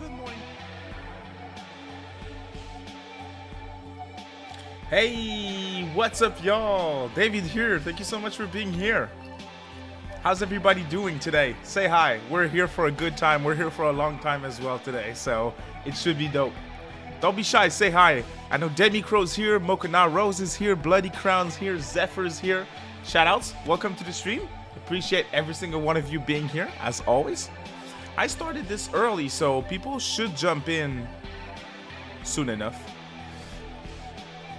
Good morning. Hey, what's up, y'all? David here. Thank you so much for being here. How's everybody doing today? Say hi. We're here for a good time. We're here for a long time as well today, so it should be dope. Don't be shy. Say hi. I know Demi Crow's here, Mokana Rose is here, Bloody Crown's here, Zephyr's here. Shoutouts. Welcome to the stream. Appreciate every single one of you being here, as always. I started this early, so people should jump in soon enough.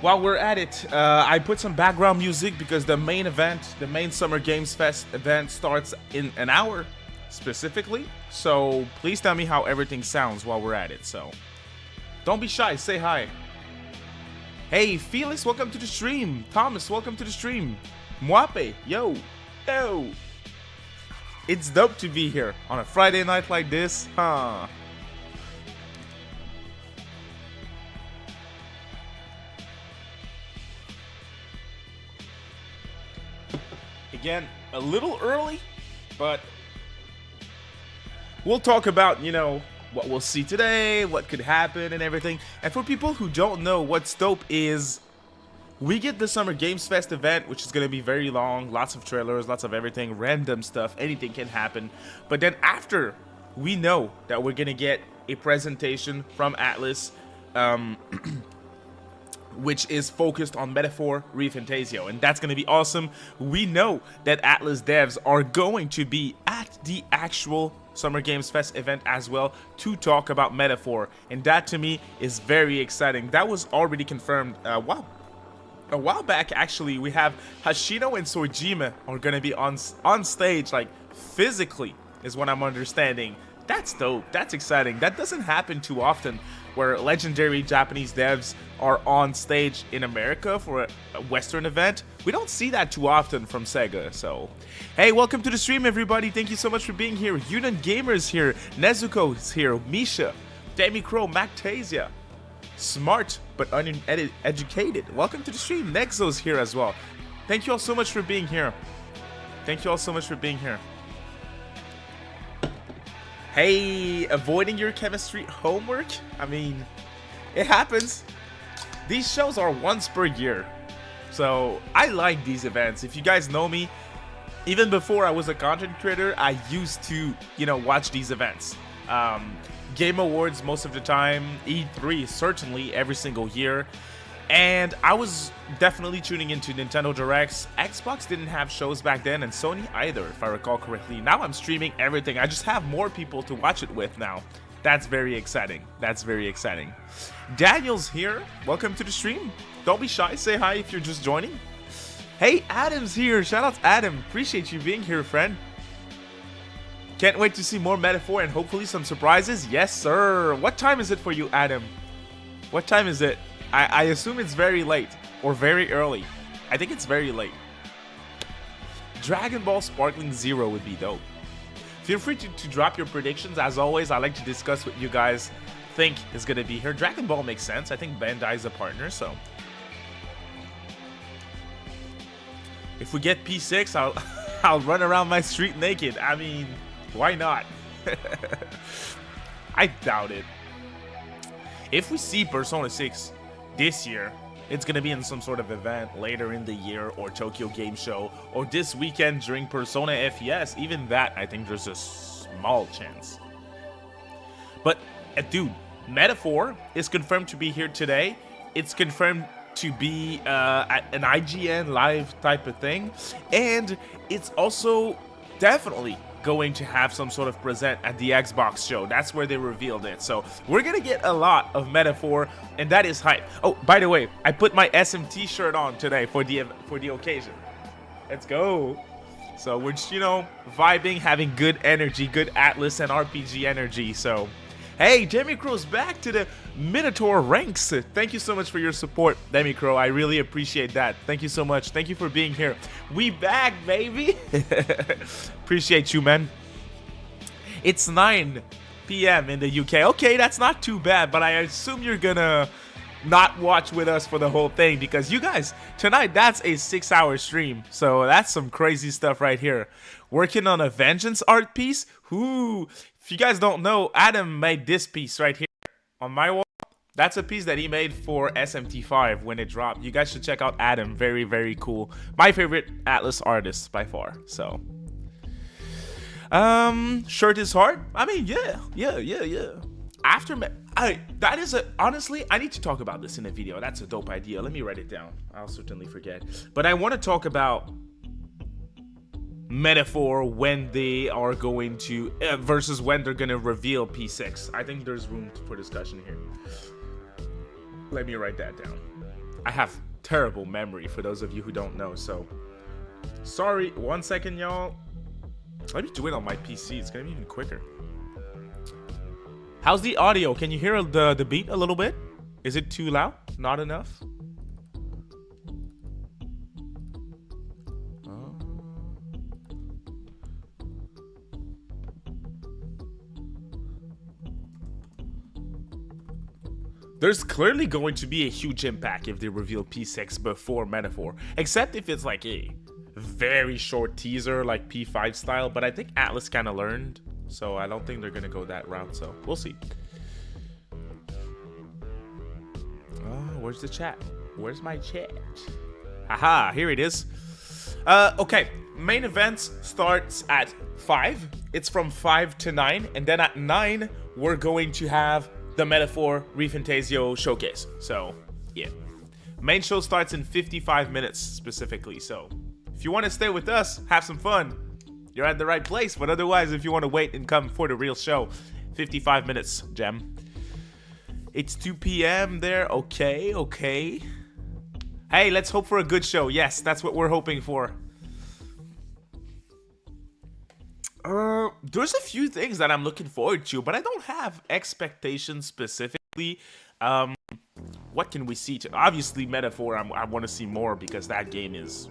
While we're at it, I put some background music because the main event, the main Summer Games Fest event starts in an hour specifically. So please tell me how everything sounds while we're at it. So don't be shy, say hi. Hey, Felix, welcome to the stream. Thomas, welcome to the stream. Mwape, yo. It's dope to be here on a Friday night like this, huh? Again, a little early, but we'll talk about, what we'll see today, what could happen and everything. And for people who don't know, what's dope is we get the Summer Games Fest event, which is going to be very long, lots of trailers, lots of everything, random stuff, anything can happen. But then after, we know that we're going to get a presentation from Atlus, which is focused on Metaphor ReFantazio, and that's going to be awesome. We know that Atlus devs are going to be at the actual Summer Games Fest event as well to talk about Metaphor, and that to me is very exciting. That was already confirmed a while back, actually. We have Hashino and Sojima are going to be on stage, like physically is what I'm understanding. That's dope. That's exciting. That doesn't happen too often, where legendary Japanese devs are on stage in America for a Western event. We don't see that too often from Sega. So, hey, welcome to the stream, everybody. Thank you so much for being here. Yunan Gamer's here. Nezuko is here. Misha, Demi Crow, Mactasia, Smart but uneducated. Welcome to the stream. Nexo's here as well. Thank you all so much for being here. Thank you all so much for being here. Hey, avoiding your chemistry homework? I mean, it happens. These shows are once per year. So, I like these events. If you guys know me, even before I was a content creator, I used to, watch these events. Game Awards most of the time, E3 certainly every single year. And I was definitely tuning into Nintendo Directs. Xbox didn't have shows back then, and Sony either, if I recall correctly. Now I'm streaming everything. I just have more people to watch it with now. That's very exciting. That's very exciting. Daniel's here. Welcome to the stream. Don't be shy. Say hi if you're just joining. Hey, Adam's here. Shout out to Adam. Appreciate you being here, friend. Can't wait to see more Metaphor and hopefully some surprises. Yes, sir. What time is it for you, Adam? What time is it? I assume it's very late or very early. I think it's very late. Dragon Ball Sparkling Zero would be dope. Feel free to drop your predictions. As always, I like to discuss what you guys think is going to be here. Dragon Ball makes sense. I think Bandai is a partner, so. If we get P6, I'll run around my street naked. I mean, why not? I doubt it. If we see Persona 6 this year, it's going to be in some sort of event later in the year, or Tokyo Game Show, or this weekend during Persona FES. Even that, I think there's a small chance. But, dude, Metaphor is confirmed to be here today. It's confirmed to be an IGN live type of thing. And it's also definitely going to have some sort of present at the Xbox show. That's where they revealed it. So we're gonna get a lot of Metaphor, and that is hype. Oh, by the way, I put my SMT shirt on today for the occasion. Let's go. So we're just, vibing, having good energy, good Atlus and RPG energy. So, hey, Demi Crow's back to the Minotaur ranks. Thank you so much for your support, Demi Crow. I really appreciate that. Thank you so much. Thank you for being here. We back, baby. Appreciate you, man. It's 9 p.m. in the UK. Okay, that's not too bad, but I assume you're gonna not watch with us for the whole thing, because you guys, tonight, that's a 6-hour stream. So that's some crazy stuff right here. Working on a Vengeance art piece. Ooh, if you guys don't know, Adam made this piece right here on my wall. That's a piece that he made for SMT5 when it dropped. You guys should check out Adam. Very, very cool. My favorite Atlus artist by far. So, shirt is hard. I mean, yeah. That is honestly, I need to talk about this in a video. That's a dope idea. Let me write it down. I'll certainly forget. But I want to talk about Metaphor when they are going to versus when they're gonna reveal P6. I think there's room for discussion here. Let me write that down. I have terrible memory for those of you who don't know, so sorry. 1 second, y'all. Let me do it on my PC. It's gonna be even quicker. How's the audio? Can you hear the beat a little bit? Is it too loud? Not enough? There's clearly going to be a huge impact if they reveal P6 before Metaphor, except if it's like a very short teaser like P5 style, but I think Atlus kind of learned, so I don't think they're gonna go that route, so we'll see. Oh, where's the chat? Where's my chat? Haha, here it is. Okay, main events starts at 5. It's from 5 to 9, and then at 9 we're going to have the Metaphor ReFantazio showcase. So yeah, main show starts in 55 minutes specifically, so if you want to stay with us, have some fun, you're at the right place. But otherwise, if you want to wait and come for the real show, 55 minutes, Gem. It's 2 p.m. there. Okay. Hey, let's hope for a good show. Yes, that's what we're hoping for. There's a few things that I'm looking forward to, but I don't have expectations specifically. What can we see? Obviously, Metaphor, I want to see more because that game is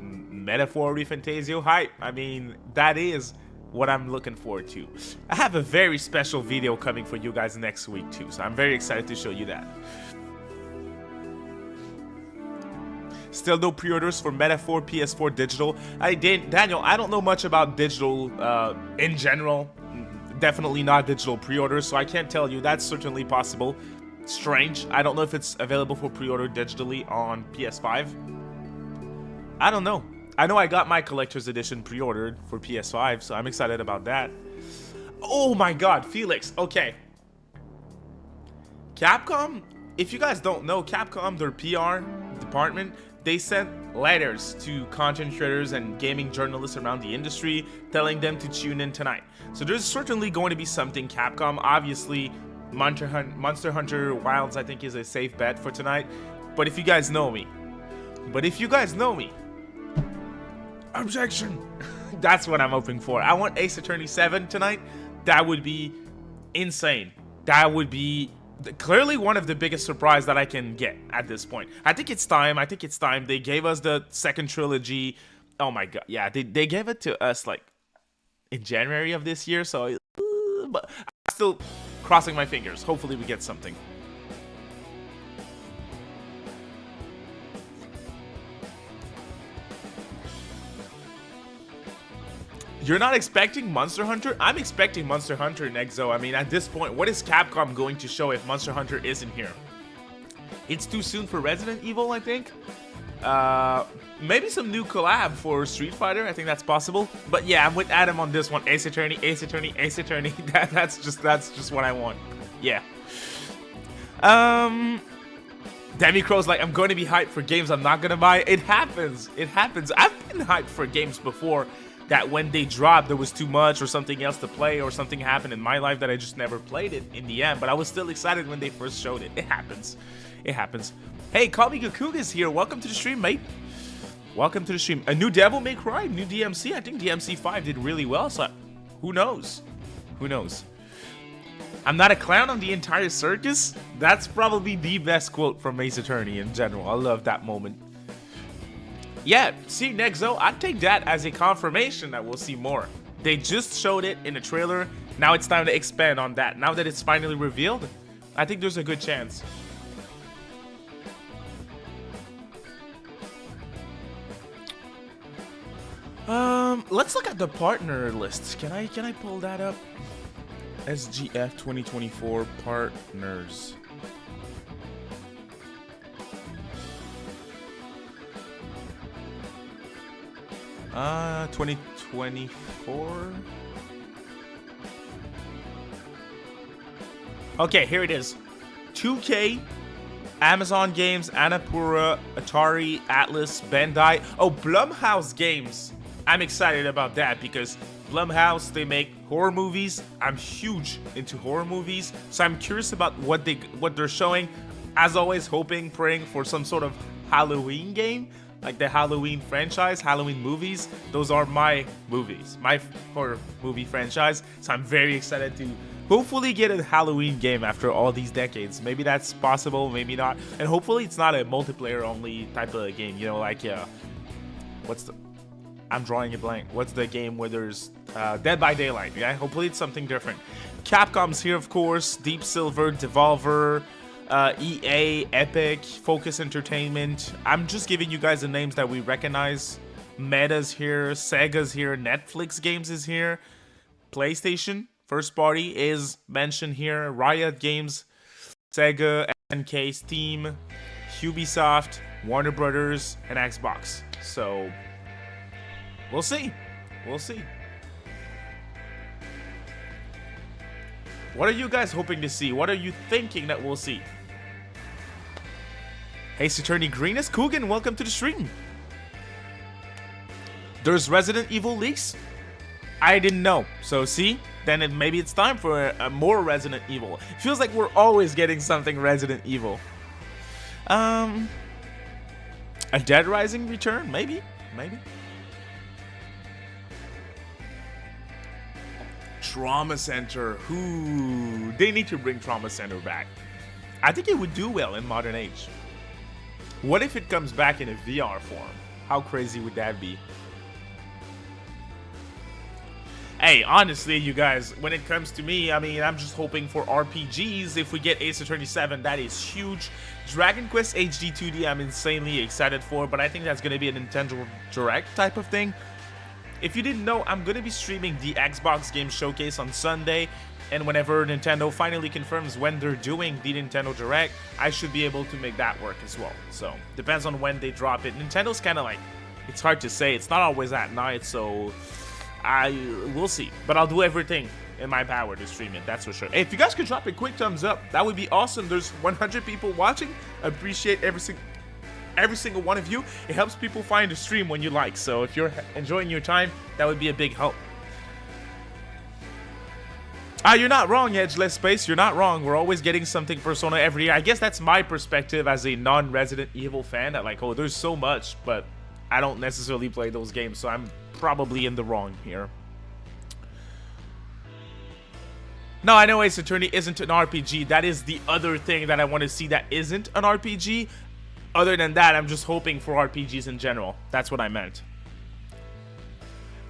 Metaphor ReFantazio hype. I mean, that is what I'm looking forward to. I have a very special video coming for you guys next week too, so I'm very excited to show you that. Still no pre-orders for Metaphor PS4 digital. Daniel, I don't know much about digital in general. Definitely not digital pre-orders, so I can't tell you. That's certainly possible. Strange. I don't know if it's available for pre-order digitally on PS5. I don't know. I know I got my collector's edition pre-ordered for PS5, so I'm excited about that. Oh my god, Felix. Okay. Capcom, if you guys don't know, Capcom, their PR department, they sent letters to content creators and gaming journalists around the industry telling them to tune in tonight. So there's certainly going to be something Capcom. Obviously, Monster Hunter Wilds, I think, is a safe bet for tonight. But if you guys know me, objection. That's what I'm hoping for. I want Ace Attorney 7 tonight. That would be insane. That would be clearly one of the biggest surprise that I can get at this point. I think it's time. They gave us the second trilogy. Oh my god. Yeah, they gave it to us like in January of this year, so but I'm still crossing my fingers. Hopefully we get something. You're not expecting Monster Hunter? I'm expecting Monster Hunter next, though. I mean, at this point, what is Capcom going to show if Monster Hunter isn't here? It's too soon for Resident Evil, I think. Maybe some new collab for Street Fighter. I think that's possible. But yeah, I'm with Adam on this one. Ace Attorney. That's just what I want. Yeah. Demi Crow's like, I'm going to be hyped for games I'm not going to buy. It happens. I've been hyped for games before that when they dropped, there was too much or something else to play or something happened in my life that I just never played it in the end. But I was still excited when they first showed it. It happens. Hey, Call Me Gakug is here. Welcome to the stream, mate. Welcome to the stream. A new Devil May Cry, new DMC. I think DMC 5 did really well, so who knows? I'm not a clown on the entire circus. That's probably the best quote from Ace Attorney in general. I love that moment. Yeah, see, Nexo, I'd take that as a confirmation that we'll see more. They just showed it in a trailer. Now it's time to expand on that. Now that it's finally revealed, I think there's a good chance. Let's look at the partner lists. Can I pull that up? SGF 2024 partners. Uh, 2024. Okay, here it is. 2K, Amazon Games, Annapurna, Atari, Atlus, Bandai. Oh, Blumhouse Games. I'm excited about that because Blumhouse, they make horror movies. I'm huge into horror movies, so I'm curious about what they're showing. As always, hoping, praying for some sort of Halloween game, like the Halloween franchise, Halloween movies. Those are my movies, my horror movie franchise. So I'm very excited to hopefully get a Halloween game after all these decades. Maybe that's possible, maybe not. And hopefully it's not a multiplayer only type of game, you know, like I'm drawing a blank. What's the game where there's Dead by Daylight? Yeah, hopefully it's something different. Capcom's here, of course. Deep Silver, Devolver, EA, Epic, Focus Entertainment. I'm just giving you guys the names that we recognize. Meta's here, Sega's here, Netflix Games is here, PlayStation first party is mentioned here, Riot Games, Sega, NK, Steam, Ubisoft, Warner Brothers, and Xbox. So we'll see. We'll see. What are you guys hoping to see? What are you thinking that we'll see? Ace Attorney Greenest Coogan, welcome to the stream. There's Resident Evil leaks? I didn't know. So see, then maybe it's time for a more Resident Evil. It feels like we're always getting something Resident Evil. A Dead Rising return? Maybe. Trauma Center. Ooh, they need to bring Trauma Center back. I think it would do well in modern age. What if it comes back in a VR form? How crazy would that be? Hey, honestly, you guys, when it comes to me, I mean, I'm just hoping for RPGs. If we get Ace Attorney 7, that is huge. Dragon Quest HD 2D, I'm insanely excited for, but I think that's going to be a Nintendo Direct type of thing. If you didn't know, I'm going to be streaming the Xbox Game Showcase on Sunday, and whenever Nintendo finally confirms when they're doing the Nintendo Direct, I should be able to make that work as well. So, depends on when they drop it. Nintendo's kind of like, it's hard to say. It's not always at night, so we'll see. But I'll do everything in my power to stream it, that's for sure. Hey, if you guys could drop a quick thumbs up, that would be awesome. There's 100 people watching. I appreciate every single one of you. It helps people find the stream when you like. So if you're enjoying your time, that would be a big help. You're not wrong, Edgeless Space. You're not wrong. We're always getting something Persona every year. I guess that's my perspective as a non-Resident Evil fan. That like, oh, there's so much, but I don't necessarily play those games, so I'm probably in the wrong here. No, I know Ace Attorney isn't an RPG. That is the other thing that I want to see that isn't an RPG. Other than that, I'm just hoping for RPGs in general. That's what I meant.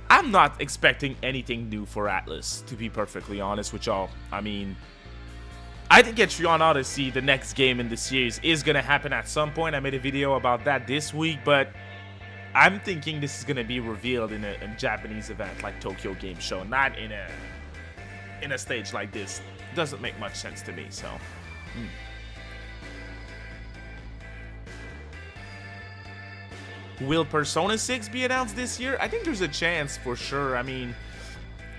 I'm not expecting anything new for Atlus, to be perfectly honest with y'all. I mean, I think Etrian Odyssey, the next game in the series, is going to happen at some point. I made a video about that this week, but I'm thinking this is going to be revealed in a Japanese event like Tokyo Game Show, not in a stage like this. It doesn't make much sense to me, so. Will Persona 6 be announced this year? I think there's a chance for sure. I mean,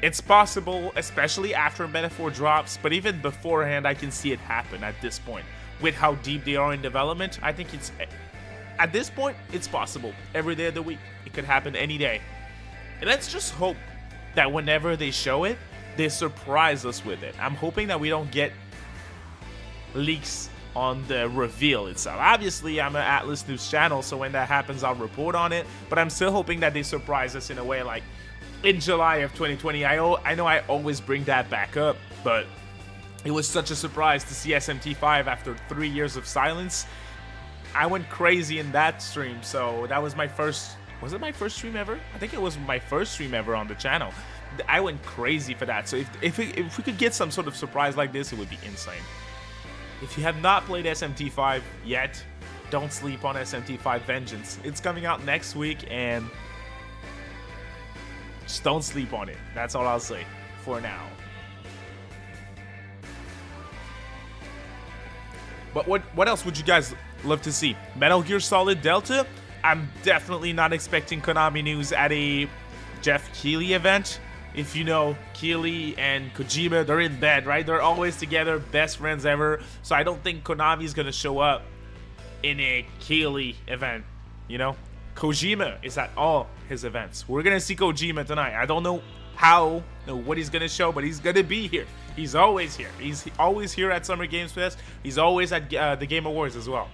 it's possible, especially after Metaphor drops, but even beforehand, I can see it happen at this point. With how deep they are in development, I think it's, at this point, it's possible. Every day of the week, it could happen any day. And let's just hope that whenever they show it, they surprise us with it. I'm hoping that we don't get leaks on the reveal itself. Obviously, I'm an Atlus News channel, so when that happens, I'll report on it. But I'm still hoping that they surprise us in a way like in July of 2020. I know I always bring that back up, but it was such a surprise to see SMT5 after 3 years of silence. I went crazy in that stream, so that was my first... Was it my first stream ever? I think it was my first stream ever on the channel. I went crazy for that, so if we could get some sort of surprise like this, it would be insane. If you have not played SMT5 yet, don't sleep on SMT5 Vengeance. It's coming out next week, and Just don't sleep on it. That's all I'll say for now. But what else would you guys love to see? Metal Gear Solid Delta? I'm definitely not expecting Konami news at a Jeff Keighley event. If you know Keighley and Kojima, they're in bed, right? They're always together, best friends ever. So I don't think Konami's gonna show up in a Keighley event, you know? Kojima is at all his events. We're gonna see Kojima tonight. I don't know how, what he's gonna show, but he's gonna be here. He's always here. He's always here at Summer Games Fest. He's always at the Game Awards as well.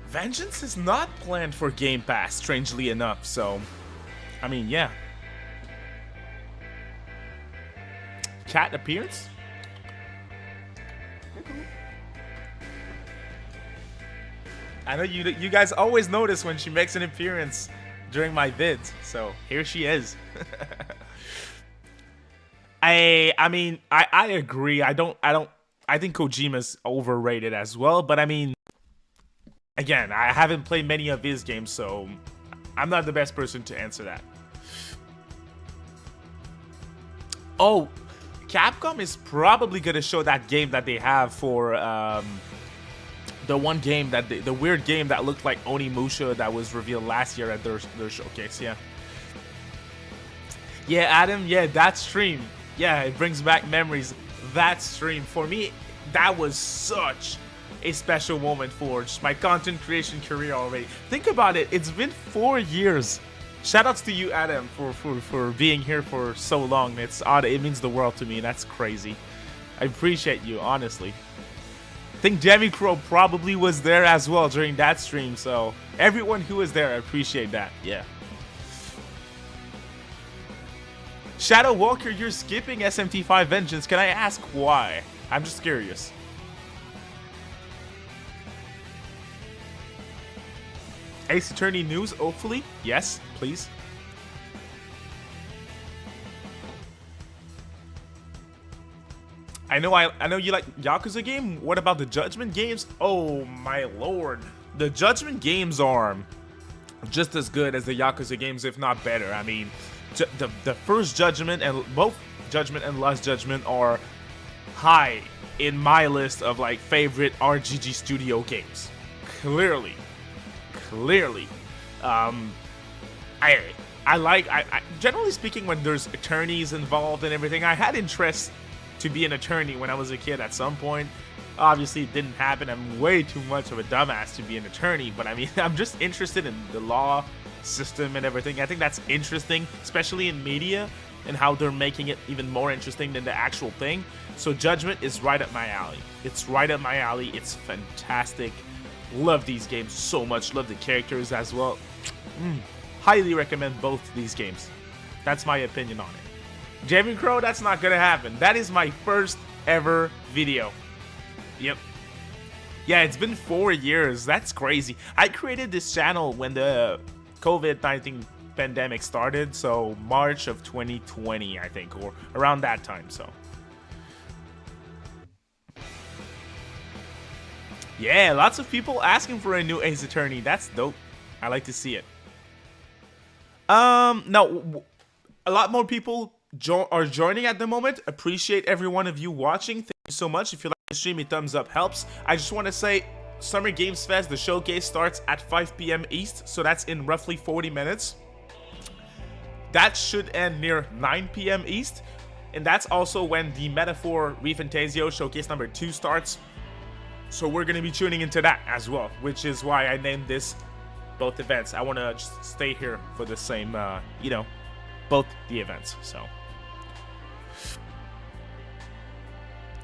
Vengeance is not planned for Game Pass, strangely enough, so, I mean, yeah. Cat appearance? I know you guys always notice when she makes an appearance during my vids, so here she is. I mean, I agree. I think Kojima's overrated as well, but I mean, again, I haven't played many of his games, so I'm not the best person to answer that. Oh, Capcom is probably gonna show that game that they have for the one game that the weird game that looked like Onimusha that was revealed last year at their showcase. Yeah, Adam. Yeah, that stream. Yeah, it brings back memories. That stream for me, that was such a special moment for just my content creation career already. Think about it. It's been 4 years. Shoutouts to you, Adam, for being here for so long. It's odd. It means the world to me. That's crazy. I appreciate you, honestly. I think Jamie Crow probably was there as well during that stream, so everyone who was there, I appreciate that. Yeah. Shadow Walker, you're skipping SMT5 Vengeance. Can I ask why? I'm just curious. Ace Attorney news, hopefully. Yes, please. I know you like Yakuza game. What about the Judgment games? Oh my lord. The Judgment games are just as good as the Yakuza games, if not better. I mean, the first Judgment and both Judgment and Last Judgment are high in my list of like favorite RGG studio games. Clearly. I generally speaking, when there's attorneys involved and everything, I had interest to be an attorney when I was a kid at some point. Obviously it didn't happen. I'm way too much of a dumbass to be an attorney, but I mean, I'm just interested in the law system and everything. I think that's interesting, especially in media, and how they're making it even more interesting than the actual thing. So Judgment is right up my alley. It's right up my alley. It's fantastic. Love these games so much. Love the characters as well. Highly recommend both these games. That's my opinion on it. Jamie Crow, that's not gonna happen. That is my first ever video. Yep. Yeah, it's been 4 years. That's crazy. I created this channel when the COVID-19 pandemic started, so March of 2020, I think, or around that time, so. Yeah, lots of people asking for a new Ace Attorney. That's dope. I like to see it. No, a lot more people are joining at the moment. Appreciate every one of you watching. Thank you so much. If you like the stream, a thumbs up helps. I just want to say, Summer Games Fest, the showcase starts at 5 p.m. East, so that's in roughly 40 minutes. That should end near 9 p.m. East, and that's also when the Metaphor ReFantazio showcase number 2 starts. So we're going to be tuning into that as well, which is why I named this both events. I want to just stay here for the same, you know, both the events, so.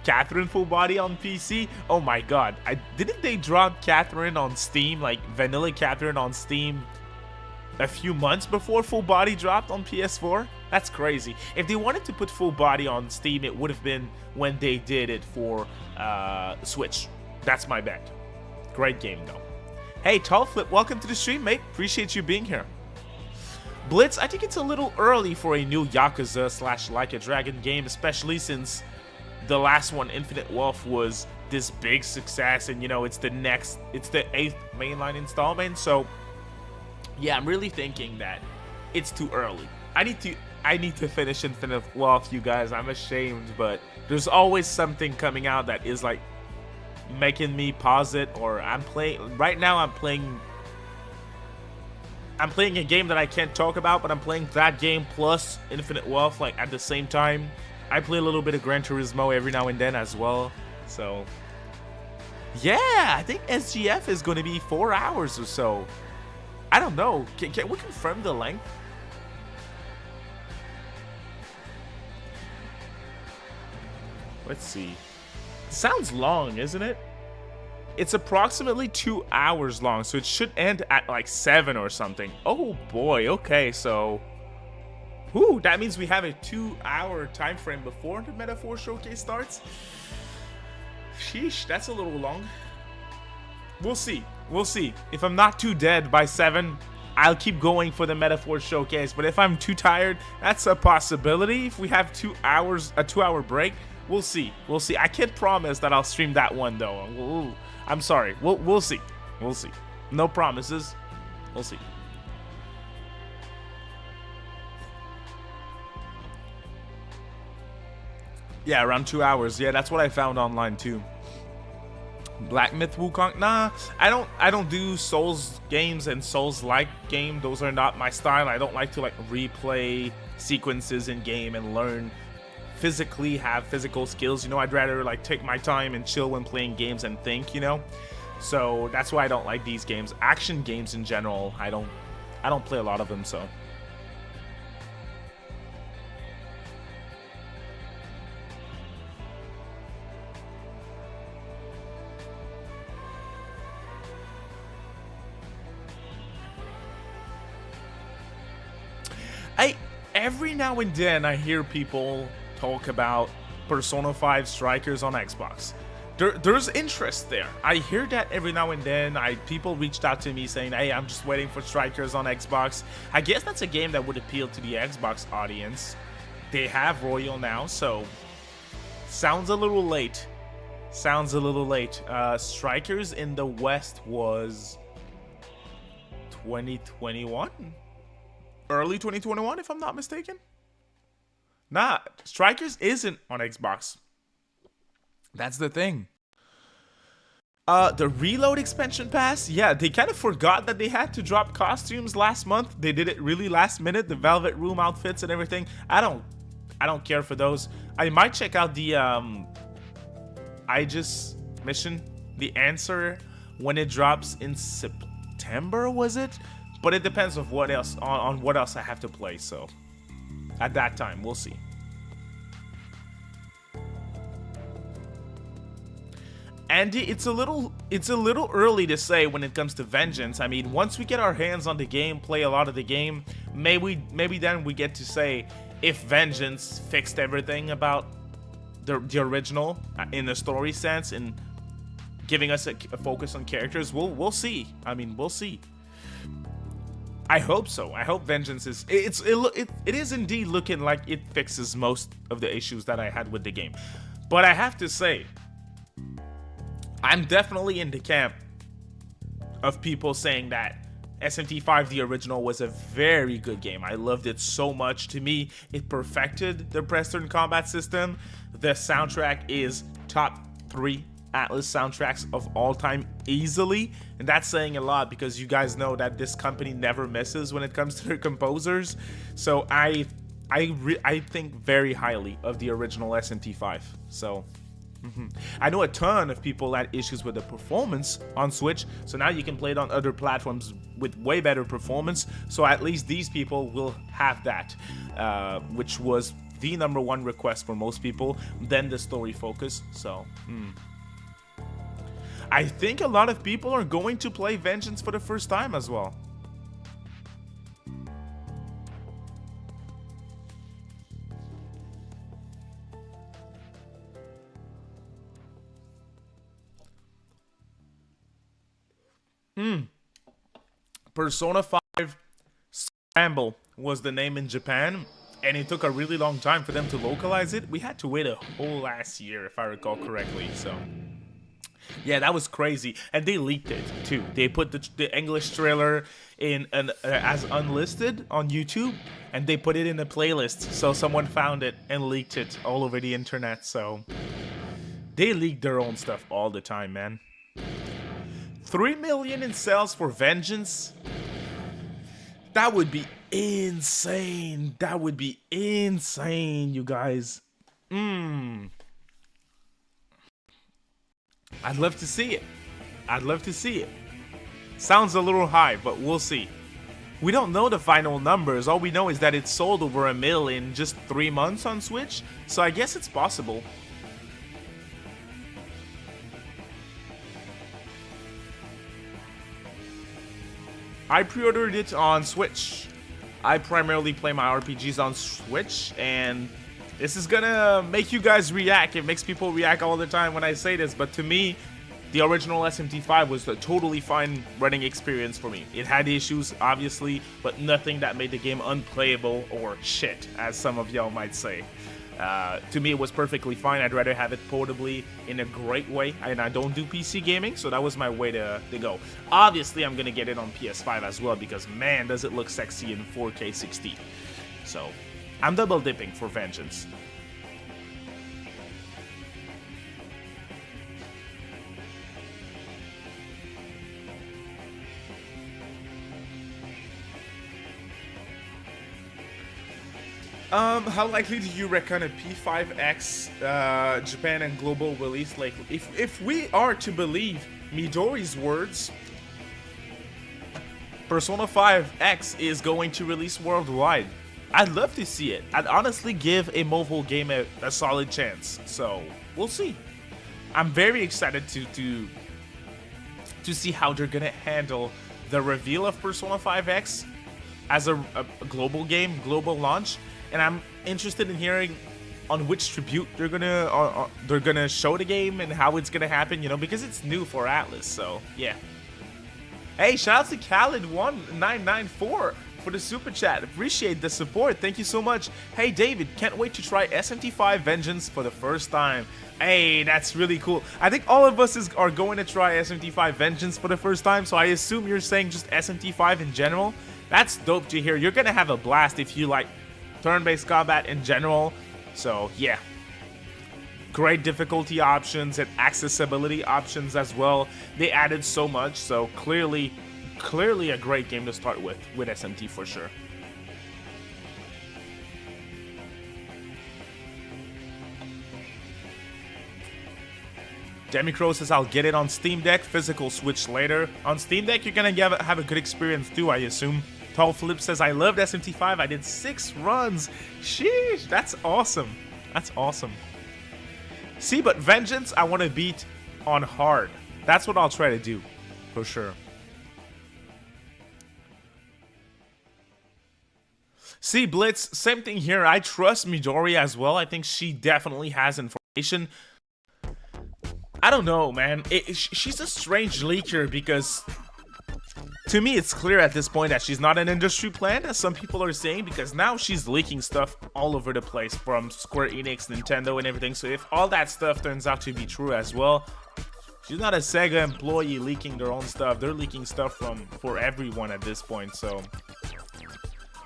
Catherine full body on PC? Oh my god. Didn't they drop Catherine on Steam, like Vanilla Catherine on Steam a few months before full body dropped on PS4? That's crazy. If they wanted to put full body on Steam, it would have been when they did it for Switch. That's my bet. Great game though. Hey, Tall Flip, welcome to the stream, mate. Appreciate you being here. Blitz, I think it's a little early for a new Yakuza / Like a Dragon game, especially since the last one, Infinite Wealth, was this big success, and you know, it's the 8th mainline installment. So yeah, I'm really thinking that it's too early. I need to finish Infinite Wealth, you guys. I'm ashamed, but there's always something coming out that is like making me pause it. Or I'm playing right now. I'm playing a game that I can't talk about, but I'm playing that game plus Infinite Wealth like at the same time. I play a little bit of Gran Turismo every now and then as well. So yeah, I think SGF is going to be 4 hours or so. I don't know. Can we confirm the length? Let's see. Sounds long, isn't it? It's approximately 2 hours long, so it should end at like 7 or something. Oh boy, okay, so whew, that means we have a 2-hour time frame before the Metaphor Showcase starts. Sheesh, that's a little long. We'll see. We'll see. If I'm not too dead by 7, I'll keep going for the Metaphor Showcase. But if I'm too tired, that's a possibility. If we have 2 hours, a 2-hour break, we'll see. We'll see. I can't promise that I'll stream that one though. Ooh, I'm sorry. We'll see. We'll see. No promises. We'll see. Yeah, around 2 hours. Yeah, that's what I found online too. Black Myth Wukong. Nah, I don't do Souls games and Souls-like game. Those are not my style. I don't like to like replay sequences in game and learn physically, have physical skills. You know, I'd rather like take my time and chill when playing games and think, you know. So that's why I don't like these games. Action games in general, I don't play a lot of them, so. Every now and then I hear people talk about Persona 5 Strikers on Xbox. There's interest there. I hear that every now and then. People reached out to me saying, hey, I'm just waiting for Strikers on Xbox. I guess that's a game that would appeal to the Xbox audience. They have Royal now, so sounds a little late. Sounds a little late. Strikers in the West was 2021? Early 2021, if I'm not mistaken. Nah, Strikers isn't on Xbox. That's the thing. The Reload expansion pass, yeah, they kind of forgot that they had to drop costumes last month. They did it really last minute, the Velvet Room outfits and everything. I don't care for those. I might check out the Aegis mission, the answer, when it drops in September, was it? But it depends on what else on what else I have to play, so at that time we'll see. Andy, it's a little early to say when it comes to Vengeance. I mean, once we get our hands on the game, play a lot of the game, maybe then we get to say if Vengeance fixed everything about the original in the story sense and giving us a focus on characters. We'll see. I mean, we'll see. I hope so. I hope Vengeance is it is indeed looking like it fixes most of the issues that I had with the game. But I have to say, I'm definitely in the camp of people saying that SMT5, the original, was a very good game. I loved it so much. To me, it perfected the Western combat system. The soundtrack is top 3 Atlus soundtracks of all time easily, and that's saying a lot because you guys know that this company never misses when it comes to their composers. So I think very highly of the original SMT5. So I know a ton of people had issues with the performance on Switch, so now you can play it on other platforms with way better performance. So at least these people will have that, which was the #1 request for most people. Then the story focus. So I think a lot of people are going to play Vengeance for the first time as well. Persona 5 Scramble was the name in Japan, and it took a really long time for them to localize it. We had to wait a whole last year, if I recall correctly, so Yeah, that was crazy, and they leaked it too. They put the English trailer in as unlisted on YouTube, and they put it in a playlist. So someone found it and leaked it all over the internet. So they leak their own stuff all the time, man. 3 million in sales for Vengeance. That would be insane. That would be insane, you guys. I'd love to see it. I'd love to see it. Sounds a little high, but we'll see. We don't know the final numbers. All we know is that it sold over 1 million in just 3 months on Switch, so I guess it's possible. I pre-ordered it on Switch. I primarily play my RPGs on Switch, and this is gonna make you guys react. It makes people react all the time when I say this, but to me, the original SMT5 was a totally fine running experience for me. It had issues, obviously, but nothing that made the game unplayable or shit, as some of y'all might say. To me, it was perfectly fine. I'd rather have it portably in a great way, and I don't do PC gaming, so that was my way to go. Obviously, I'm gonna get it on PS5 as well, because man, does it look sexy in 4K 60. So, I'm double dipping for Vengeance. How likely do you reckon a P5X Japan and global release? Like, if we are to believe Midori's words, Persona 5X is going to release worldwide. I'd love to see it. I'd honestly give a mobile game a solid chance. So we'll see. I'm very excited to see how they're gonna handle the reveal of Persona 5X as a global game, global launch. And I'm interested in hearing on which tribute they're gonna show the game and how it's gonna happen, you know, because it's new for Atlus. So yeah. Hey, shout out to Khaled1994 for the super chat. Appreciate the support. Thank you so much. Hey David, can't wait to try SMT5 Vengeance for the first time. Hey, that's really cool. I think all of us are going to try SMT5 Vengeance for the first time. So I assume you're saying just SMT5 in general. That's dope to hear. You're gonna have a blast if you like turn-based combat in general. So yeah, great difficulty options and accessibility options as well. They added so much, so clearly a great game to start with SMT for sure. Demicro says I'll get it on Steam Deck, physical Switch later. On Steam Deck you're gonna have a good experience too, I assume. Tall Flip says, I loved SMT5. I did 6 runs. Sheesh, that's awesome. That's awesome. See, but Vengeance, I want to beat on hard. That's what I'll try to do, for sure. See, Blitz, same thing here. I trust Midori as well. I think she definitely has information. I don't know, man. She's a strange leaker because to me, it's clear at this point that she's not an industry plant, as some people are saying, because now she's leaking stuff all over the place from Square Enix, Nintendo, and everything. So if all that stuff turns out to be true as well, she's not a Sega employee leaking their own stuff. They're leaking stuff for everyone at this point. So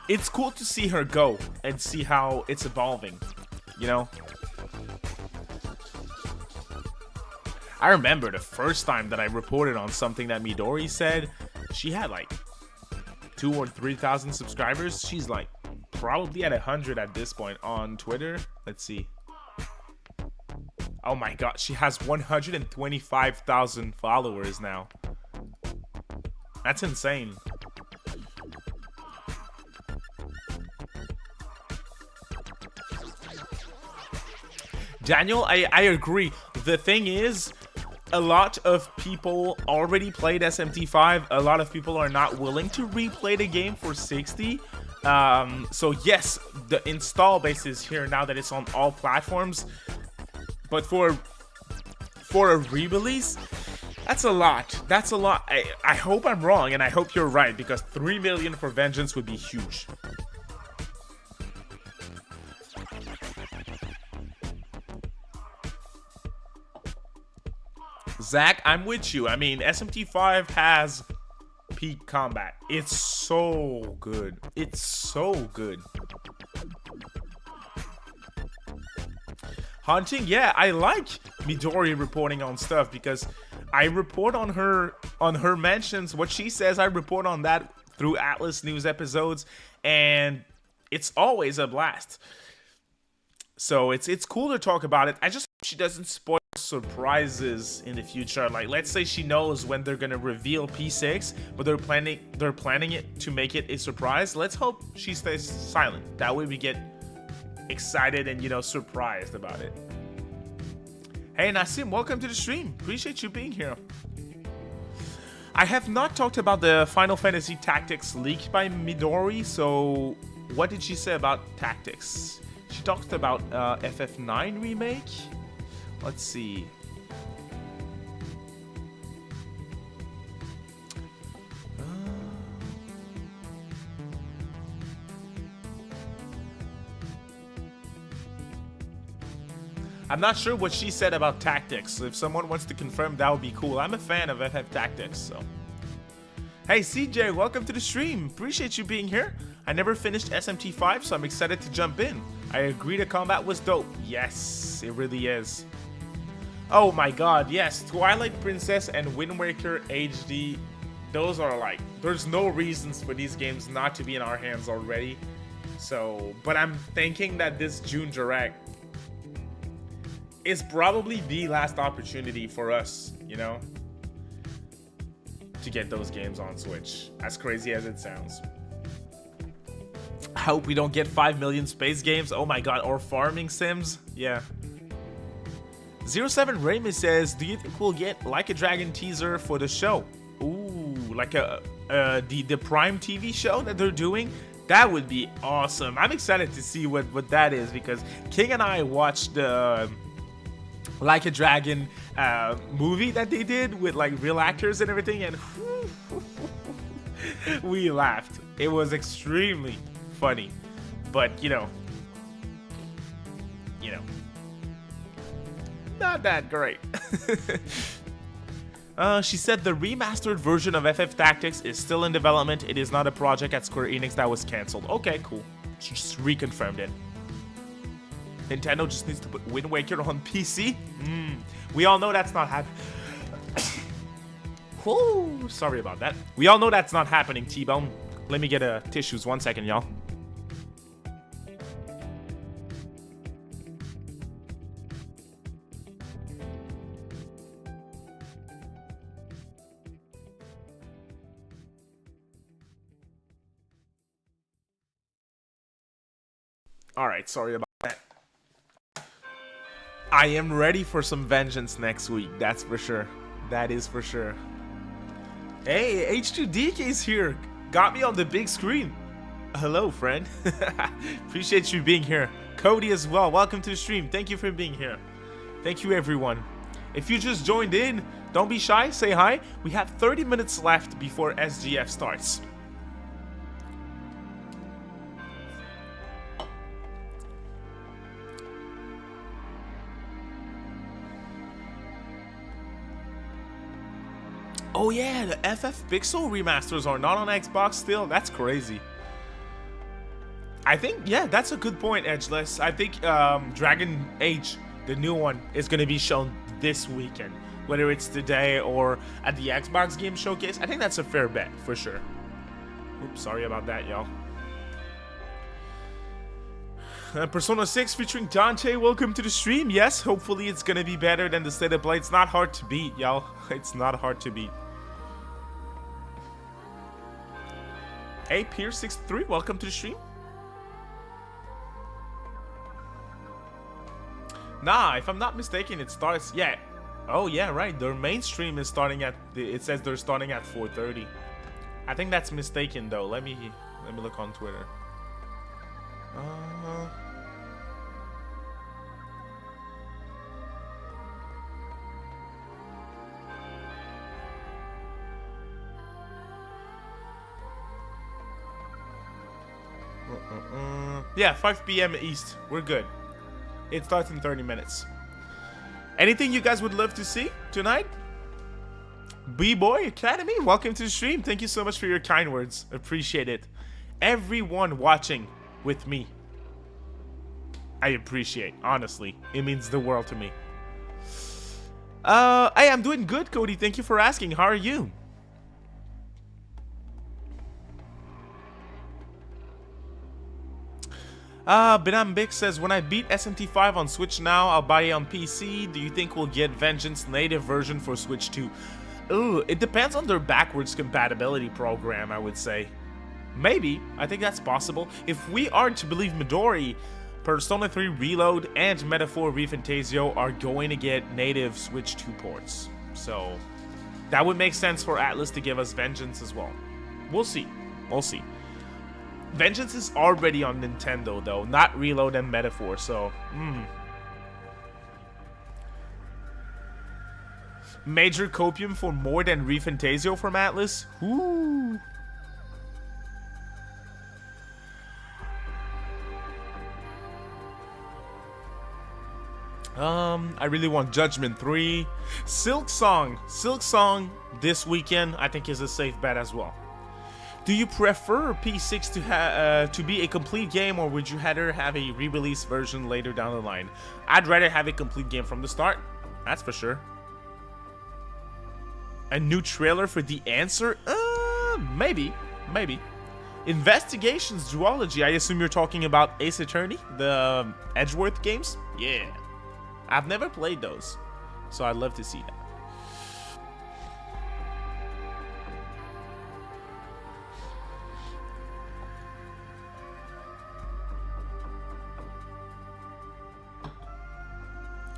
it's cool to see her go and see how it's evolving, you know? I remember the first time that I reported on something that Midori said, she had like 2,000 or 3,000 subscribers. She's like probably at 100 at this point on Twitter. Let's see. Oh my god, she has 125,000 followers now. That's insane. Daniel, I agree. The thing is, a lot of people already played SMT5. A lot of people are not willing to replay the game for 60. So yes, the install base is here now that it's on all platforms. But for a re-release, that's a lot. That's a lot. I hope I'm wrong, and I hope you're right, because 3 million for Vengeance would be huge. Zach, I'm with you. I mean, SMT5 has peak combat. It's so good. It's so good. Hunting, yeah, I like Midori reporting on stuff because I report on her mentions. What she says, I report on that through Atlus news episodes, and it's always a blast. So it's cool to talk about it. I just hope she doesn't spoil surprises in the future. Like, let's say she knows when they're gonna reveal P6, but they're planning it to make it a surprise. Let's hope she stays silent. That way we get excited and, you know, surprised about it. Hey Nassim, welcome to the stream. Appreciate you being here. I have not talked about the Final Fantasy Tactics leak by Midori, so what did she say about Tactics? She talked about FF9 remake. Let's see. I'm not sure what she said about Tactics. If someone wants to confirm, that would be cool. I'm a fan of FF Tactics, so. Hey CJ, welcome to the stream. Appreciate you being here. I never finished SMT5, so I'm excited to jump in. I agree the combat was dope. Yes, it really is. Oh my god, yes. Twilight Princess and Wind Waker HD. Those are like, there's no reasons for these games not to be in our hands already. So, but I'm thinking that this June Direct is probably the last opportunity for us, you know, to get those games on Switch, as crazy as it sounds. I hope we don't get 5 million space games, oh my god, or farming sims, yeah. 07 Raymond says, do you think we'll get Like a Dragon teaser for the show? Ooh, like the Prime TV show that they're doing? That would be awesome. I'm excited to see what that is, because King and I watched the Like a Dragon movie that they did with like real actors and everything, and we laughed. It was extremely funny, but you know, not that great. She said the remastered version of FF Tactics is still in development. It is not a project at Square Enix that was cancelled. Okay, cool. She just reconfirmed it. Nintendo just needs to put Wind Waker on PC. We all know that's not happening. Whoo, sorry about that. We all know that's not happening, T-Bone. Let me get tissues 1 second, y'all. Alright, sorry about that. I am ready for some vengeance next week, that's for sure. That is for sure. Hey, H2DK's here. Got me on the big screen. Hello, friend. Appreciate you being here. Cody as well, welcome to the stream. Thank you for being here. Thank you, everyone. If you just joined in, don't be shy, say hi. We have 30 minutes left before SGF starts. Oh yeah, the FF Pixel remasters are not on Xbox still. That's crazy. I think, yeah, that's a good point, Edgeless. I think Dragon Age, the new one, is going to be shown this weekend. Whether it's today or at the Xbox Game Showcase. I think that's a fair bet, for sure. Oops, sorry about that, y'all. Persona 6 featuring Dante, welcome to the stream. Yes, hopefully it's going to be better than the State of Play. It's not hard to beat, y'all. It's not hard to beat. Hey, Pierce63, welcome to the stream. Nah, if I'm not mistaken, it starts, yeah. Oh, yeah, right. Their main stream is starting at, it says they're starting at 4:30. I think that's mistaken, though. Let me look on Twitter. Yeah, 5 p.m. East. We're good. It starts in 30 minutes. Anything you guys would love to see tonight? B-Boy Academy, welcome to the stream. Thank you so much for your kind words. Appreciate it. Everyone watching with me, I appreciate. Honestly, it means the world to me. I am doing good, Cody. Thank you for asking. How are you? Benam Big says, when I beat SMT5 on Switch now, I'll buy it on PC. Do you think we'll get Vengeance native version for Switch 2? Ooh, it depends on their backwards compatibility program, I would say. Maybe. I think that's possible. If we are to believe Midori, Persona 3 Reload and Metaphor ReFantazio are going to get native Switch 2 ports. So, that would make sense for Atlus to give us Vengeance as well. We'll see. We'll see. Vengeance is already on Nintendo, though, not Reload and Metaphor, so... Major copium for more than ReFantazio from Atlus? Ooh. I really want Judgment 3. Silk Song this weekend, I think, is a safe bet as well. Do you prefer P6 to be a complete game, or would you rather have a re-release version later down the line? I'd rather have a complete game from the start, that's for sure. A new trailer for The Answer? Maybe. Investigations Duology, I assume you're talking about Ace Attorney, the Edgeworth games? Yeah. I've never played those, so I'd love to see that.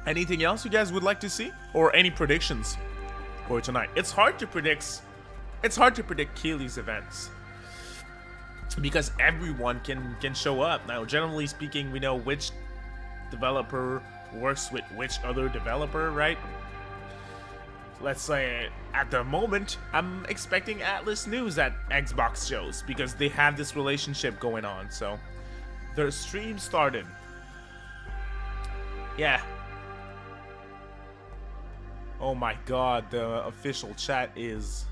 Anything else you guys would like to see? Or any predictions for tonight? It's hard to predict Keely's events, because everyone can show up. Now, generally speaking, we know which developer works with which other developer, right? Let's say at the moment, I'm expecting Atlus news at Xbox shows because they have this relationship going on. So their stream started. Yeah. Oh my god, the official chat is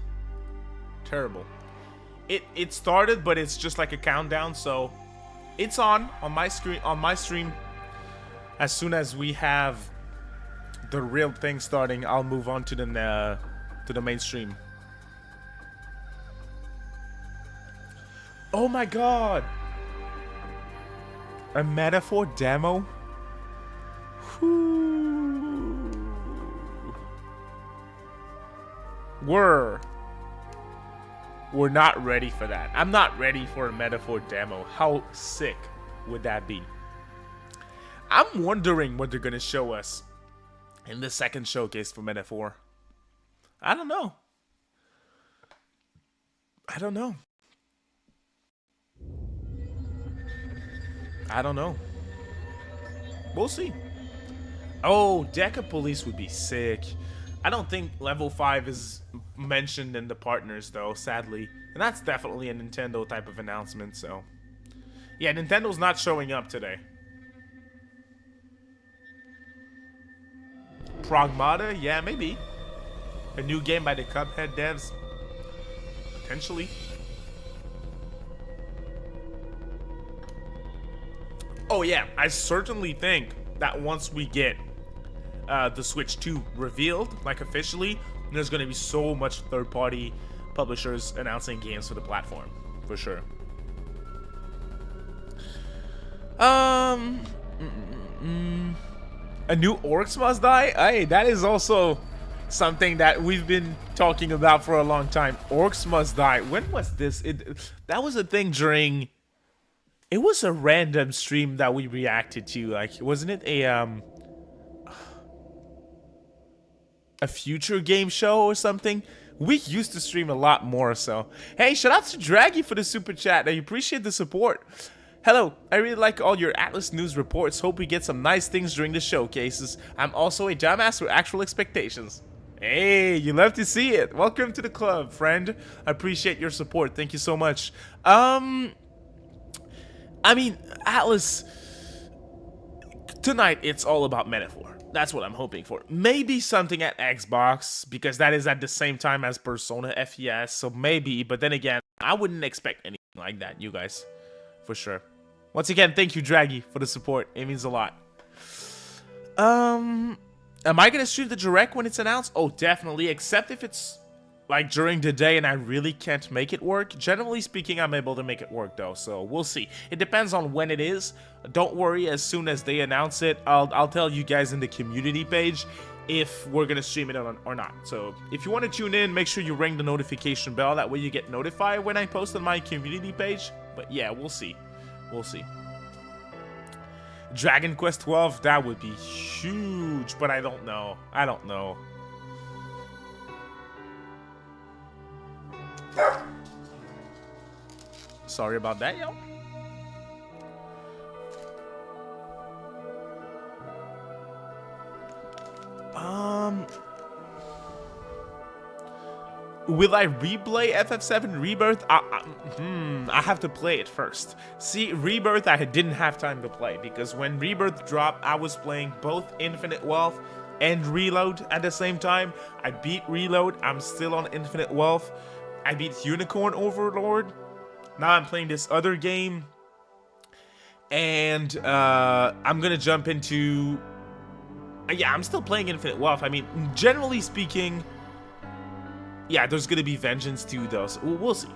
terrible. It started, but it's just like a countdown, so it's on my stream. As soon as we have the real thing starting, I'll move on to the mainstream. Oh my god! A Metaphor demo? We're not ready for that. I'm not ready for a Metaphor demo. How sick would that be? I'm wondering what they're gonna show us in the second showcase for Metaphor. I don't know. I don't know. We'll see. Oh, Deca Police would be sick. I don't think level 5 is mentioned in the partners, though, sadly. And that's definitely a Nintendo type of announcement, so... Yeah, Nintendo's not showing up today. Pragmata? Yeah, maybe. A new game by the Cuphead devs? Potentially. Oh yeah, I certainly think that once we get the Switch 2 revealed, like officially, there's going to be so much third-party publishers announcing games for the platform, for sure. A new Orcs Must Die? Hey, that is also something that we've been talking about for a long time. Orcs Must Die. When was this? That was a thing during... It was a random stream that we reacted to. Like, wasn't it a future game show or something? We used to stream a lot more, so... Hey, shout out to Draggy for the super chat. I appreciate the support. Hello, I really like all your Atlus news reports. Hope we get some nice things during the showcases. I'm also a dumbass with actual expectations. Hey, you love to see it. Welcome to the club, friend. I appreciate your support. Thank you so much. I mean, Atlus... Tonight, it's all about Metaphor. That's what I'm hoping for. Maybe something at Xbox, because that is at the same time as Persona FES, so maybe. But then again, I wouldn't expect anything like that, you guys, for sure. Once again, thank you, Draggy, for the support. It means a lot. Am I gonna stream the Direct when it's announced? Oh, definitely, except if it's like during the day and I really can't make it work. Generally speaking, I'm able to make it work though, so we'll see. It depends on when it is. Don't worry, as soon as they announce it, I'll tell you guys in the community page if we're gonna stream it or not. So if you want to tune in, make sure you ring the notification bell. That way you get notified when I post on my community page. But yeah, we'll see. We'll see. Dragon Quest 12, that would be huge, but I don't know. I don't know. Sorry about that, yo. Will I replay FF7 Rebirth? I have to play it first. See, Rebirth I didn't have time to play because when Rebirth dropped, I was playing both Infinite Wealth and Reload at the same time. I beat Reload. I'm still on Infinite Wealth. I beat Unicorn Overlord. Now I'm playing this other game. And I'm gonna jump into... yeah, I'm still playing Infinite Wealth. I mean, generally speaking... yeah, there's gonna be Vengeance too, though. So we'll see.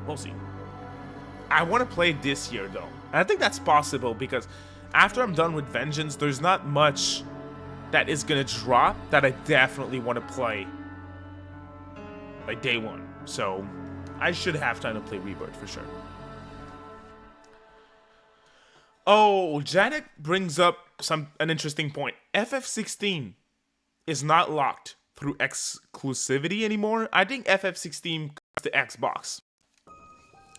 We'll see. I want to play it this year, though. And I think that's possible because after I'm done with Vengeance, there's not much that is gonna drop that I definitely want to play like day one. So I should have time to play Rebirth for sure. Oh, Janet brings up an interesting point. FF16 is not locked through exclusivity anymore. I think FF16 comes to Xbox.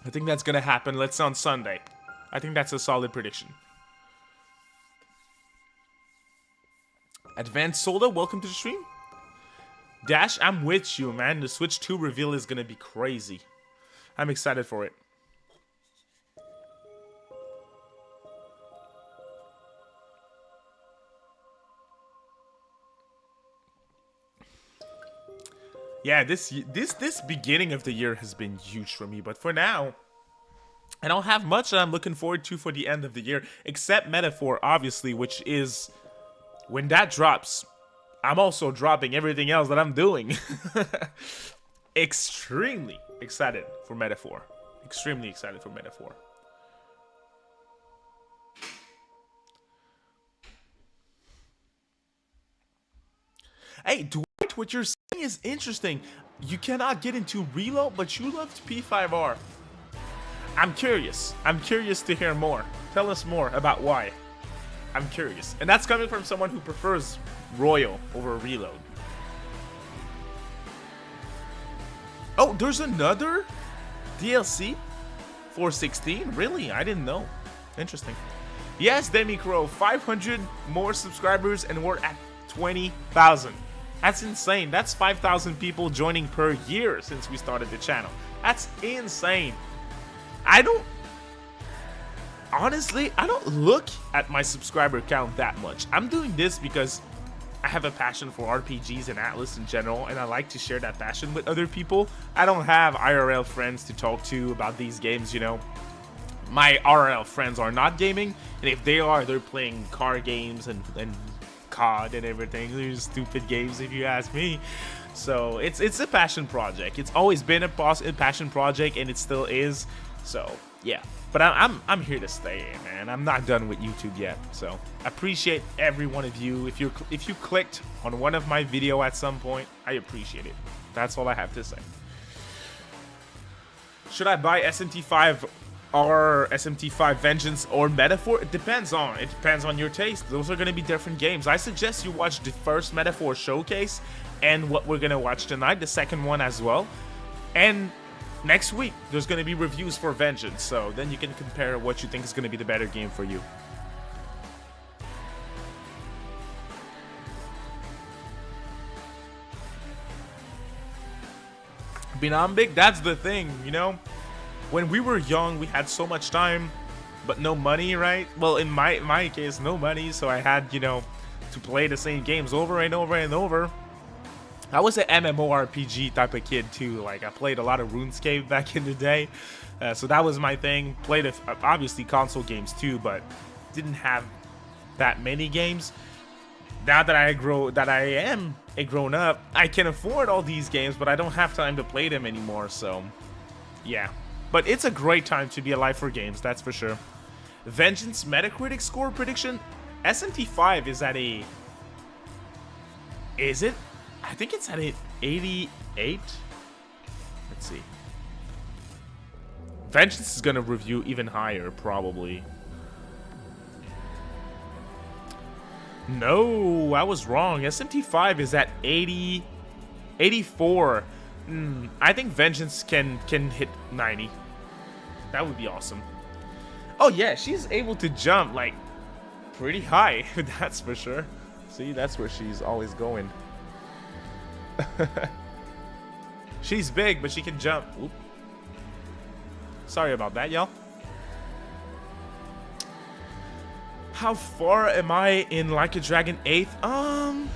I think that's gonna happen. Let's say on Sunday. I think that's a solid prediction. Advanced Soda, welcome to the stream. Dash, I'm with you, man. The Switch 2 reveal is gonna be crazy. I'm excited for it. Yeah, this beginning of the year has been huge for me, but for now, I don't have much that I'm looking forward to for the end of the year, except Metaphor, obviously, which is, when that drops, I'm also dropping everything else that I'm doing. Extremely excited for Metaphor. Extremely excited for Metaphor. Hey, Dwight, what you're saying is interesting. You cannot get into Reload, but you loved P5R. I'm curious. I'm curious to hear more. Tell us more about why. I'm curious. And that's coming from someone who prefers Royal over Reload. Oh, there's another DLC for 16? Really? I didn't know. Interesting. Yes, Demicrow, 500 more subscribers and we're at 20,000. That's insane. That's 5,000 people joining per year since we started the channel. That's insane. Honestly, I don't look at my subscriber count that much. I'm doing this because I have a passion for RPGs and Atlus in general, and I like to share that passion with other people. I don't have IRL friends to talk to about these games, you know. My IRL friends are not gaming, and if they are, they're playing car games and COD and everything. They're stupid games if you ask me. So it's a passion project. It's always been a passion project, and it still is. So yeah, but I'm here to stay, man. I'm not done with YouTube yet. So I appreciate every one of you. If you clicked on one of my video at some point, I appreciate it. That's all I have to say. Should I buy SMT5 or SMT5 Vengeance or Metaphor? It depends on your taste. Those are going to be different games. I suggest you watch the first Metaphor showcase and what we're going to watch tonight, the second one as well. And next week, there's going to be reviews for Vengeance, so then you can compare what you think is going to be the better game for you. Binambik, that's the thing, you know? When we were young, we had so much time, but no money, right? Well, in my case, no money, so I had, you know, to play the same games over and over and over. I was an MMORPG type of kid too. Like, I played a lot of RuneScape back in the day, so that was my thing. Played obviously console games too, but didn't have that many games. Now that I am a grown up, I can afford all these games, but I don't have time to play them anymore. So, yeah. But it's a great time to be alive for games, that's for sure. Vengeance Metacritic score prediction. SMT5 is at a... Is it? I think it's at an 88. Let's see. Vengeance is going to review even higher, probably. No, I was wrong. SMT5 is at 80, 84. I think Vengeance can hit 90. That would be awesome. Oh yeah, she's able to jump like pretty high. That's for sure. See, that's where she's always going. She's big, but she can jump. Oop. Sorry about that, y'all. How far am I in Like a Dragon 8th?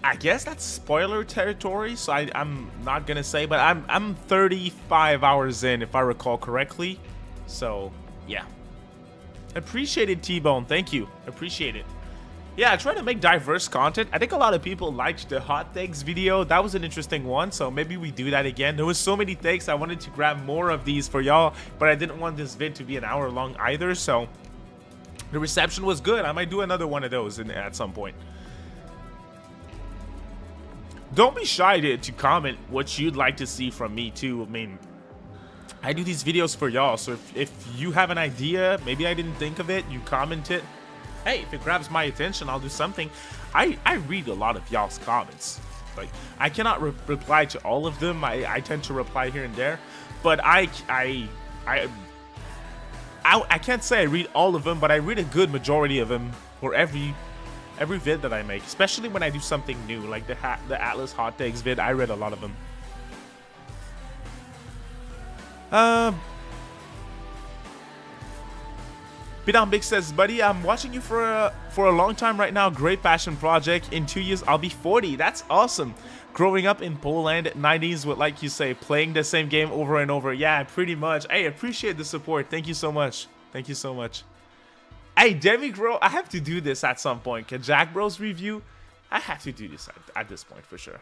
I guess that's spoiler territory, so I'm not gonna say, but I'm 35 hours in, if I recall correctly. So yeah. Appreciate it, T-Bone. Thank you. Appreciate it. Yeah, I try to make diverse content. I think a lot of people liked the hot takes video. That was an interesting one, so maybe we do that again. There was so many takes. I wanted to grab more of these for y'all, but I didn't want this vid to be an hour long either, so the reception was good. I might do another one of those at some point. Don't be shy to comment what you'd like to see from me too. I mean, I do these videos for y'all, so if you have an idea, maybe I didn't think of it, you comment it. Hey, if it grabs my attention, I'll do something. I read a lot of y'all's comments. Like, I cannot reply to all of them. I tend to reply here and there, but I can't say I read all of them, but I read a good majority of them for every vid that I make, especially when I do something new, like the Atlus Hot Takes vid. I read a lot of them. Bidon Big says, buddy, I'm watching you for a long time right now. Great passion project. In 2 years, I'll be 40. That's awesome. Growing up in Poland, 90s with, like you say, playing the same game over and over. Yeah, pretty much. Hey, appreciate the support. Thank you so much. Thank you so much. Hey, Demigro, I have to do this at some point. Can Jack Bros review? I have to do this at this point for sure.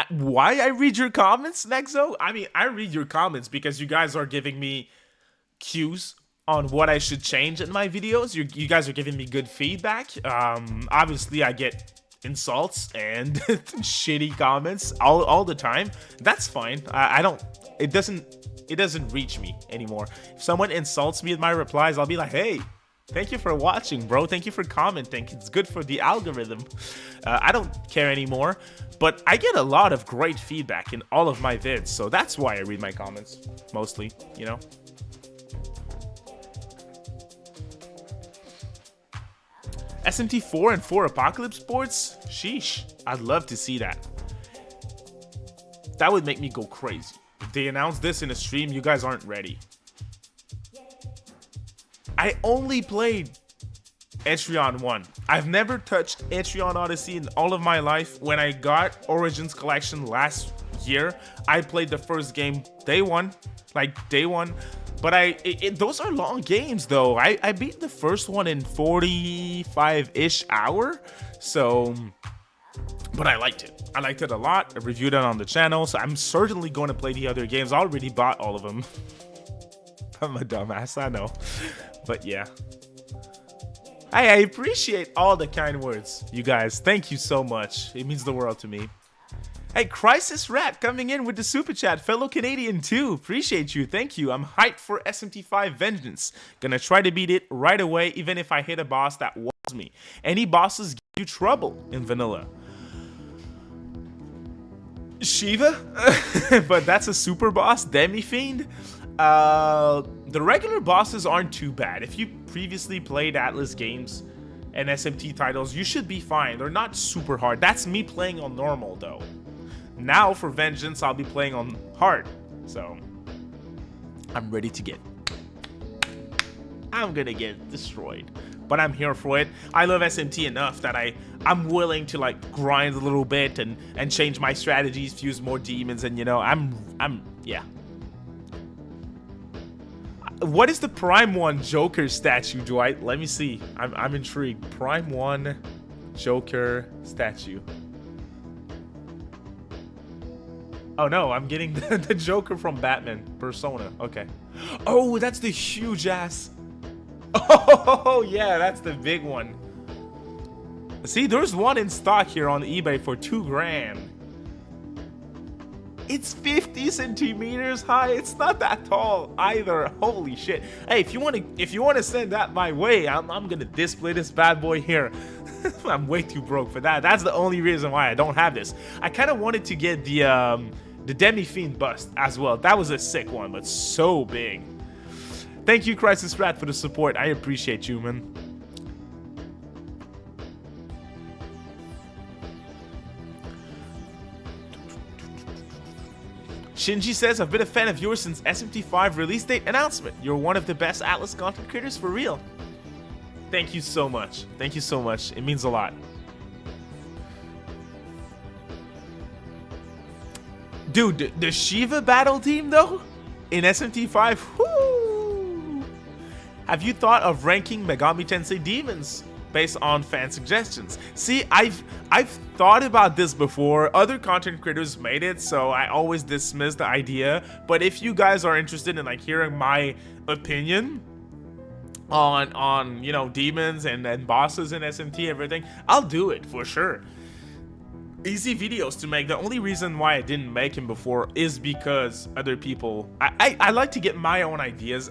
Why I read your comments, Nexo? I mean, I read your comments because you guys are giving me cues on what I should change in my videos. You guys are giving me good feedback. Obviously, I get insults and shitty comments all the time. That's fine. I don't. It doesn't reach me anymore. If someone insults me in my replies, I'll be like, hey, thank you for watching, bro. Thank you for commenting. It's good for the algorithm. I don't care anymore, but I get a lot of great feedback in all of my vids, so that's why I read my comments, mostly, you know? SMT4 and 4 Apocalypse boards? Sheesh. I'd love to see that. That would make me go crazy. If they announce this in a stream, you guys aren't ready. I only played Etrian 1. I've never touched Etrian Odyssey in all of my life. When I got Origins Collection last year, I played the first game day one. But those are long games though. I beat the first one in 45-ish hour. So, but I liked it. I liked it a lot. I reviewed it on the channel. So I'm certainly going to play the other games. I already bought all of them. I'm a dumbass, I know. But yeah. I appreciate all the kind words, you guys. Thank you so much. It means the world to me. Hey, Crisis Rat coming in with the super chat. Fellow Canadian too. Appreciate you. Thank you. I'm hyped for SMT5 Vengeance. Gonna try to beat it right away, even if I hit a boss that was me. Any bosses give you trouble in vanilla? Shiva? But that's a super boss, Demi-Fiend? The regular bosses aren't too bad. If you previously played Atlus games and SMT titles, you should be fine. They're not super hard. That's me playing on normal though. Now for Vengeance, I'll be playing on hard. So I'm ready to get... I'm gonna get destroyed. But I'm here for it. I love SMT enough that I'm willing to like grind a little bit and change my strategies, fuse more demons, and you know, yeah. What is the Prime 1 Joker statue, Dwight? Let me see. I'm intrigued. Prime 1 Joker statue. Oh no, I'm getting the Joker from Batman Persona. Okay. Oh, that's the huge ass. Oh yeah, that's the big one. See, there's one in stock here on eBay for $2 grand. It's 50 centimeters high. It's not that tall either. Holy shit. Hey, if you want to send that my way, I'm gonna display this bad boy here. I'm way too broke for that. That's the only reason why I don't have this. I kind of wanted to get the Demi-Fiend bust as well. That was a sick one, but so big. Thank you, Crisis Rat, for the support. I appreciate you, man. Shinji says, I've been a fan of yours since SMT5 release date announcement. You're one of the best Atlus content creators for real. Thank you so much. Thank you so much. It means a lot. Dude, the Shiva battle team, though, in SMT5, whoo! Have you thought of ranking Megami Tensei demons based on fan suggestions? See, I've thought about this before. Other content creators made it, so I always dismiss the idea. But if you guys are interested in like hearing my opinion on you know, demons and bosses in SMT, everything, I'll do it for sure. Easy videos to make. The only reason why I didn't make him before is because other people, I like to get my own ideas.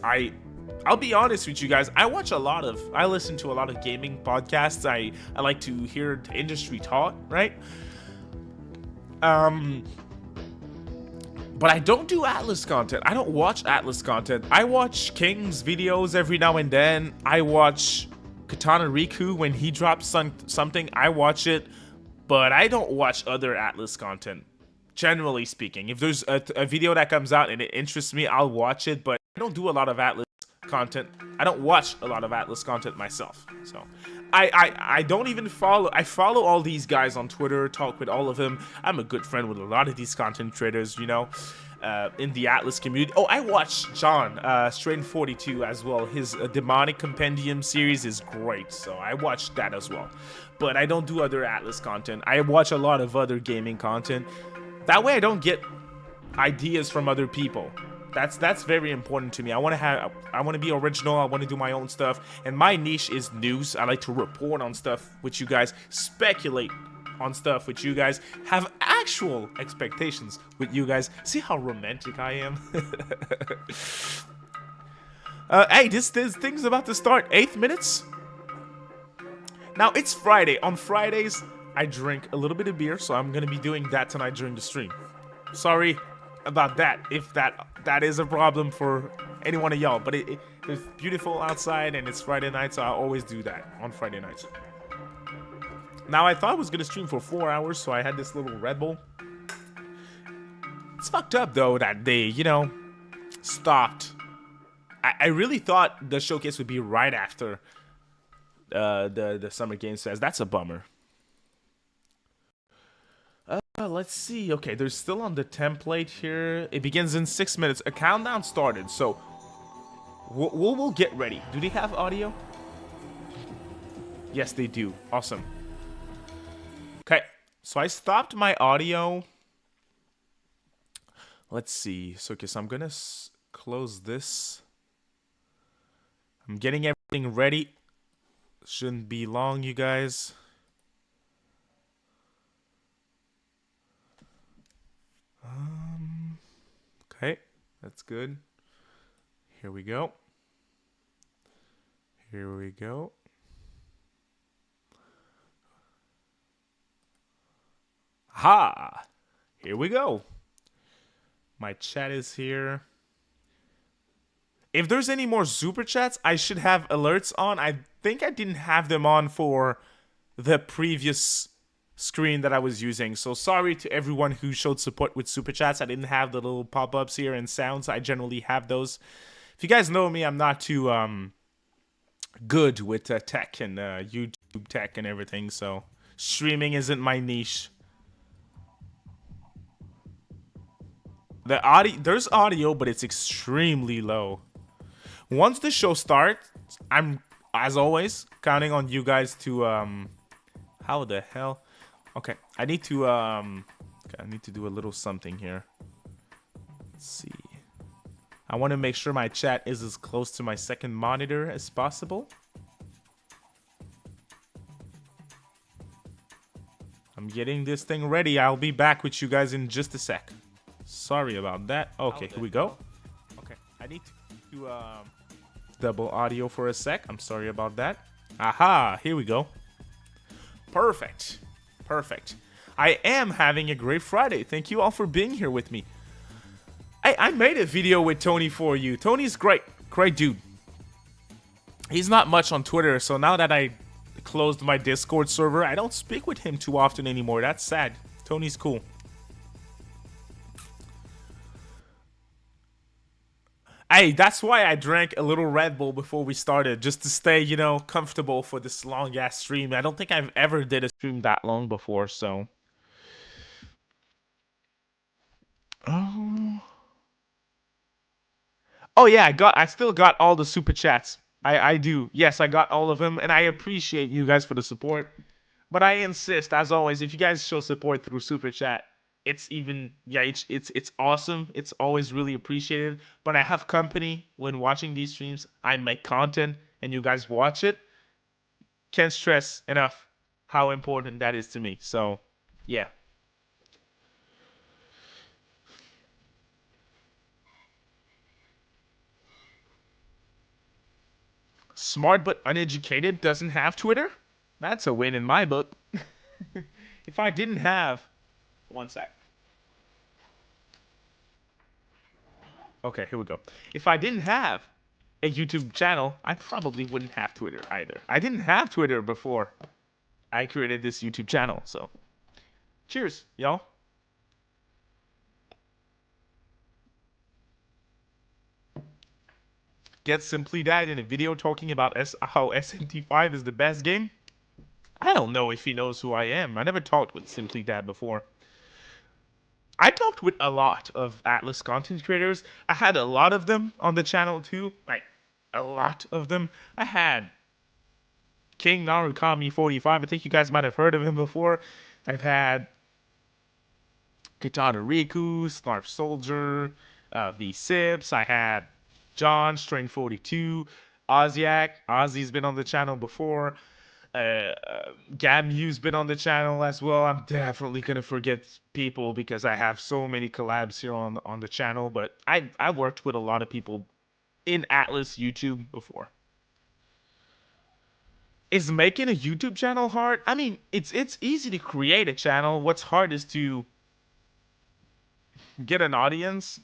I'll be honest with you guys, I listen to a lot of gaming podcasts. I like to hear the industry talk, right? But I don't do Atlus content. I don't watch Atlus content. I watch King's videos every now and then. I watch Katana Riku when he drops something. I watch it, but I don't watch other Atlus content. Generally speaking, if there's a video that comes out and it interests me, I'll watch it, but I don't do a lot of Atlus content. I don't watch a lot of Atlus content myself. So I don't even follow. I follow all these guys on Twitter, talk with all of them. I'm a good friend with a lot of these content creators, you know, in the Atlus community. Oh, I watch John Strain 42 as well. His Demonic Compendium series is great, so I watch that as well. But I don't do other Atlus content. I watch a lot of other gaming content. That way I don't get ideas from other people. That's very important to me. I want to be original. I want to do my own stuff, and my niche is news. I like to report on stuff with you guys, speculate on stuff with you guys, have actual expectations with you guys. See how romantic I am? Hey, this thing's about to start. 8 minutes. Now it's Friday. On Fridays, I drink a little bit of beer, so I'm gonna be doing that tonight during the stream. Sorry about that, if that is a problem for any one of y'all, but it's beautiful outside and it's Friday night, so I always do that on Friday nights. Now I thought I was gonna stream for 4 hours, so I had this little Red Bull. It's fucked up though that they, you know, stopped. I really thought the showcase would be right after the Summer Games Fest. That's a bummer. Let's see. Okay, they're still on the template here. It begins in 6 minutes. A countdown started, so we'll get ready. Do they have audio? Yes, they do. Awesome. Okay, so I stopped my audio. Let's see. So, okay, so I'm gonna close this. I'm getting everything ready. Shouldn't be long, you guys. Okay, that's good. Here we go. Here we go. Ha! Here we go. My chat is here. If there's any more super chats, I should have alerts on. I think I didn't have them on for the previous screen that I was using. So sorry to everyone who showed support with super chats. I didn't have the little pop-ups here and sounds. I generally have those. If you guys know me, I'm not too good with tech and YouTube tech and everything. So streaming isn't my niche. The audio, there's audio, but it's extremely low. Once the show starts, I'm, as always, counting on you guys to how the hell? Okay, I need to do a little something here. Let's see. I want to make sure my chat is as close to my second monitor as possible. I'm getting this thing ready. I'll be back with you guys in just a sec. Sorry about that. Okay, here we go. Okay, I need to double audio for a sec. I'm sorry about that. Aha, here we go. Perfect. Perfect. I am having a great Friday. Thank you all for being here with me. I made a video with Tony for you. Tony's great. Great dude. He's not much on Twitter, so now that I closed my Discord server, I don't speak with him too often anymore. That's sad. Tony's cool. Hey, that's why I drank a little Red Bull before we started, just to stay, you know, comfortable for this long-ass stream. I don't think I've ever did a stream that long before, so... Oh yeah, I still got all the super chats. I do. Yes, I got all of them, and I appreciate you guys for the support. But I insist, as always, if you guys show support through super chat, it's even, yeah, it's awesome. It's always really appreciated. But I have company when watching these streams. I make content, and you guys watch it. Can't stress enough how important that is to me. So, yeah. Smart but uneducated doesn't have Twitter? That's a win in my book. If I didn't have... One sec. Okay, here we go. If I didn't have a YouTube channel, I probably wouldn't have Twitter either. I didn't have Twitter before I created this YouTube channel, so... Cheers, y'all. Get Simply Dad in a video talking about how SMT5 is the best game? I don't know if he knows who I am. I never talked with Simply Dad before. I talked with a lot of Atlus content creators. I had a lot of them on the channel too. Like, a lot of them. I had King Narukami 45. I think you guys might have heard of him before. I've had Kitana Riku, Snarf Soldier, the Sips. I had John, Strain 42, Ozyak. Ozzy's been on the channel before. Gamu's been on the channel as well. I'm definitely gonna forget people because I have so many collabs here on the channel. But I worked with a lot of people in Atlus YouTube before. Is making a YouTube channel hard? I mean, it's easy to create a channel. What's hard is to get an audience.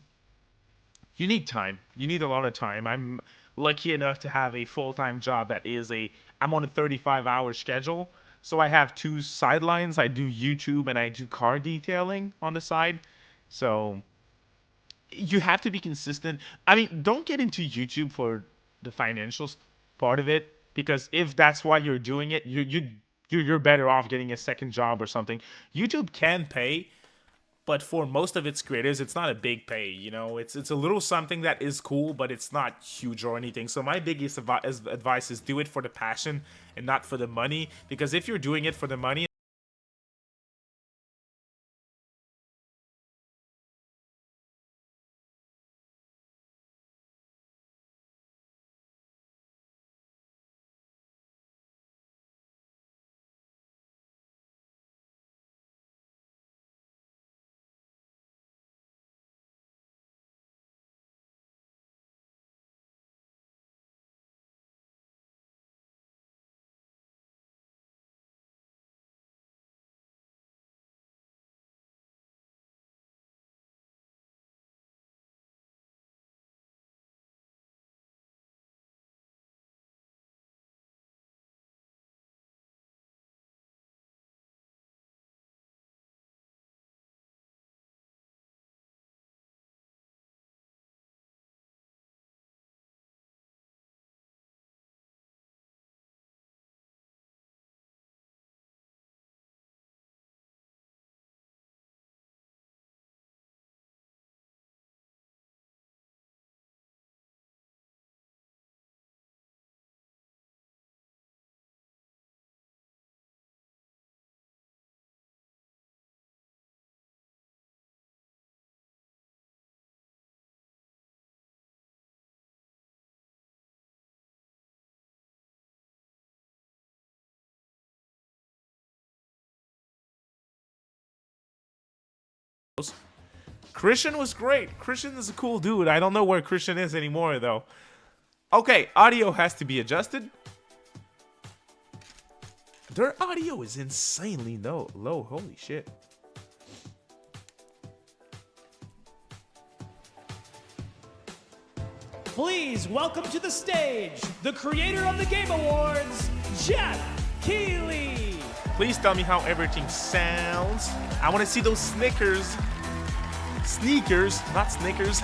You need time. You need a lot of time. I'm lucky enough to have a full-time job that is I'm on a 35-hour schedule. So I have two sidelines. I do YouTube and I do car detailing on the side. So you have to be consistent. I mean, don't get into YouTube for the financial part of it, because if that's why you're doing it, you're better off getting a second job or something. YouTube can pay, but for most of its creators, it's not a big pay. You know, it's a little something that is cool, but it's not huge or anything. So my biggest advice is do it for the passion and not for the money, because if you're doing it for the money, Christian was great. Christian is a cool dude. I don't know where Christian is anymore, though. Okay, audio has to be adjusted. Their audio is insanely low. Holy shit. Please welcome to the stage the creator of the Game Awards, Jeff Keighley. Please tell me how everything sounds. I want to see those Snickers. Sneakers, not Snickers.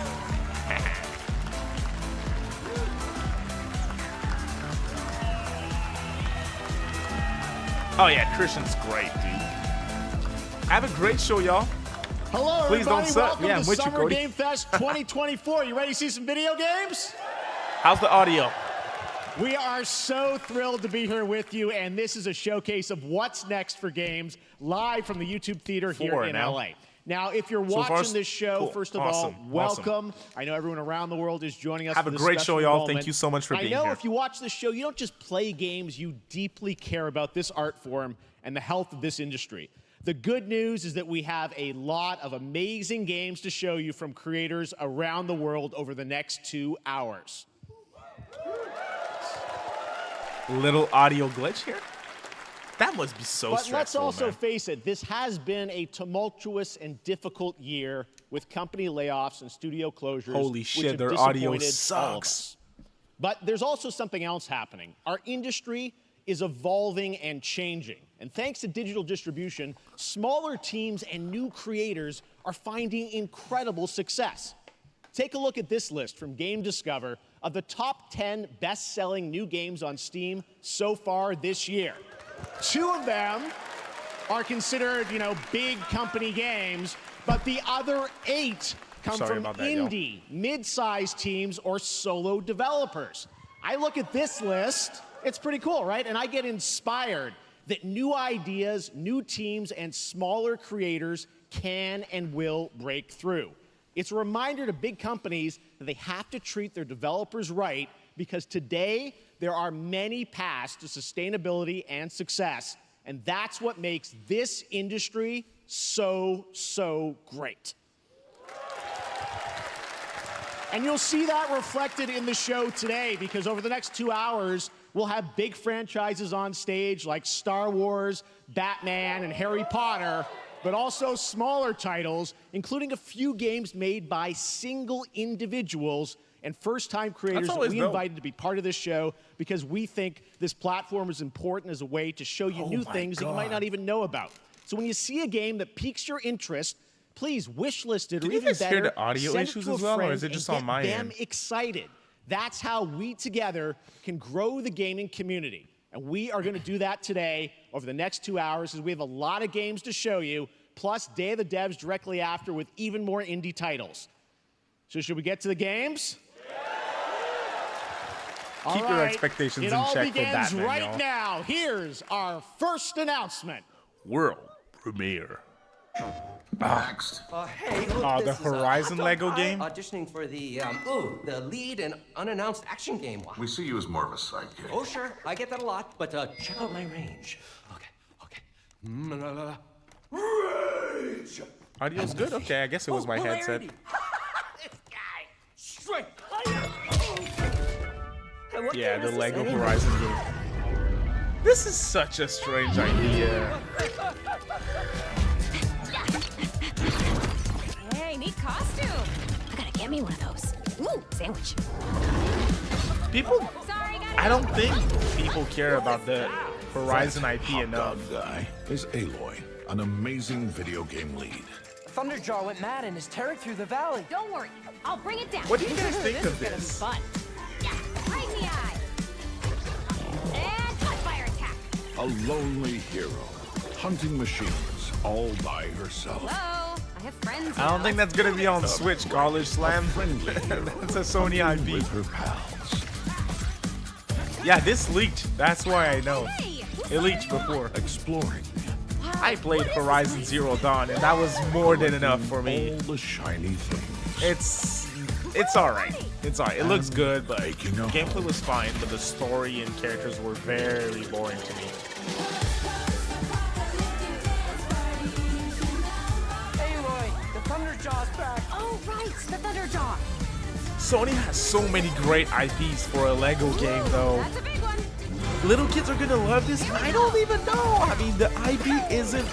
Oh yeah, Christian's great, dude. Have a great show, y'all. Hello, Please everybody. don't suck. Welcome Yeah, to I'm with you, Summer Cody. Game Fest 2024. You ready to see some video games? How's the audio? We are so thrilled to be here with you, and this is a showcase of what's next for games live from the YouTube Theater here in LA. Now, if you're watching this show, cool. first of Awesome. all, welcome. I know everyone around the world is joining us. Have for a this great special show, y'all. moment. Thank you so much for being here. I know if you watch this show, you don't just play games, you deeply care about this art form and the health of this industry. The good news is that we have a lot of amazing games to show you from creators around the world over the next 2 hours. Little audio glitch here? That must be so stressful, But let's also man. face it, this has been a tumultuous and difficult year with company layoffs and studio closures. Holy which shit, have their audio disappointed all of sucks. us. But there's also something else happening. Our industry is evolving and changing. And thanks to digital distribution, smaller teams and new creators are finding incredible success. Take a look at this list from Game Discover of the top 10 best-selling new games on Steam so far this year. 2 of them are considered, big company games, but the other 8 come from indie, mid-sized teams, or solo developers. I look at this list, it's pretty cool, right? And I get inspired that new ideas, new teams, and smaller creators can and will break through. It's a reminder to big companies that they have to treat their developers right, because today there are many paths to sustainability and success, and that's what makes this industry so great. And you'll see that reflected in the show today, because over the next 2 hours, we'll have big franchises on stage like Star Wars, Batman, and Harry Potter, but also smaller titles, including a few games made by single individuals and first-time creators that we invited to be part of this show, because we think this platform is important as a way to show you new things that you might not even know about. So when you see a game that piques your interest, please wish list it, or even better, hear the audio send issues it to as a well, or friend is it just and on my get them end? excited. That's how we together can grow the gaming community. And we are going to do that today over the next 2 hours, because we have a lot of games to show you, plus Day of the Devs directly after with even more indie titles. So should we get to the games? Keep your expectations in check for It all begins Batman, right y'all. now. Here's our first announcement. World premiere. Next. Hey, look, Oh, the this is, Horizon Hot Dog Lego Pie game? Auditioning for the lead and unannounced action game. We see you as more of a sidekick. Oh, sure, I get that a lot, but check out my range. Okay. Rage! Audio's good? Okay, I guess it was my headset. This guy, straight fire! What Yeah, game the is this Lego anyway? Horizon game. This is such a strange idea. Hey, neat costume. I gotta get me one of those. Ooh, sandwich. People, Sorry, guys. I don't think people care about the Horizon IP Hot enough. dog guy is Aloy, an amazing video game lead. Thunderjaw went mad and is tearing through the valley. Don't worry, I'll bring it down. What do you guys think This of is gonna be this? fun. Yeah, right in the eye. And cut fire attack. A lonely hero, hunting machines all by herself. Hello, I have friends. I don't think that's gonna be on Switch, College Slam. Friendly hero That's a Sony IP. with her pals, Yeah, this leaked. That's why I know. Hey, It leaked before. exploring I played Horizon Zero Dawn, and that was more than enough for me. all the shiny things. It's alright. It's alright. It looks good, but Making a gameplay was fine, but the story and characters were very boring to me. Aloy, the Meet the Thunderjaw. Sony has so many great IPs for a Lego game, though. That's a big one. Little kids are gonna love this. I don't even know. I mean, the IP isn't.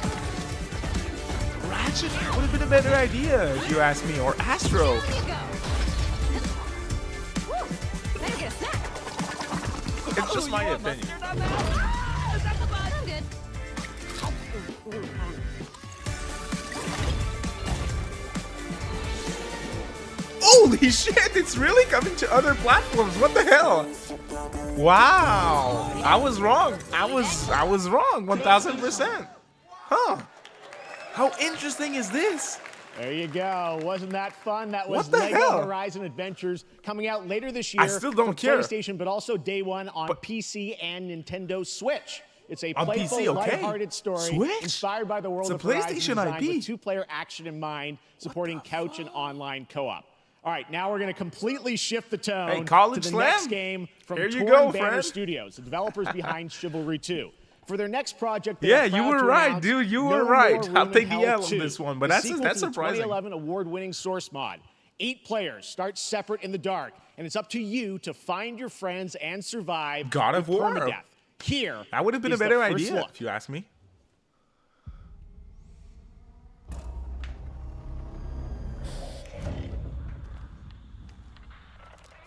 Ratchet would have been a better idea if you ask me, or Astro. Down you go. Woo. Better get a snack. It's just my opinion. I'm good. Holy shit! It's really coming to other platforms. What the hell? Wow! I was wrong. I was wrong. 1000%. Huh? How interesting is this? There you go. Wasn't that fun? That was What the Lego hell? Horizon Adventures coming out later this year. I still don't for care. PlayStation, but also day one on PC and Nintendo Switch. It's a On playful, PC, okay. lighthearted story Switch? inspired by the world It's a of Horizon, PlayStation designed IP. with two-player action in mind, supporting couch and online co-op. All right, now we're going to completely shift the tone Hey, College to the Slam. next game from Here you Torn go, Banner friend. Studios, the developers behind Chivalry 2. For their next project, they Yeah, are you proud were to right, announce dude. You No were More right. Room I'll in take the Hell L on 2, this one, but the that's sequel to the surprising. 2011 award-winning source mod. 8 players start separate in the dark, and it's up to you to find your friends and survive God of with War. permadeath. Here, That would have been a is the better first idea, look. if you ask me.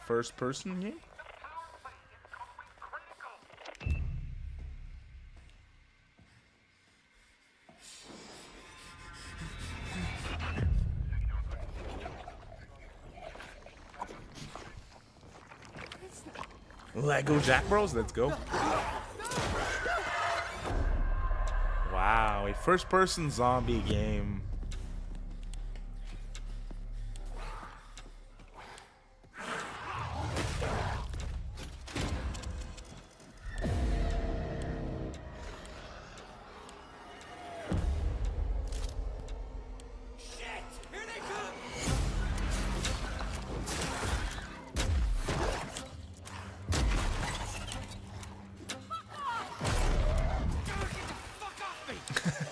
First person game? Lego Jack Bros, let's go. Wow, a first person zombie game.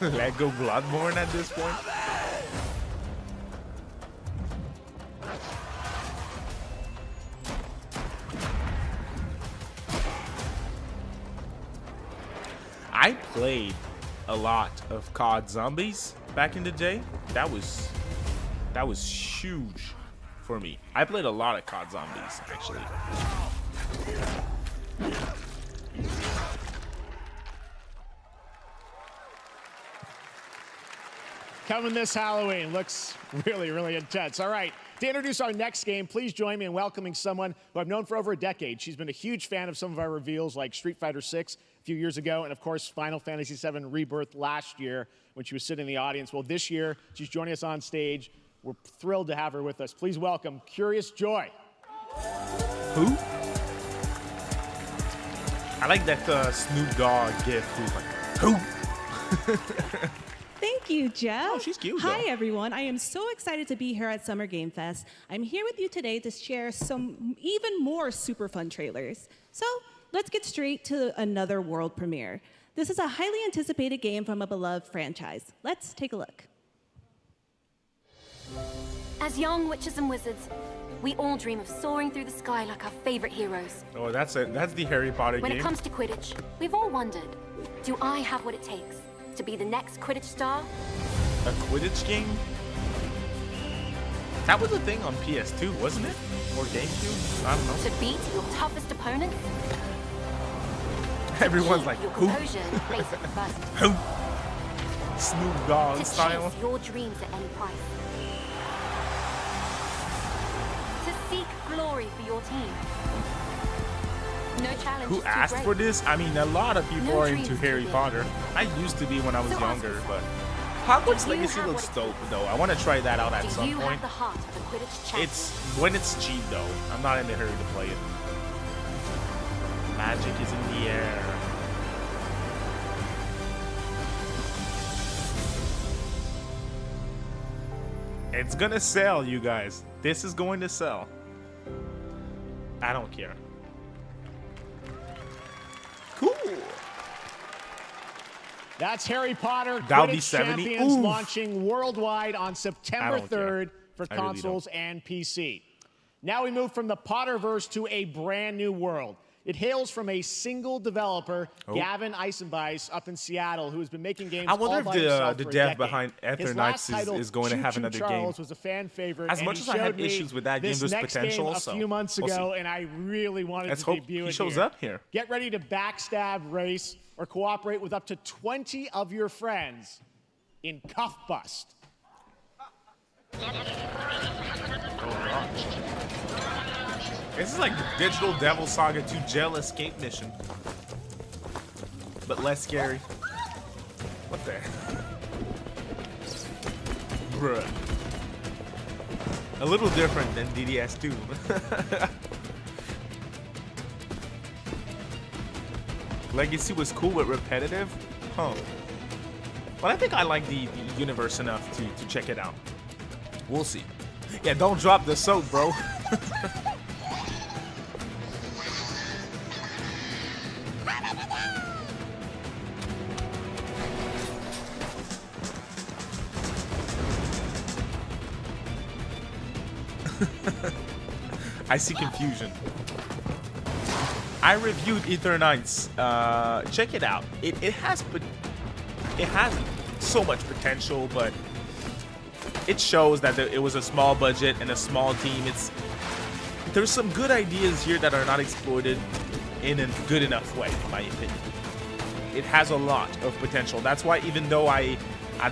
Lego Bloodborne at this point. I played a lot of COD Zombies back in the day. That was huge for me. I played a lot of COD Zombies actually. Coming this Halloween. Looks really, really intense. All right, to introduce our next game, please join me in welcoming someone who I've known for over a decade. She's been a huge fan of some of our reveals like Street Fighter 6 a few years ago, and of course, Final Fantasy VII Rebirth last year when she was sitting in the audience. Well, this year, she's joining us on stage. We're thrilled to have her with us. Please welcome Curious Joy. Who? I like that Snoop Dogg gif. Who's like, who? Thank you, Jeff. Oh, she's cute, Hi, though. everyone. I am so excited to be here at Summer Game Fest. I'm here with you today to share some even more super fun trailers. So let's get straight to another world premiere. This is a highly anticipated game from a beloved franchise. Let's take a look. As young witches and wizards, we all dream of soaring through the sky like our favorite heroes. Oh, that's it. That's the Harry Potter When game. it comes to Quidditch, we've all wondered, do I have what it takes to be the next Quidditch star? A Quidditch game? That was a thing on PS2, wasn't it? Or GameCube? I don't know. To beat your toughest opponent? Everyone's like, Your who? composure and basic adversity. Who? Snoop Dogg To style. chase your dreams at any price. To seek glory for your team. No challenge Who is too asked great. for this? I mean, a lot of people No are dreams into too Harry big. Potter. I used to be when I was So ask younger, yourself, but Hogwarts do you Legacy have looks what it dope, though. I want to try that out at Do some you point. have the heart of a Quidditch champion? It's when it's cheap, though. I'm not in a hurry to play it. Magic is in the air. It's gonna sell, you guys. This is going to sell. I don't care. Cool. That's Harry Potter That'll be Quidditch 70. Champions Oof. launching worldwide on I September don't care. 3rd for I really consoles and PC. Now we move from the Potterverse to a brand new world. It hails from a single developer, Gavin Eisenbeis, up in Seattle, who has been making games. I wonder all by if himself the for a dev decade. behind His last Ethernights title, is going to have Choo Choo another Charles, game. was a fan favorite. As and much he as I had showed me issues with that game, this there's next potential, game a so few months we'll ago, see. and I really wanted Let's to hope debut he it shows here. up here. Get ready to backstab, race, or cooperate with up to 20 of your friends in Cuff Bust. This is like the Digital Devil Saga 2 Jail Escape mission. But less scary. What the heck? Bruh. A little different than DDS2. Legacy was cool but repetitive? Huh. But I think I like the universe enough to check it out. We'll see. Yeah, don't drop the soap, bro. I see confusion. I reviewed Ethernights. Check it out. It has so much potential, but it shows that it was a small budget and a small team. There's some good ideas here that are not exploited in a good enough way, in my opinion. It has a lot of potential. That's why, even though I'd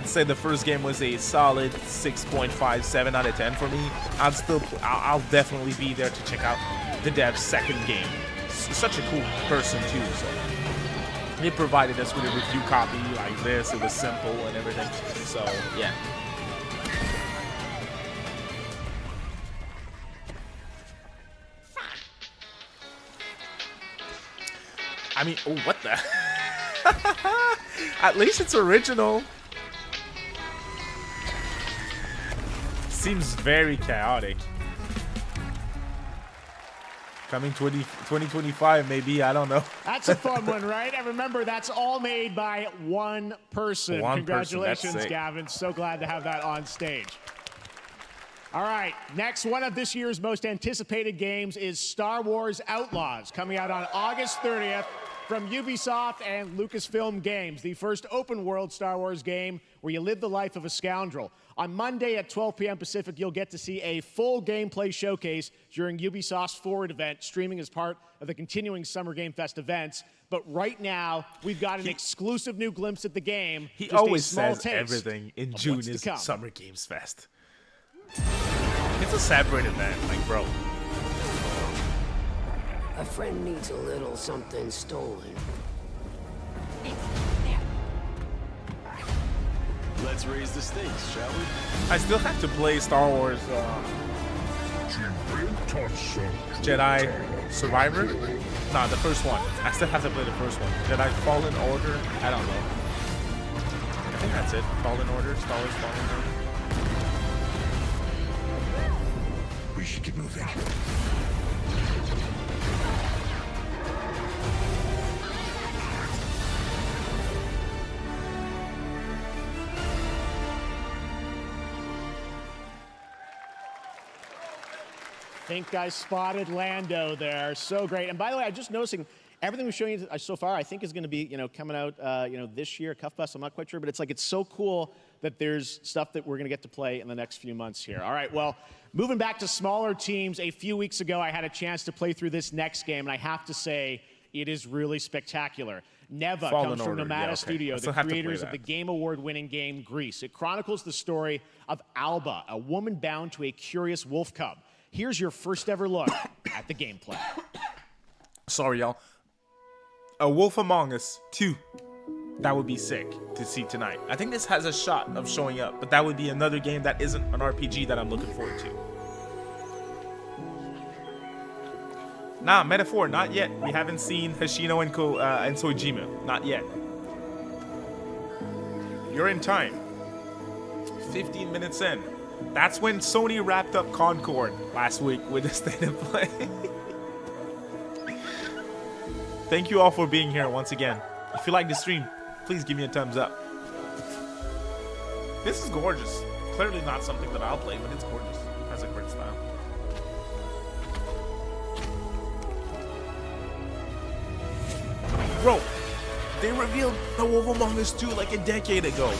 say the first game was a solid 6.5, 7 out of 10 for me, I'll definitely be there to check out the dev's second game. Such a cool person too. So they provided us with a review copy like this. It was simple and everything. So yeah. I mean, oh, what the? At least it's original. Seems very chaotic. Coming 2025, maybe, I don't know. That's a fun one, right? And remember, that's all made by one person. Congratulations, that's sick. Gavin. So glad to have that on stage. All right, next one of this year's most anticipated games is Star Wars Outlaws, coming out on August 30th from Ubisoft and Lucasfilm Games, the first open-world Star Wars game where you live the life of a scoundrel. On Monday at 12 p.m. Pacific, you'll get to see a full gameplay showcase during Ubisoft's Forward event, streaming as part of the continuing Summer Game Fest events. But right now, we've got an exclusive new glimpse at the game. He always says everything in June is Summer Games Fest. It's a separate event, like, bro. A friend needs a little something stolen. Let's raise the stakes, shall we? I still have to play Star Wars Jedi Survivor. Nah, the first one. I still have to play the first one. Jedi Fallen Order. I don't know. I think that's it. Fallen Order. Star Wars Fallen Order. We should get moving. I think I spotted Lando there. So great. And by the way, I'm just noticing everything we've shown you so far, I think is going to be, coming out, this year, Cuff Bus. I'm not quite sure, but it's so cool that there's stuff that we're going to get to play in the next few months here. All right, well, moving back to smaller teams, a few weeks ago, I had a chance to play through this next game, and I have to say, it is really spectacular. Neva comes from Nomada Studio, the creators of the Game Award-winning game Grease. It chronicles the story of Alba, a woman bound to a curious wolf cub. Here's your first ever look at the gameplay. Sorry, y'all. A Wolf Among Us 2. That would be sick to see tonight. I think this has a shot of showing up, but that would be another game that isn't an RPG that I'm looking forward to. Nah, Metaphor, not yet. We haven't seen Hoshino and Sojima. Not yet. You're in time. 15 minutes in. That's when Sony wrapped up Concord last week with the State of Play. Thank you all for being here once again. If you like the stream, please give me a thumbs up. This is gorgeous. Clearly not something that I'll play, but it's gorgeous. Has a great style. Bro, they revealed The Wolf Among Us 2 like a decade ago.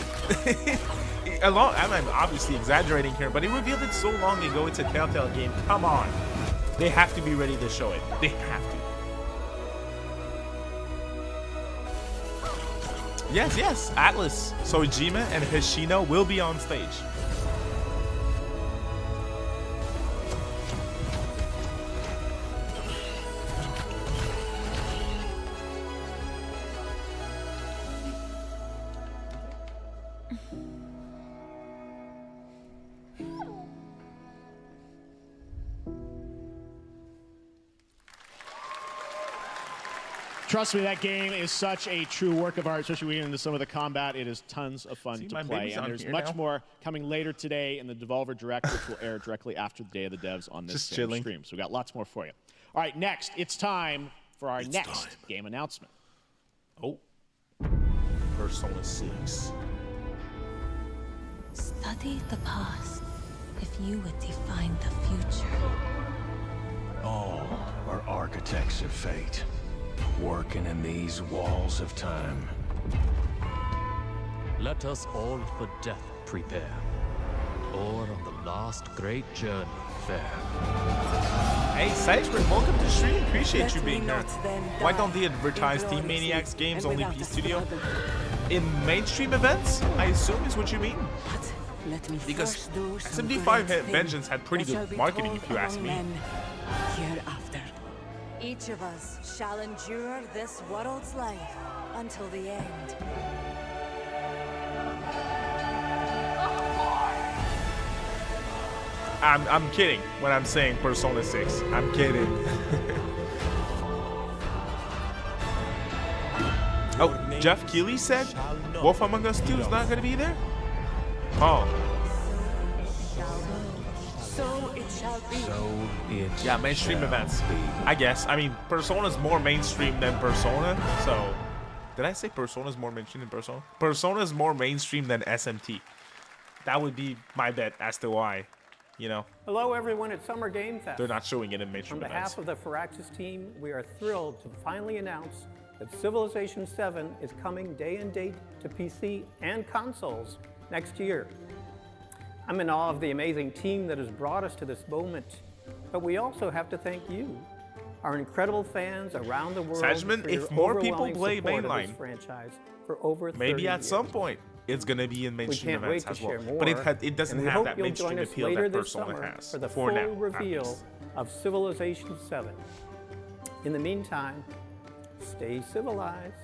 I'm obviously exaggerating here, but he revealed it so long ago. It's a Telltale game. Come on. They have to be ready to show it. They have to. Yes. Atlus, Sojima, and Hishino will be on stage. Trust me, that game is such a true work of art, especially when we get into some of the combat. It is tons of fun to play, and there's much more coming later today in the Devolver Direct, which will air directly after the Day of the Devs on this same stream. So we got lots more for you. All right, next, it's time for our next game announcement. Oh, Persona 6. Study the past if you would define the future. All are architects of fate, working in these walls of time. Let us all for death prepare, or on the last great journey fare. Hey, Sidescript, welcome to stream. Appreciate you being here. Why don't they advertise Team Maniacs games only P Studio in mainstream events? I assume is what you mean. Because SMD5 Vengeance had pretty good marketing, if you ask me. Hereafter, each of us shall endure this world's life until the end. I'm kidding when I'm saying Persona 6. I'm kidding. Oh, Jeff Keighley said Wolf Among Us 2 is not going to be there? Oh. So it shall be. Yeah, mainstream events. I guess. I mean, Persona's more mainstream than Persona, so... Did I say Persona's more mainstream than Persona? Persona's more mainstream than SMT. That would be my bet as to why, you know. Hello, everyone at Summer Game Fest. They're not showing it in mainstream events. events. On behalf of the Firaxis team, we are thrilled to finally announce that Civilization 7 is coming day and date to PC and consoles next year. I'm in awe of the amazing team that has brought us to this moment, but we also have to thank you, our incredible fans around the world. Sajman, if more people play mainline, franchise for over 30 maybe at years. some point it's going to be in mainstream events as well. More, but it doesn't have that mainstream appeal that Persona has. For the for full now, reveal of Civilization 7. In the meantime, stay civilized.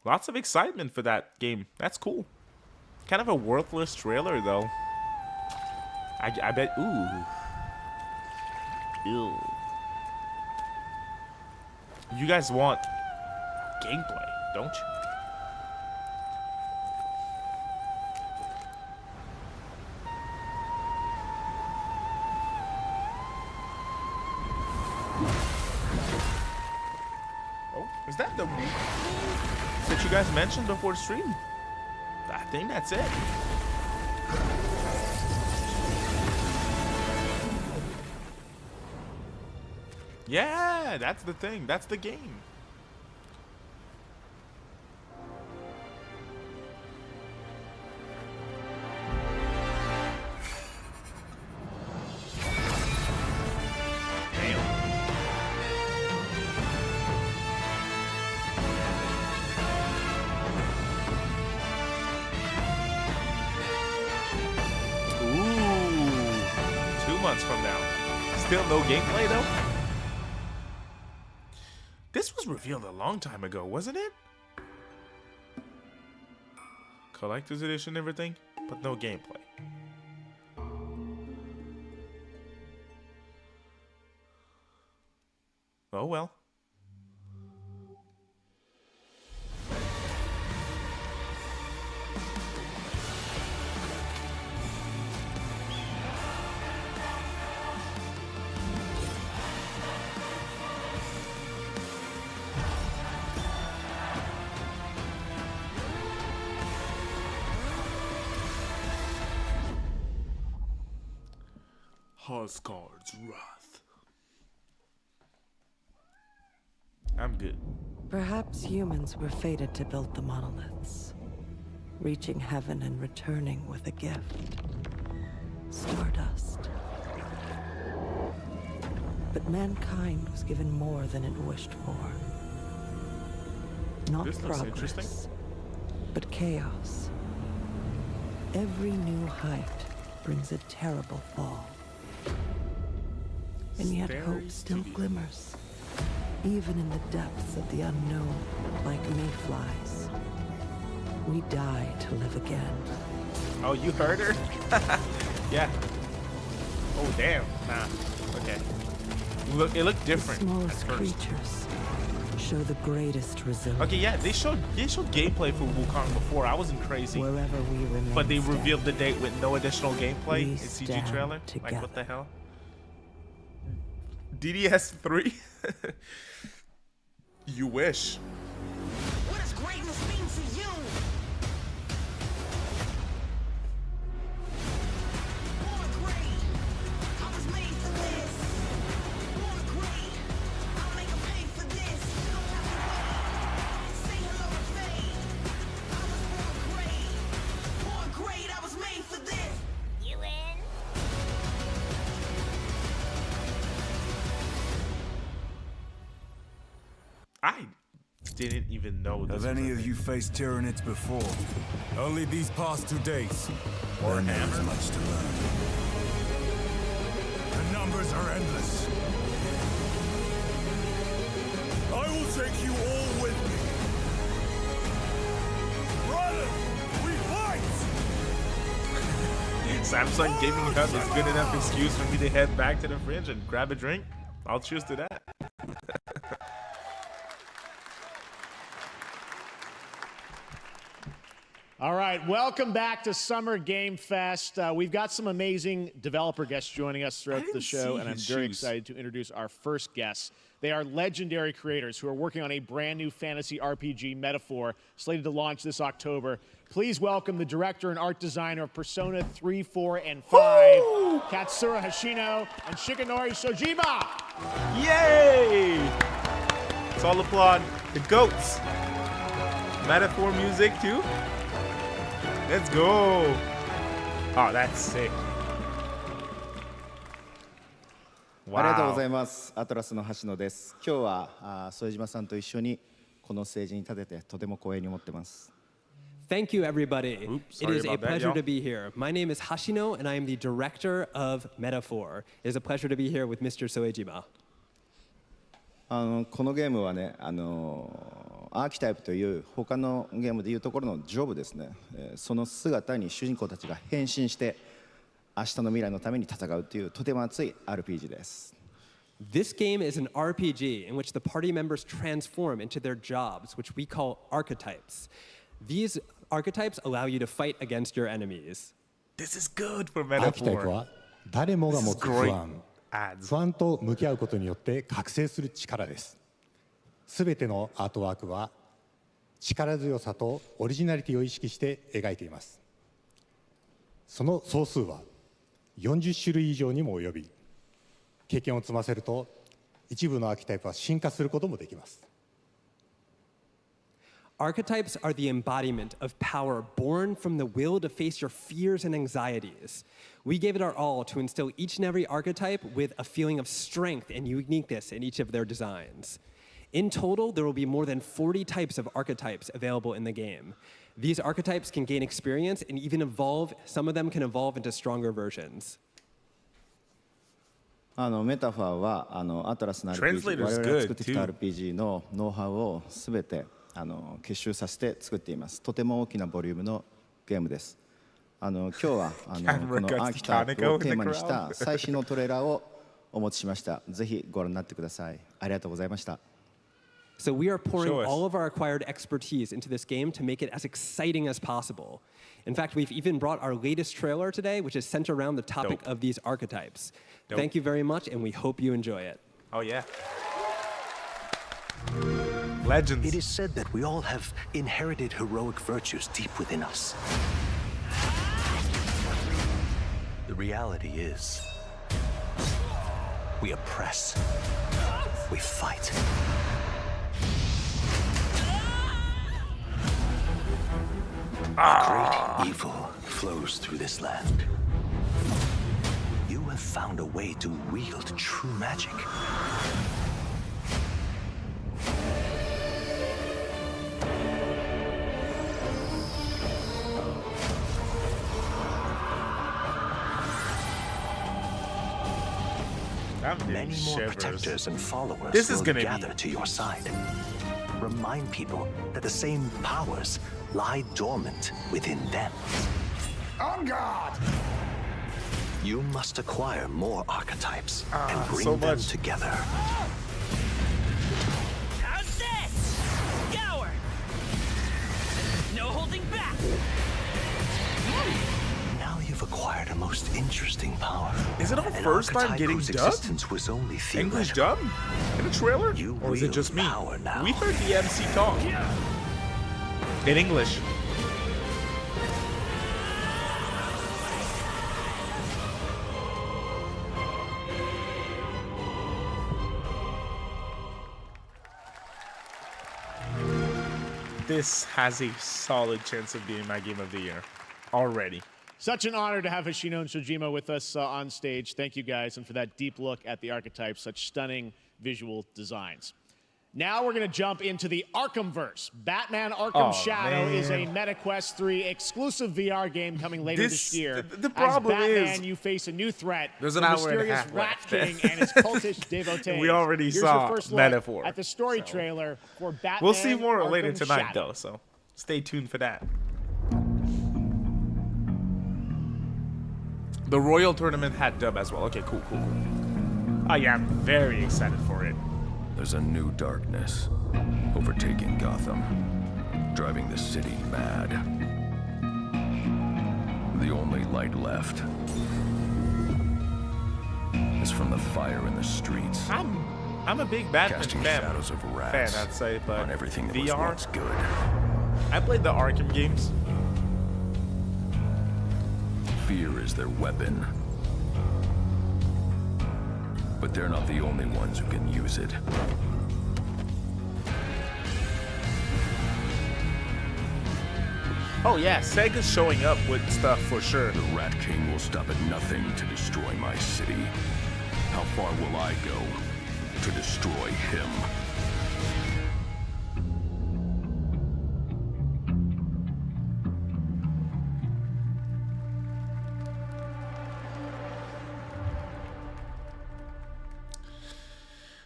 Lots of excitement for that game. That's cool. Kind of a worthless trailer, though. I bet. Ooh. Ew. You guys want gameplay, don't you? Oh, is that the week that you guys mentioned before stream? I think that's it. Yeah, that's the thing. That's the game. From now. Still no gameplay though? This was revealed a long time ago, wasn't it? Collector's edition and everything, but no gameplay. Oh well. Asgard's wrath. I'm good. Perhaps humans were fated to build the monoliths, reaching heaven and returning with a gift. Stardust. But mankind was given more than it wished for. Not progress, but chaos. Every new height brings a terrible fall. And yet hope still glimmers, even in the depths of the unknown, like mayflies. We die to live again. Oh, you heard her? Yeah. Oh, damn. Nah. Okay. Look, it looked different. The smallest creatures show the greatest resilience. Okay, yeah, they showed gameplay for Wukong before. I wasn't crazy. Wherever we remain, but they revealed the date with no additional gameplay in CG trailer. Together. Like, what the hell? DDS 3? You wish. What does greatness mean to you? Born great, I was made for this. Born great, I'll make a pay for this. You don't have to wait. Say hello to fate. I was born great. Born great, I was made for this. You in? I didn't even know this. Have any of you faced Tyranids before? Only these past 2 days. Or there is much to learn. The numbers are endless. I will take you all with me. Brothers, we fight! Samsung Gaming Hub is good enough excuse for me to head back to the fridge and grab a drink. I'll choose to that. All right, welcome back to Summer Game Fest. We've got some amazing developer guests joining us throughout the show, and I'm very excited to introduce our first guests. They are legendary creators who are working on a brand new fantasy RPG, Metaphor, slated to launch this October. Please welcome the director and art designer of Persona 3, 4, and 5, Katsura Hashino and Shikanori Shojima. Yay! Let's all applaud the GOATs. Metaphor music too. Let's go. Oh, that's sick. ありがとうございます。アトラスの橋野です。今日は副島さんと一緒にこのステージに立ててとても光栄に思ってます。Thank you, everybody. It is a pleasure to be here. My name is Hashino, and I am the director of Metaphor. It is a pleasure to be here with Mr. Soejima. このゲームはね、アーキタイプという他のゲームでいうところのジョブですね。その姿に主人公たちが変身して明日の未来のために戦うというとても熱い RPG です。This game is an RPG in which the party members transform into their jobs, which we call archetypes. These archetypes allow you to fight against your enemies. This is good for アーキタイプ Metaphor. は誰もが持つ不 This is 安 Ads. 不安と向き合うことによって覚醒する力です。すべてのアートワークは力強さとオリジナリティを意識して描いています。その総数は40種類以上にも及び、経験を積ませると一部のアーキタイプは進化することもできます。Archetypes are the embodiment of power born from the will to face your fears and anxieties. We gave it our all to instill each and every archetype with a feeling of strength and uniqueness in each of their designs. In total, there will be more than 40 types of archetypes available in the game. These archetypes can gain experience and even evolve. Some of them can evolve into stronger versions. メタファーはアトラスの RPG、 我々が作ってきた RPG のノウハウをすべて結集させて作っています。とても大きなボリュームのゲームです。今日はこのアーキタイプをテーマにした最新のトレーラーをお持ちしました。ぜひご覧になってください。ありがとうございました。So we are pouring all of our acquired expertise into this game to make it as exciting as possible. In fact, we've even brought our latest trailer today, which is centered around the topic of these archetypes. Thank you very much, and we hope you enjoy it. Oh, yeah. Legends. It is said that we all have inherited heroic virtues deep within us. The reality is, We oppress. We fight. Great evil flows through this land. You have found a way to wield true magic. Many more protectors and followers This is will gonna gather to your side. Remind people that the same powers lie dormant within them. On guard! You must acquire more archetypes and bring so them much. together. How's this? Scour! No holding back! Now you've acquired a most interesting power. Is it our An first time archetype getting whose dubbed? existence was only English theoretical. dub? In a trailer? Or is it just me? We heard the MC talk. In English. This has a solid chance of being my game of the year already. Such an honor to have Hoshino and Shojima with us on stage. Thank you guys, and for that deep look at the archetypes, such stunning visual designs. Now we're going to jump into the Arkhamverse. Batman Arkham Shadow is a MetaQuest 3 exclusive VR game coming later this year. The problem As Batman, is you face a new threat. there's the an hour and a mysterious half Rat left. King and his cultish devotees. We already Here's saw your first look Metaphor, at the story trailer for Batman. We'll see more Arkham later tonight, Shadow. though, so stay tuned for that. The Royal Tournament had dub as well. Okay, cool. Oh yeah, I'm very excited for it. There's a new darkness overtaking Gotham, driving the city mad. The only light left is from the fire in the streets. I'm a big Batman casting fan. shadows of rats I'd say, but on everything that was VR. once good. I played the Arkham games. Fear is their weapon. But they're not the only ones who can use it. Oh yeah, Sega's showing up with stuff for sure. The Rat King will stop at nothing to destroy my city. How far will I go to destroy him?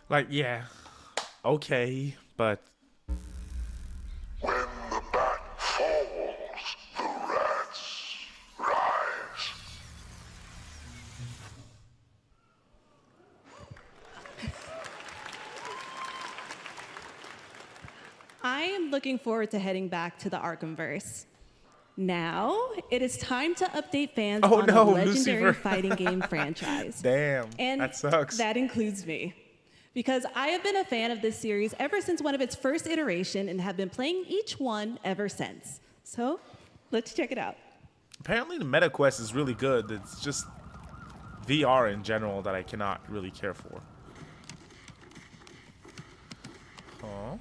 Like, yeah, okay, but When the bat falls, the rats rise. I am looking forward to heading back to the Arkhamverse. Now, it is time to update fans on the legendary fighting game franchise. Damn, And that sucks. that includes me. Because I have been a fan of this series ever since one of its first iteration and have been playing each one ever since. So, let's check it out. Apparently the MetaQuest is really good. It's just VR in general that I cannot really care for. Huh?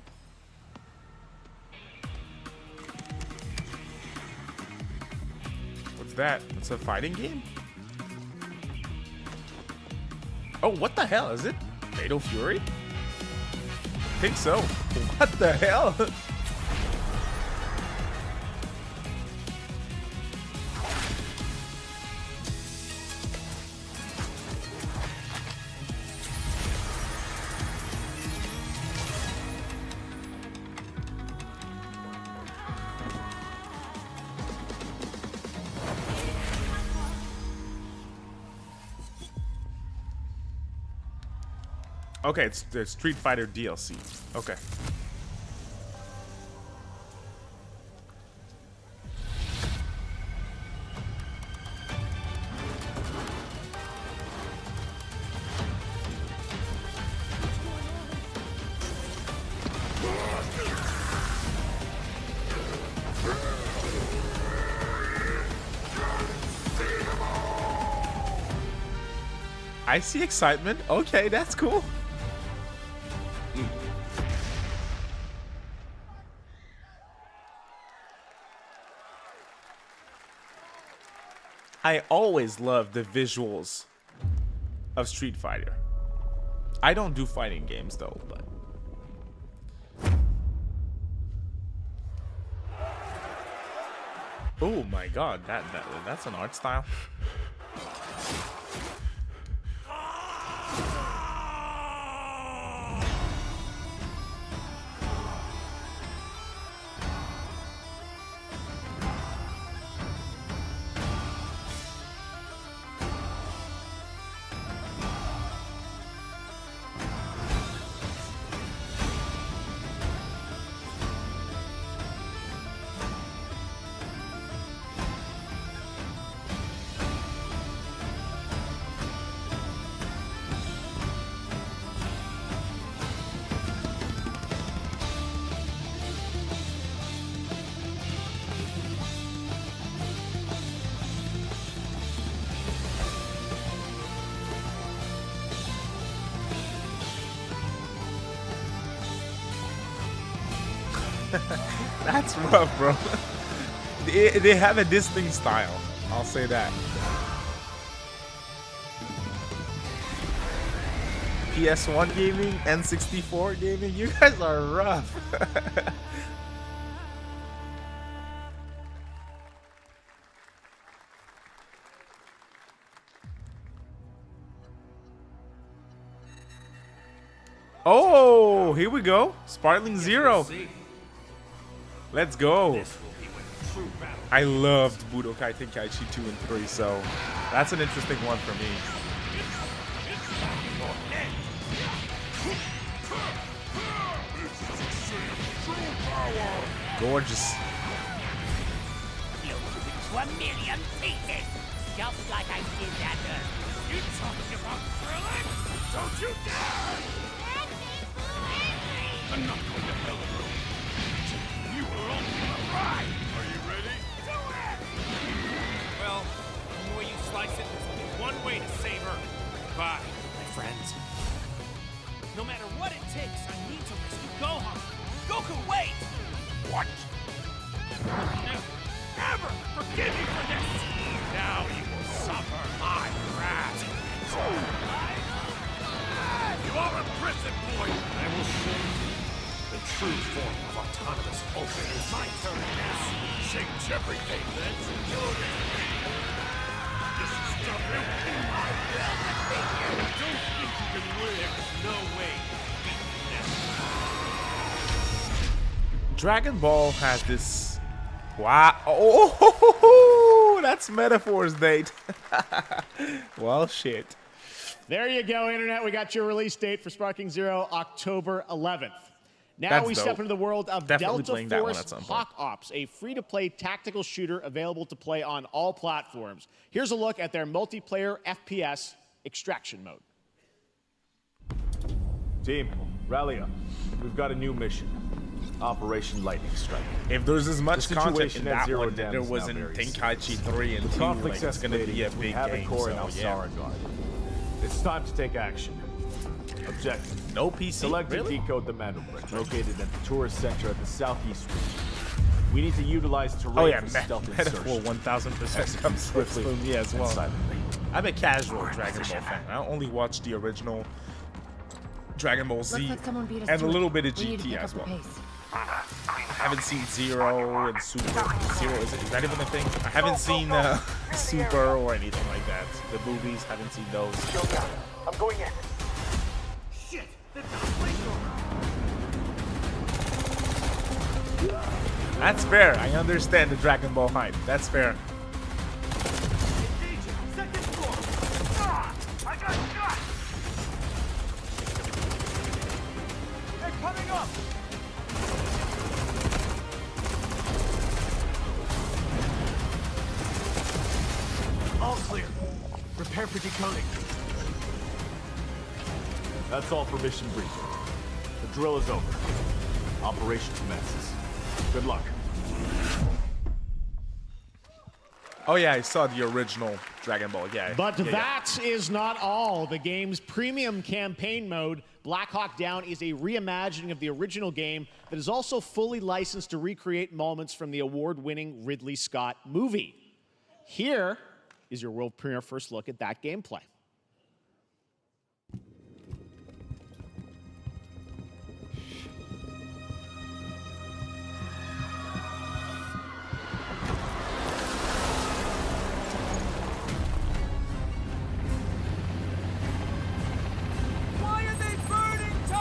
What's that? It's a fighting game? Oh, what the hell? Is it Fatal Fury? I think so. What the hell? Okay, it's the Street Fighter DLC. Okay. I see excitement. Okay, that's cool. I always love the visuals of Street Fighter. I don't do fighting games though, but oh my god, that's an art style. That's rough, bro. They have a distinct style. I'll say that. PS1 gaming, N64 gaming, you guys are rough. Oh, here we go. Sparkling Zero. Let's go. I loved Budokai Tenkaichi 2 and 3, so that's an interesting one for me. Gorgeous. To a million pieces, just like I did that earlier. You talking about thrilling? Don't you dare! I'm not going to hell alone. You were on the ride. Are you ready? Do it! Well, the way you slice it, there's only one way to save her. Goodbye, my friends. No matter what it takes, I need to rescue Gohan. Goku, wait! What? Never forgive me for this! Now you will suffer my wrath. You are a prison boy! I will show you the true form of autonomous open. It's my turn now. Change everything. Let's do it! This is stuff you I will defeat you! Don't think you can win. There's no way. Dragon Ball has this. Wow. Oh, that's metaphors, Nate. Well, shit. There you go, Internet. We got your release date for Sparking Zero, October 11th. Now That's we dope. step into the world of Definitely Delta playing that one Force at some point. Hawk Ops, a free-to-play tactical shooter available to play on all platforms. Here's a look at their multiplayer FPS extraction mode. Team, rally up. We've got a new mission. Operation Lightning Strike. If there's as much The content situation in at that Zero one that Dam there is was now in very Tenkaichi 3 and The 2, conflict's like, it's gonna be a escalating big as we game, have Core so and yeah. Alsara guard. It's time to take action. Objective. No PC? Select Really? and decode the Mando Brick, located at the tourist center at the southeast region. We need to utilize terrain Oh yeah, for stealth metaphor insertion. 1000% comes swiftly from me as and well. silently. I'm a casual Dragon Ball fan. I only watch the original Dragon Ball Z Looks like someone beat us and a to it. little bit of We need to GT pick as up the well. pace. I haven't seen Zero and Super. Zero, is that even a thing? I haven't seen Super or anything like that. The movies, haven't seen those. I'm going in. Shit! They've got a flamethrower. That's fair. I understand the Dragon Ball hype. That's fair. Second floor. Ah! I got shot! They're coming up! All clear. Prepare for decoding. That's all for mission briefing. The drill is over. Operation commences. Good luck. Oh yeah, I saw the original Dragon Ball. Yeah. But yeah, that is not all. The game's premium campaign mode, Black Hawk Down, is a reimagining of the original game that is also fully licensed to recreate moments from the award-winning Ridley Scott movie. Here is your world premiere first look at that gameplay.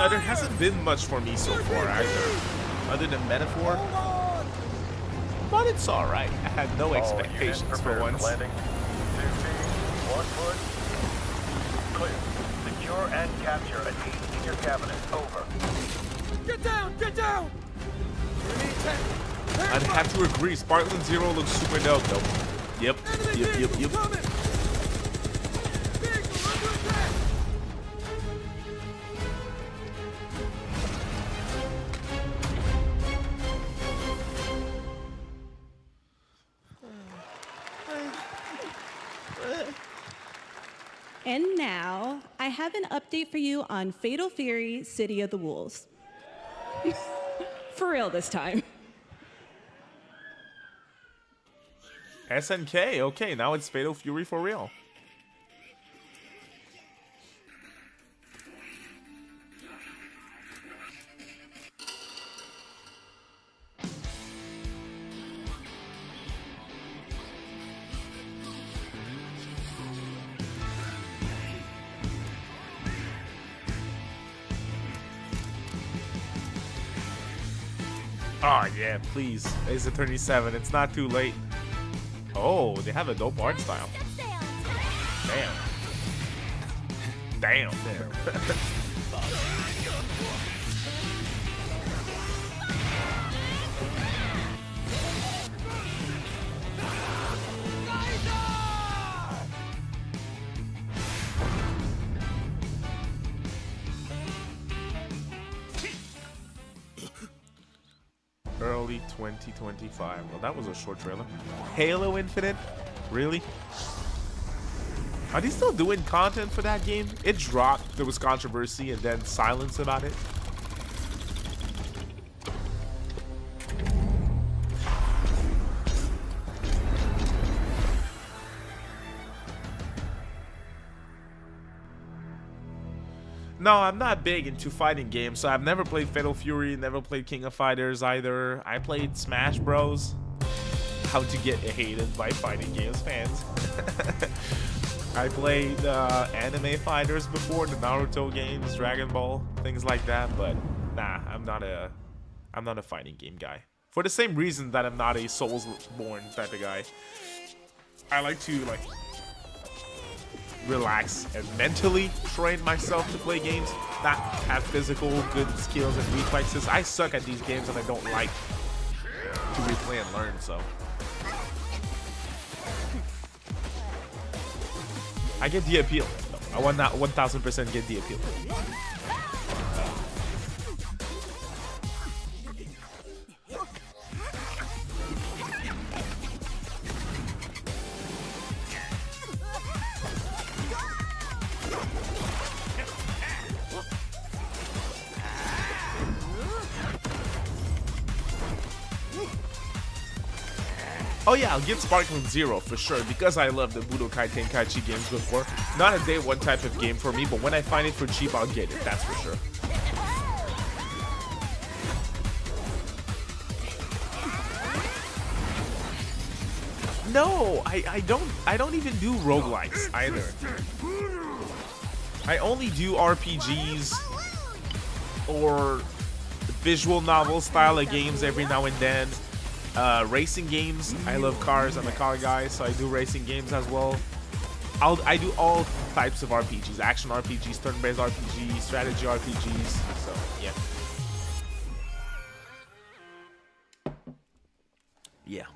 There hasn't been much for me so far either, other than Metaphor. But it's alright. I had no expectations for once. Landing. 2 feet, 1 foot. Clear. Secure and capture a team in your cabinet. Over. Get down! Get down! I'd have to agree. Sparkling Zero looks super dope though. Yep. And now, I have an update for you on Fatal Fury, City of the Wolves. For real this time. SNK, okay, now it's Fatal Fury for real. Oh yeah, please. Ace Attorney 7, it's not too late. Oh, they have a dope art style. Damn. Early 2025. Well, that was a short trailer. Halo Infinite? Really? Are they still doing content for that game? It dropped, there was controversy, and then silence about it. No, I'm not big into fighting games, so I've never played Fatal Fury, never played King of Fighters either. I played Smash Bros. How to get hated by fighting games fans. I played anime fighters before, the Naruto games, Dragon Ball, things like that, but nah, I'm not a fighting game guy. For the same reason that I'm not a Soulsborne type of guy. I like to relax and mentally train myself to play games, not have physical good skills and reflexes. I suck at these games and I don't like to replay and learn, so I get the appeal. I want that 1000% get the appeal. Oh yeah, I'll get Sparkling Zero for sure because I love the Budokai Tenkaichi games before. Not a day one type of game for me, but when I find it for cheap, I'll get it. That's for sure. No, I don't even do roguelikes either. I only do RPGs or visual novel style of games every now and then. Racing games, I love cars, I'm a car guy, so I do racing games as well. I do all types of RPGs, action RPGs, turn-based RPGs, strategy RPGs, so yeah. Yeah.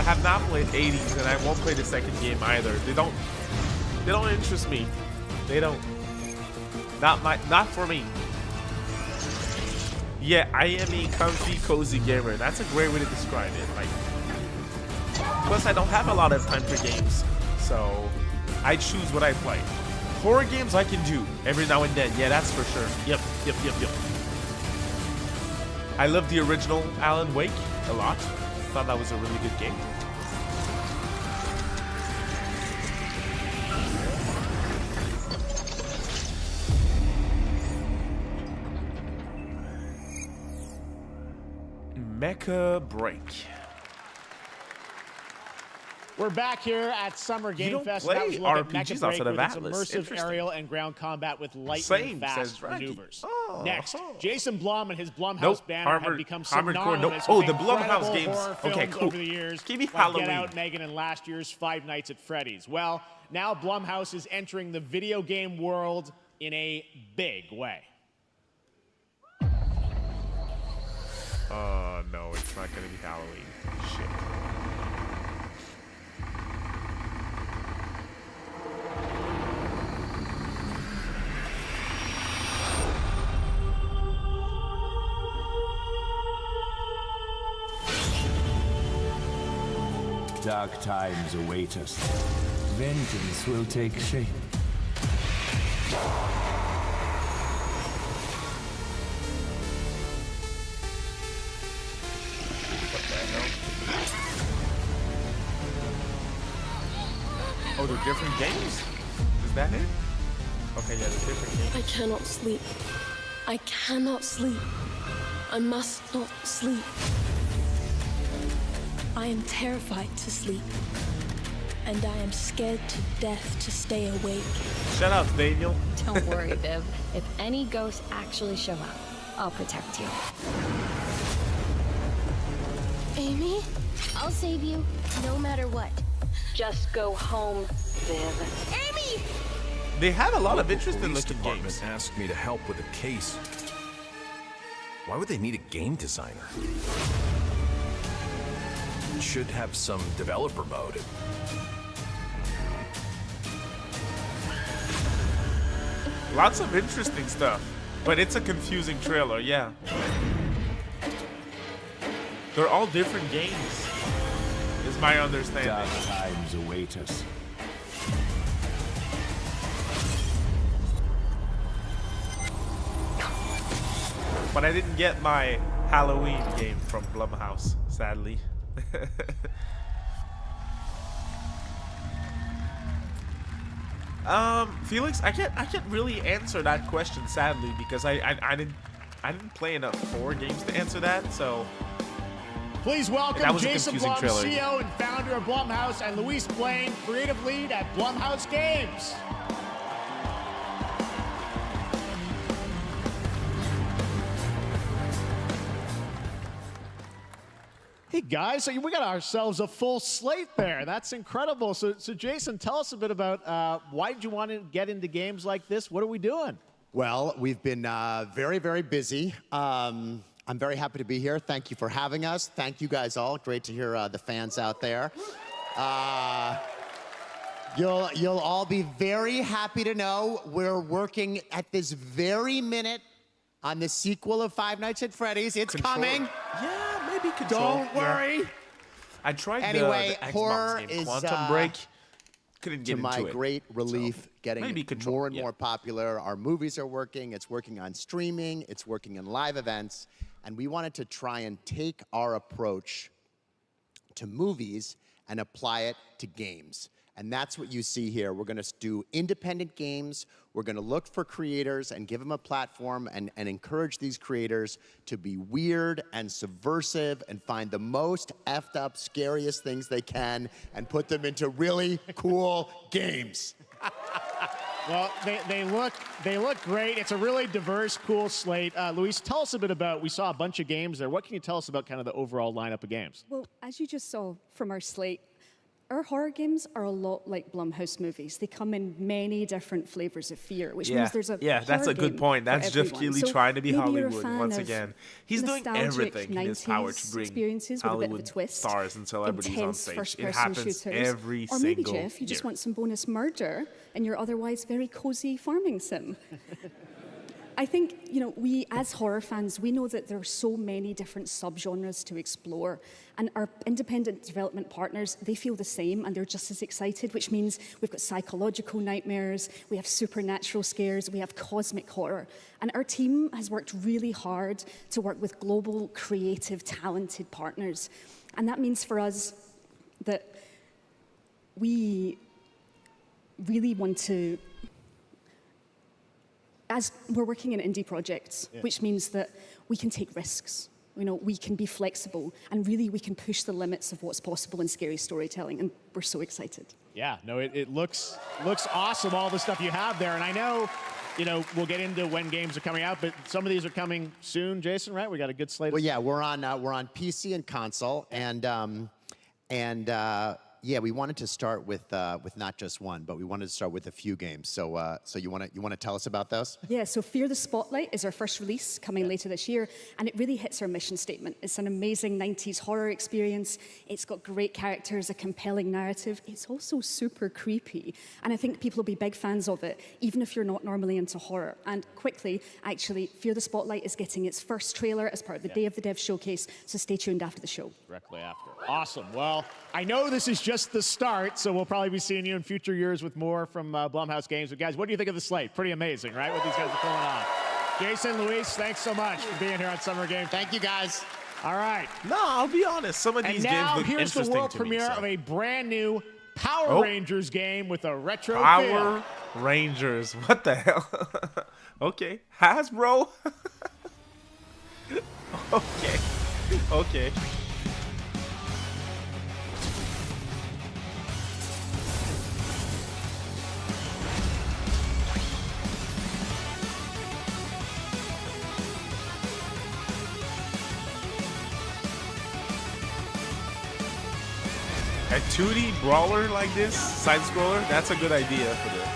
I have not played 80s, and I won't play the second game either. They don't interest me. They don't. Not for me. Yeah, I am a comfy, cozy gamer. That's a great way to describe it. Like, plus I don't have a lot of time for games, so I choose what I play. Horror games I can do every now and then. Yeah, that's for sure. Yep. I love the original Alan Wake a lot. Thought that was a really good game. Mecha Break. We're back here at Summer Game Fest. Play That was a look at RPGs Mecha Break outside of with its Atlus. immersive aerial and ground combat with lightning Same, fast says Raggy. maneuvers. Oh. Next, Jason Blum and his Blumhouse Nope. banner have become Armored Core, synonymous nope. Oh, with the Blumhouse incredible games. horror Okay, films cool. over the years. Give me like Halloween. Get Out, Megan, and last year's Five Nights at Freddy's. Well, now Blumhouse is entering the video game world in a big way. No, it's not gonna be Halloween. Shit. Dark times await us. Vengeance will take shape. Oh, they're different games? Is that it? Okay, yeah, they're different games. I cannot sleep. I cannot sleep. I must not sleep. I am terrified to sleep. And I am scared to death to stay awake. Shout out to Daniel. Don't worry, Viv. If any ghosts actually show up, I'll protect you. Amy? I'll save you, no matter what. Just go home, Viv. Amy! They have a lot The of interesting police looking department games. asked me to help with a case. Why would they need a game designer? Should have some developer mode. Lots of interesting stuff, but it's a confusing trailer, yeah. They're all different games, is my understanding. Dark times await us. But I didn't get my Halloween game from Blumhouse, sadly. Felix, I can't really answer that question, sadly, because I didn't play enough horror games to answer that. So Please that welcome was a Jason confusing Blum, trailer. CEO and founder of Blumhouse, and Luis Blaine, creative lead at Blumhouse Games. Hey guys, so we got ourselves a full slate there. That's incredible. So Jason, tell us a bit about why did you want to get into games like this? What are we doing? Well, we've been very, very busy. I'm very happy to be here. Thank you for having us. Thank you guys all. Great to hear the fans out there. You'll all be very happy to know we're working at this very minute on the sequel of Five Nights at Freddy's. It's coming. Yeah, maybe Control. Don't worry. Yeah. I tried Anyway, the Xbox horror game, is Quantum Break. Couldn't get to my into it. great relief, getting maybe Control, more and yeah. more popular. Our movies are working. It's working on streaming. It's working in live events. And we wanted to try and take our approach to movies and apply it to games. And that's what you see here. We're going to do independent games. We're going to look for creators and give them a platform and encourage these creators to be weird and subversive and find the most effed up, scariest things they can and put them into really cool games. Well, they look great. It's a really diverse, cool slate. Luis, tell us a bit about, we saw a bunch of games there. What can you tell us about kind of the overall lineup of games? Well, as you just saw from our slate, our horror games are a lot like Blumhouse movies. They come in many different flavors of fear, which means there's a that's a good point. That's Jeff Keighley trying to be Hollywood once again. He's doing everything in his power to bring Hollywood stars and celebrities on stage. It happens every or maybe, Jeff, you year. just want some bonus murder in your otherwise very cozy farming sim. I think, we as horror fans, we know that there are so many different subgenres to explore, and our independent development partners, they feel the same, and they're just as excited, which means we've got psychological nightmares, we have supernatural scares, we have cosmic horror, and our team has worked really hard to work with global, creative, talented partners, and that means for us that we really want to, as we're working in indie projects, which means that we can take risks. We can be flexible, and really we can push the limits of what's possible in scary storytelling, and we're so excited. Yeah, no, it looks awesome, all the stuff you have there, and I know, we'll get into when games are coming out, but some of these are coming soon, Jason, right? We got a good slate. Well, yeah, we're on PC and console, and we wanted to start with not just one, but we wanted to start with a few games. So you want to tell us about those? Yeah. So Fear the Spotlight is our first release coming later this year, and it really hits our mission statement. It's an amazing 90s horror experience. It's got great characters, a compelling narrative. It's also super creepy, and I think people will be big fans of it, even if you're not normally into horror. And quickly, actually, Fear the Spotlight is getting its first trailer as part of the Day of the Dev showcase. So stay tuned after the show. Directly after. Awesome. Well, I know this is just the start, so we'll probably be seeing you in future years with more from Blumhouse Games. But guys, what do you think of the slate? Pretty amazing, right? What these guys are pulling on. Jason, Luis, thanks so much for being here on Summer Game. Thank you, guys. All right. No, I'll be honest. Some of these games look interesting to me. And now here's the world premiere of a brand new Power Rangers game with a retro Power Rangers. What the hell? Okay. Hasbro. Okay. A 2D brawler like this, side scroller, that's a good idea for this.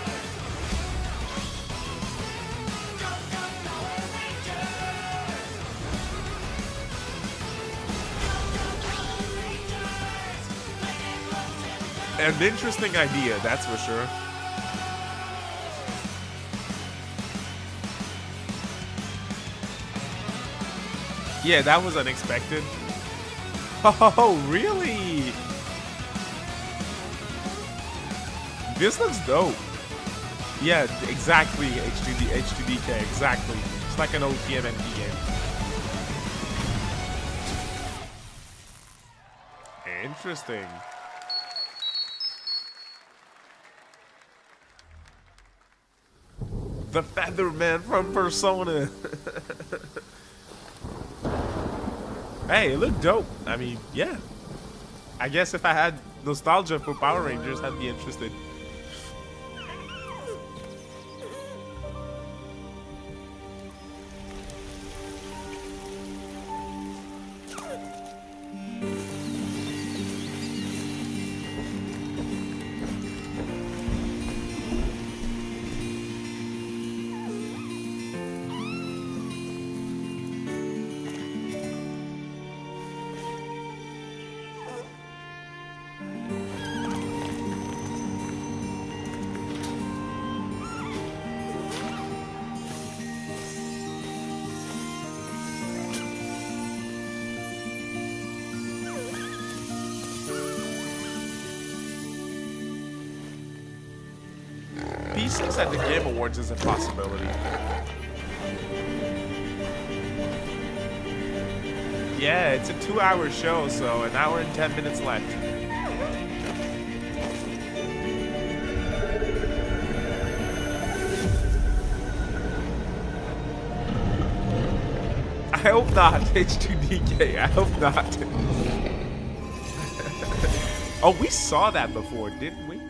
An interesting idea, that's for sure. Yeah, that was unexpected. Oh, really? This looks dope. Yeah, exactly. HTDK, exactly. It's like an old TMNT game. Interesting. The Featherman from Persona. Hey, it looked dope. I mean, yeah. I guess if I had nostalgia for Power Rangers, I'd be interested. P6 at the Game Awards is a possibility. Yeah, it's a 2-hour show, so an hour and 10 minutes left. I hope not, H2DK, I hope not. Oh, we saw that before, didn't we?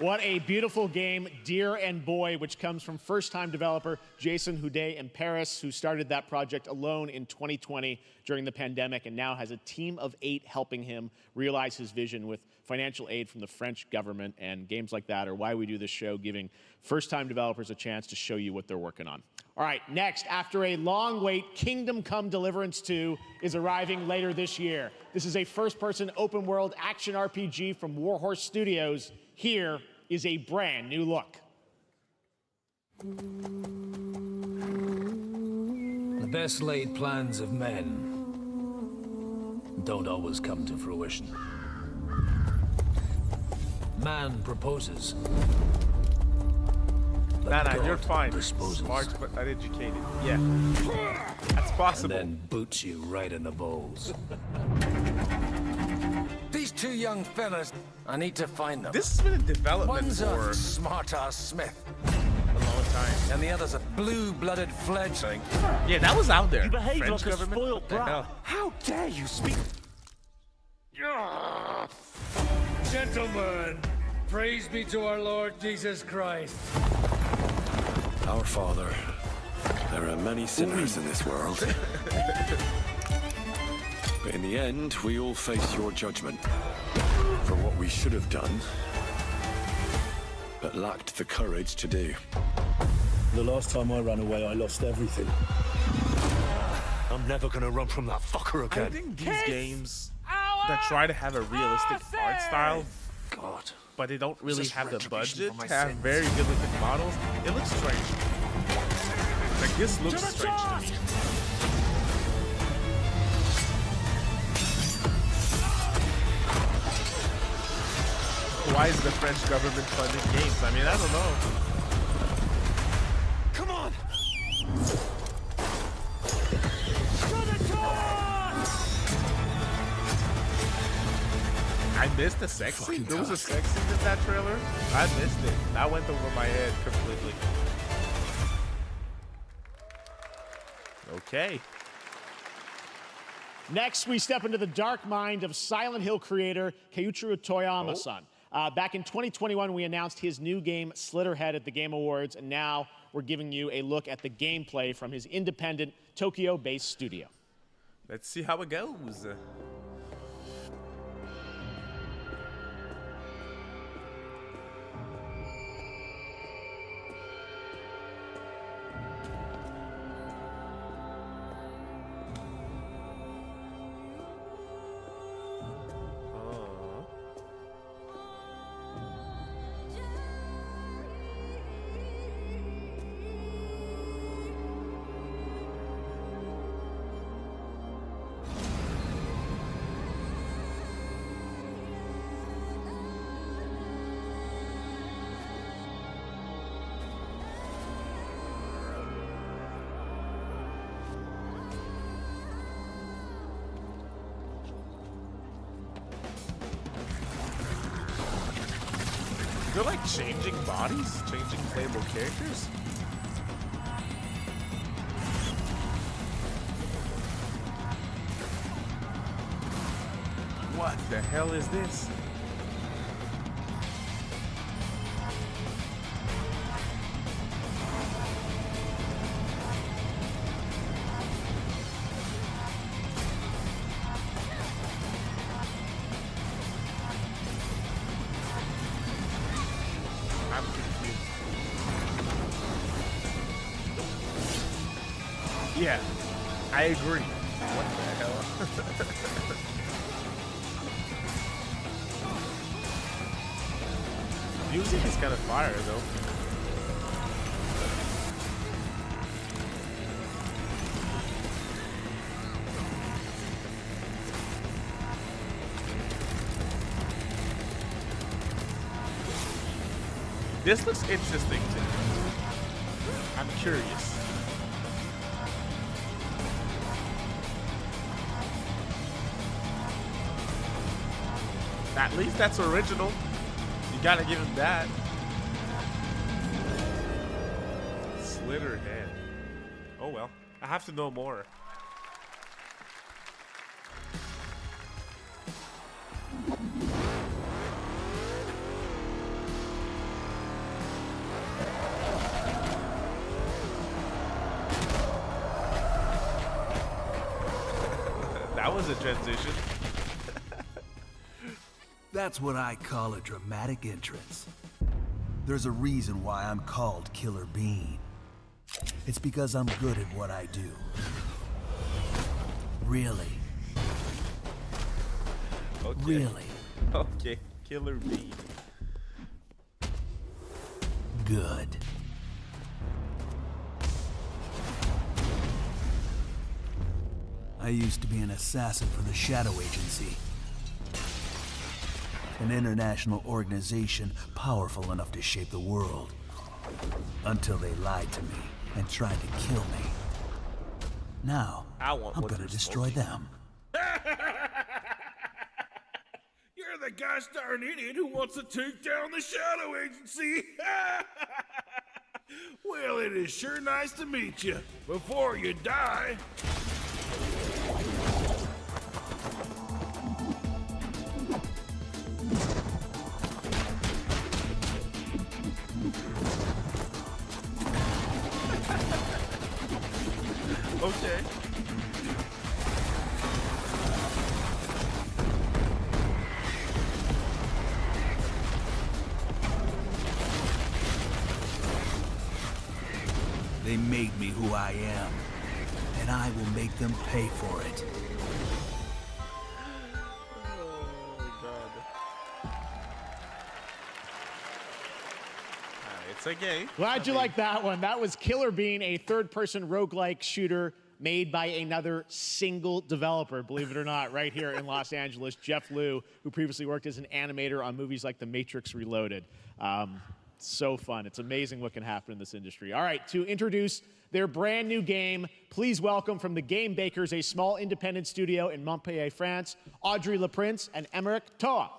What a beautiful game, Dear and Boy, which comes from first-time developer Jason Houdet in Paris, who started that project alone in 2020 during the pandemic and now has a team of 8 helping him realize his vision with financial aid from the French government. And games like that are why we do this show, giving first-time developers a chance to show you what they're working on. All right, next, after a long wait, Kingdom Come Deliverance 2 is arriving later this year. This is a first-person open-world action RPG from Warhorse Studios. Here is a brand new look. The best laid plans of men don't always come to fruition. Man proposes. Nah, you're fine. Disposes. Smart but uneducated. Yeah. That's possible. And then boots you right in the balls. These 2 young fellas, I need to find them. This has been in development One's for a smart-ass Smith, a long time. and the other's a blue-blooded fledgling. Yeah, that was out there. You behave French like a government? spoiled What the brat. hell? How dare you speak? Gentlemen, praise be to our Lord Jesus Christ. Our Father, there are many sinners in this world. But in the end, we all face your judgment for what we should have done, but lacked the courage to do. The last time I ran away, I lost everything. I'm never gonna run from that fucker again. I think these games that try to have a realistic art style, but they don't really have the budget to have very good looking models, it looks strange. Like, this looks strange to me. Why is the French government funding games? I mean, I don't know. Come on! I missed the sex scene. There was a sex scene in that trailer. I missed it. That went over my head completely. Okay. Next, we step into the dark mind of Silent Hill creator Keiichiro Toyama-san. Back in 2021, we announced his new game, Slitterhead, at the Game Awards, and now we're giving you a look at the gameplay from his independent, Tokyo-based studio. Let's see how it goes. They're like changing bodies, changing playable characters. What the hell is this? I'm confused. Yeah, I agree. What the hell? Music is kind of fire, though. This looks interesting to me. I'm curious. At least that's original. You gotta give him that. Slitterhead. Oh well. I have to know more. That was a transition. That's what I call a dramatic entrance. There's a reason why I'm called Killer Bean. It's because I'm good at what I do. Really. Okay. Really. Okay, Killer Bean. Good. I used to be an assassin for the Shadow Agency. An international organization powerful enough to shape the world. Until they lied to me and tried to kill me. Now, I'm gonna destroy them. You're the gosh darn idiot who wants to take down the Shadow Agency! Well, it is sure nice to meet you. Before you die... Okay. They made me who I am, and I will make them pay for it. It's a game. Glad you like that one. That was Killer Bean, a third-person roguelike shooter made by another single developer, believe it or not, right here in Los Angeles, Jeff Liu, who previously worked as an animator on movies like The Matrix Reloaded. So fun. It's amazing what can happen in this industry. All right, to introduce their brand new game, please welcome from the Game Bakers, a small independent studio in Montpellier, France, Audrey Laprince and Emmerich Toa.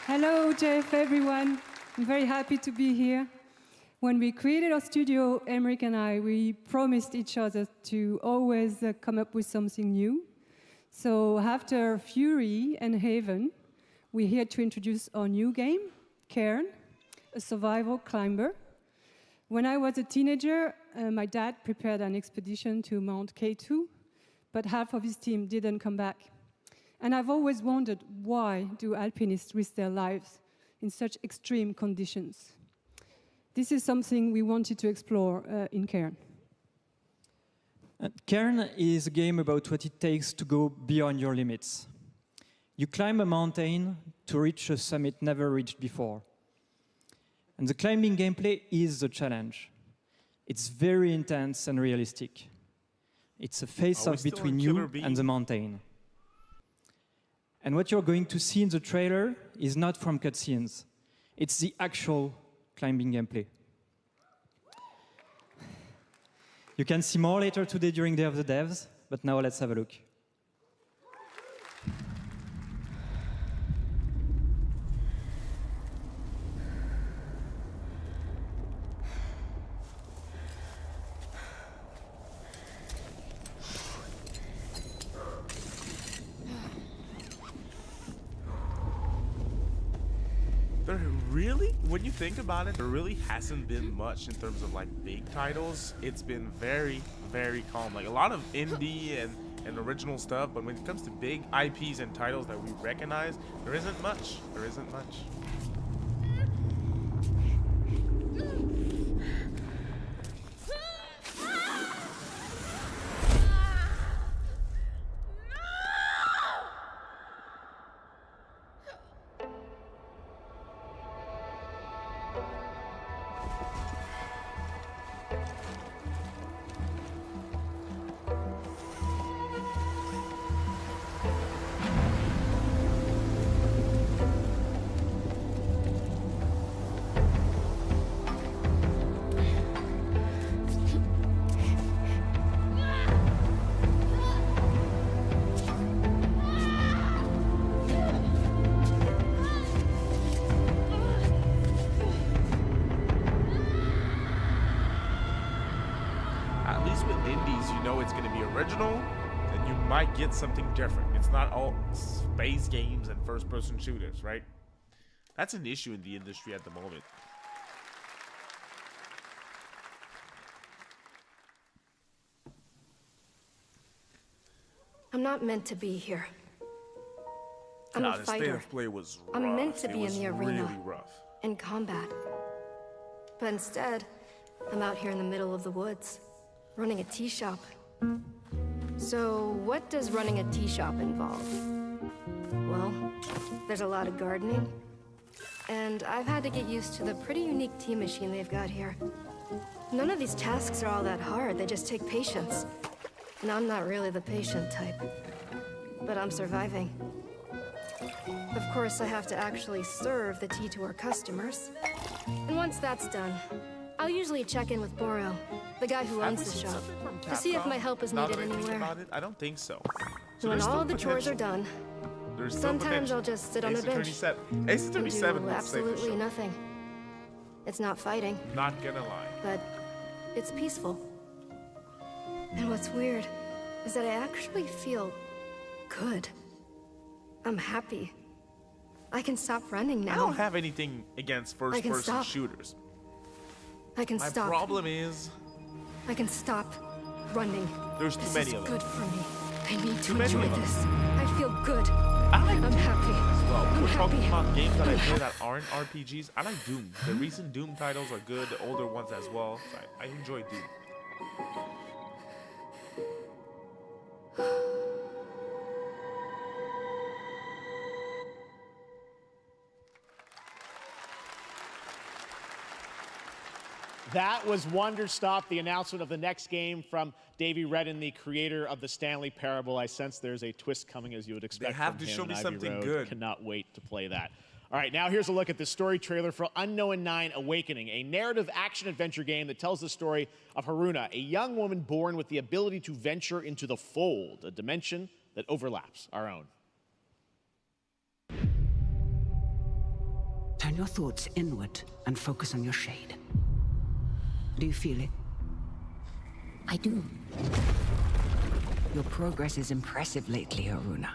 Hello, Jeff, everyone. I'm very happy to be here. When we created our studio, Emmerich and I, we promised each other to always come up with something new. So after Fury and Haven, we're here to introduce our new game, Cairn, a survival climber. When I was a teenager, my dad prepared an expedition to Mount K2, but half of his team didn't come back. And I've always wondered, why do alpinists risk their lives in such extreme conditions? This is something we wanted to explore in Cairn. Cairn is a game about what it takes to go beyond your limits. You climb a mountain to reach a summit never reached before. And the climbing gameplay is the challenge. It's very intense and realistic. It's a face-off between you and the mountain. And what you're going to see in the trailer is not from cutscenes. It's the actual climbing gameplay. You can see more later today during Day of the Devs, but now let's have a look. There really, when you think about it, there really hasn't been much in terms of like big titles. It's been very, very calm. Like a lot of indie and original stuff, but when it comes to big IPs and titles that we recognize, there isn't much. There isn't much. Original, then you might get something different. It's not all space games and first-person shooters, right? That's an issue in the industry at the moment. I'm not meant to be here. I'm a the state fighter. of play was rough. I'm meant to It be was in the arena, really rough. in combat. But instead, I'm out here in the middle of the woods, running a tea shop. So, what does running a tea shop involve? Well, there's a lot of gardening, and I've had to get used to the pretty unique tea machine they've got here. None of these tasks are all that hard, they just take patience. And I'm not really the patient type, but I'm surviving. Of course, I have to actually serve the tea to our customers. And once that's done, I'll usually check in with Boro, the guy who owns the shop, to see if my help is Now needed that I think anywhere. about it, I don't think so. So When there's all still the chores are potential. done, There's still sometimes potential. I'll just sit on Ace a bench Attorney 7. Ace Attorney and 7 do would save the absolutely show. nothing. It's not fighting, Not gonna lie. but it's peaceful. And what's weird is that I actually feel good. I'm happy. I can stop running now. I don't have anything against I can first-person stop. shooters. I can My stop. problem is I can stop running. there's too This many is of them. good for me. I need Too to many enjoy of them. this. I feel good. I like I'm happy. Well, I'm we're talking happy. about games that I play that aren't RPGs. I like Doom. The recent Doom titles are good. The older ones as well. So I enjoy Doom. That was Wonderstop, the announcement of the next game from Davey Redden, the creator of the Stanley Parable. I sense there's a twist coming, as you would expect. They have from to him show and me Ivy something Road. good. Cannot wait to play that. All right, now here's a look at the story trailer for Unknown 9 Awakening, a narrative action-adventure game that tells the story of Haruna, a young woman born with the ability to venture into the fold, a dimension that overlaps our own. Turn your thoughts inward and focus on your shade. Do you feel it? I do. Your progress is impressive lately, Haruna.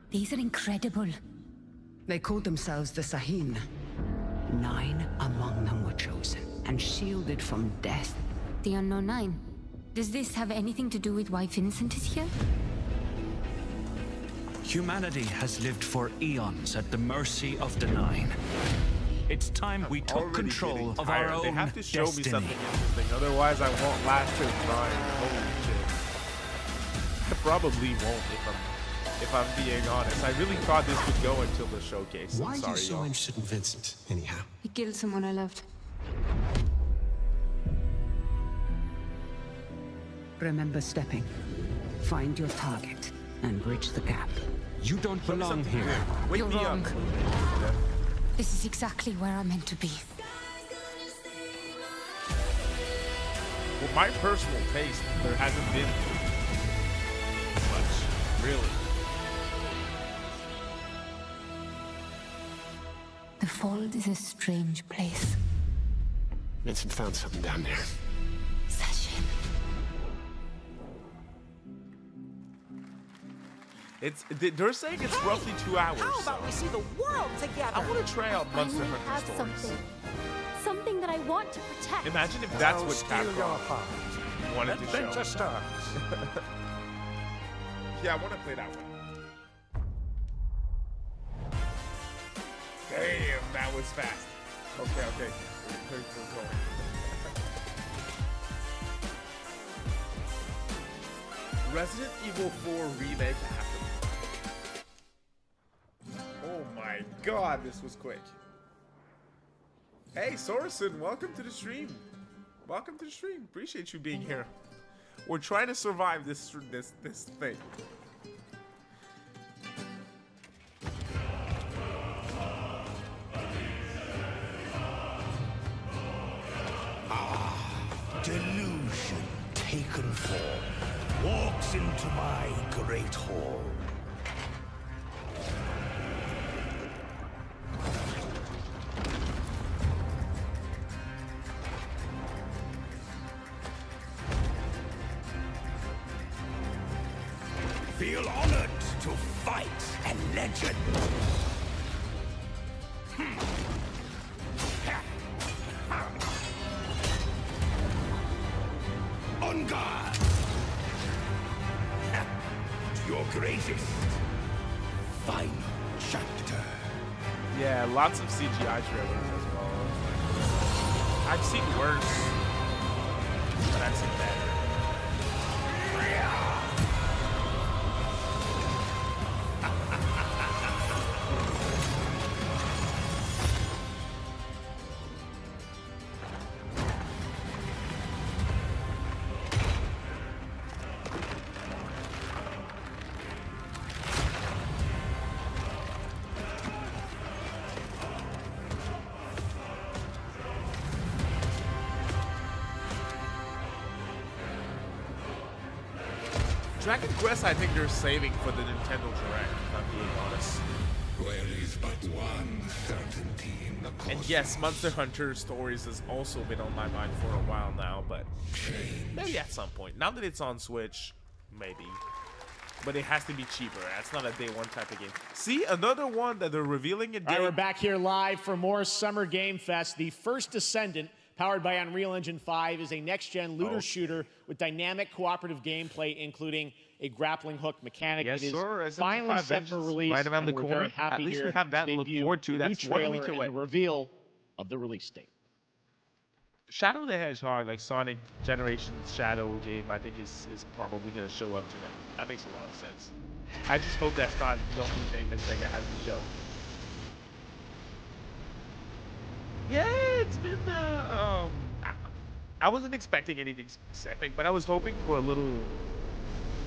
These are incredible. They called themselves the Sahin. 9 among them were chosen and shielded from death. The Unknown 9. Does this have anything to do with why Vincent is here? Humanity has lived for eons at the mercy of the 9. It's time we took Already control getting of tired. our own They have to show me destiny. something interesting, otherwise I won't last till Prime. Holy shit. I probably won't if I'm being honest. I really thought this would go until the showcase. Why I'm are sorry, you so y'all. interested in Vincent, anyhow? He killed someone I loved. Remember stepping. Find your target and bridge the gap. You don't belong here. Wake You're me wrong. up. This is exactly where I'm meant to be. Well, my personal taste, there hasn't been much, really. The Fold is a strange place. Vincent found something down there. Sachin. They're saying it's roughly 2 hours. How about we see the world together? I want to try out Monster finally have Hunter stories. Something that I want to protect. Imagine if that's I'll what steal your Capcom heart. wanted to show. Adventure starts. Yeah, I want to play that one. Damn, that was fast. Okay. We're going. Resident Evil 4 remake happened. Oh my god, this was quick. Hey, Sorensen, welcome to the stream. Welcome to the stream. Appreciate you being here. We're trying to survive this thing. Delusion taken form walks into my great hall. Feel honored to fight a legend. On guard! greatest final chapter. Yeah, lots of CGI trailers as well. I've seen worse, but I've seen better. Dragon Quest, I think they're saving for the Nintendo Direct, if I'm being honest. There is but one certainty in the cosmos. And yes, Monster Hunter Stories has also been on my mind for a while now, but maybe at some point. Now that it's on Switch, maybe. But it has to be cheaper. That's not a day one type of game. See, another one that they're revealing a day. All right, we're back here live for more Summer Game Fest. The First Descendant, powered by Unreal Engine 5, is a next-gen looter shooter with dynamic cooperative gameplay, including a grappling hook mechanic. Yes, it is sir. finally set for release. Right around the and we're corner. very happy At least here we have that to look debut forward to. new That's 1 trailer week away. and the reveal of the release date. Shadow the Hedgehog, like Sonic Generations Shadow game, I think is probably going to show up to them. That makes a lot of sense. I just hope that's not the only thing that Sega has to show. Yeah, it's been I wasn't expecting anything specific, but I was hoping for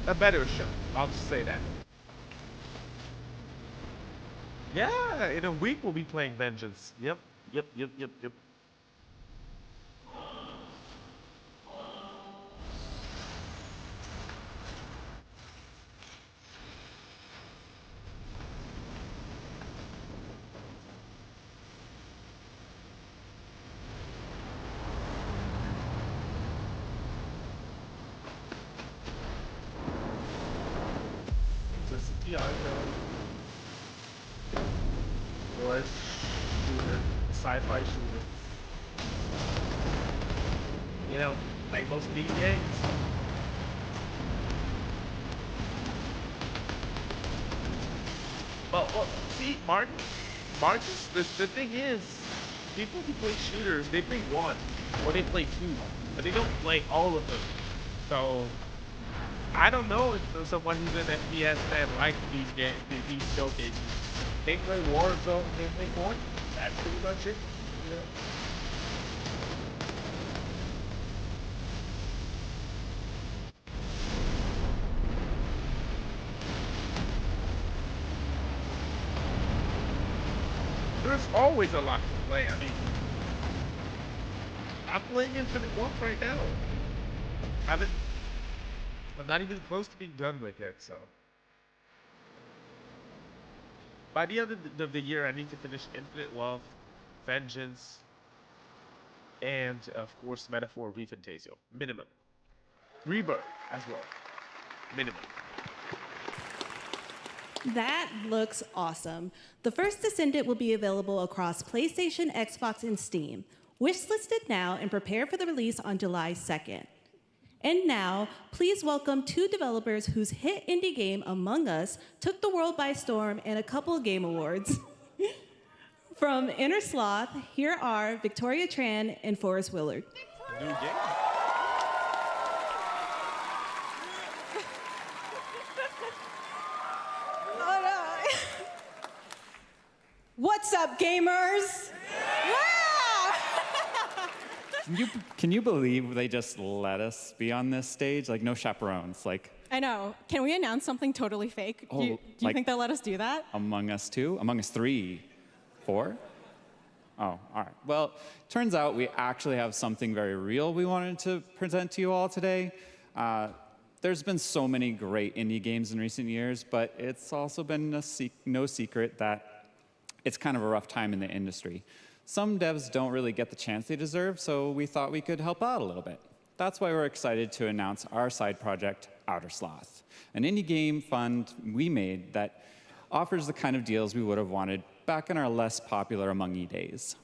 a better show. I'll just say that. Yeah, in a week we'll be playing Vengeance. Yep. Or shooter, sci-fi shooter. You know, like most of these games. Well, see, Marcus, the thing is, people who play shooters, they play one, or they play two, but they don't play all of them. So, I don't know if there's someone who's in FPS that likes these showcases. They play Warzone, they play Fortnite. That's pretty much it. Yeah. There's always a lot to play. I mean, I'm playing Infinite Wealth right now. I'm not even close to being done with it, so. By the end of the year, I need to finish Infinite Wealth, Vengeance, and, of course, Metaphor ReFantazio. Minimum. Rebirth as well. Minimum. That looks awesome. The First Descendant will be available across PlayStation, Xbox, and Steam. Wishlisted now and prepare for the release on July 2nd. And now, please welcome two developers whose hit indie game, Among Us, took the world by storm in a couple of game awards. From Inner Sloth, here are Victoria Tran and Forrest Willard. New game. What's up, gamers? Can you believe they just let us be on this stage? Like, no chaperones. Like, I know. Can we announce something totally fake? Do you like think they'll let us do that? Among Us 2? Among Us 3? 4? Oh, all right. Well, turns out we actually have something very real we wanted to present to you all today. There's been so many great indie games in recent years, but it's also been no secret that it's kind of a rough time in the industry. Some devs don't really get the chance they deserve, so we thought we could help out a little bit. That's why we're excited to announce our side project, Outer Sloth, an indie game fund we made that offers the kind of deals we would have wanted back in our less popular Among Us days.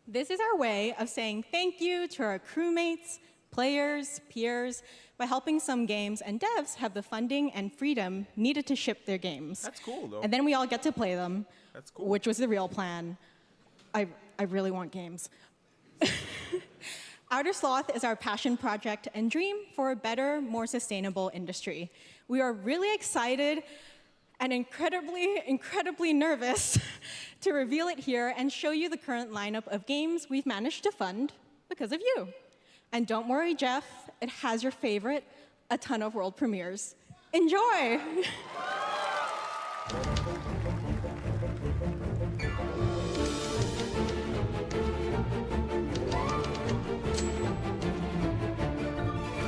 This is our way of saying thank you to our crewmates, players, peers, by helping some games and devs have the funding and freedom needed to ship their games. That's cool, though. And then we all get to play them, That's cool. which was the real plan. I really want games. Outer Sloth is our passion project and dream for a better, more sustainable industry. We are really excited and incredibly nervous to reveal it here and show you the current lineup of games we've managed to fund because of you. And don't worry, Jeff, it has your favorite, a ton of world premieres. Enjoy!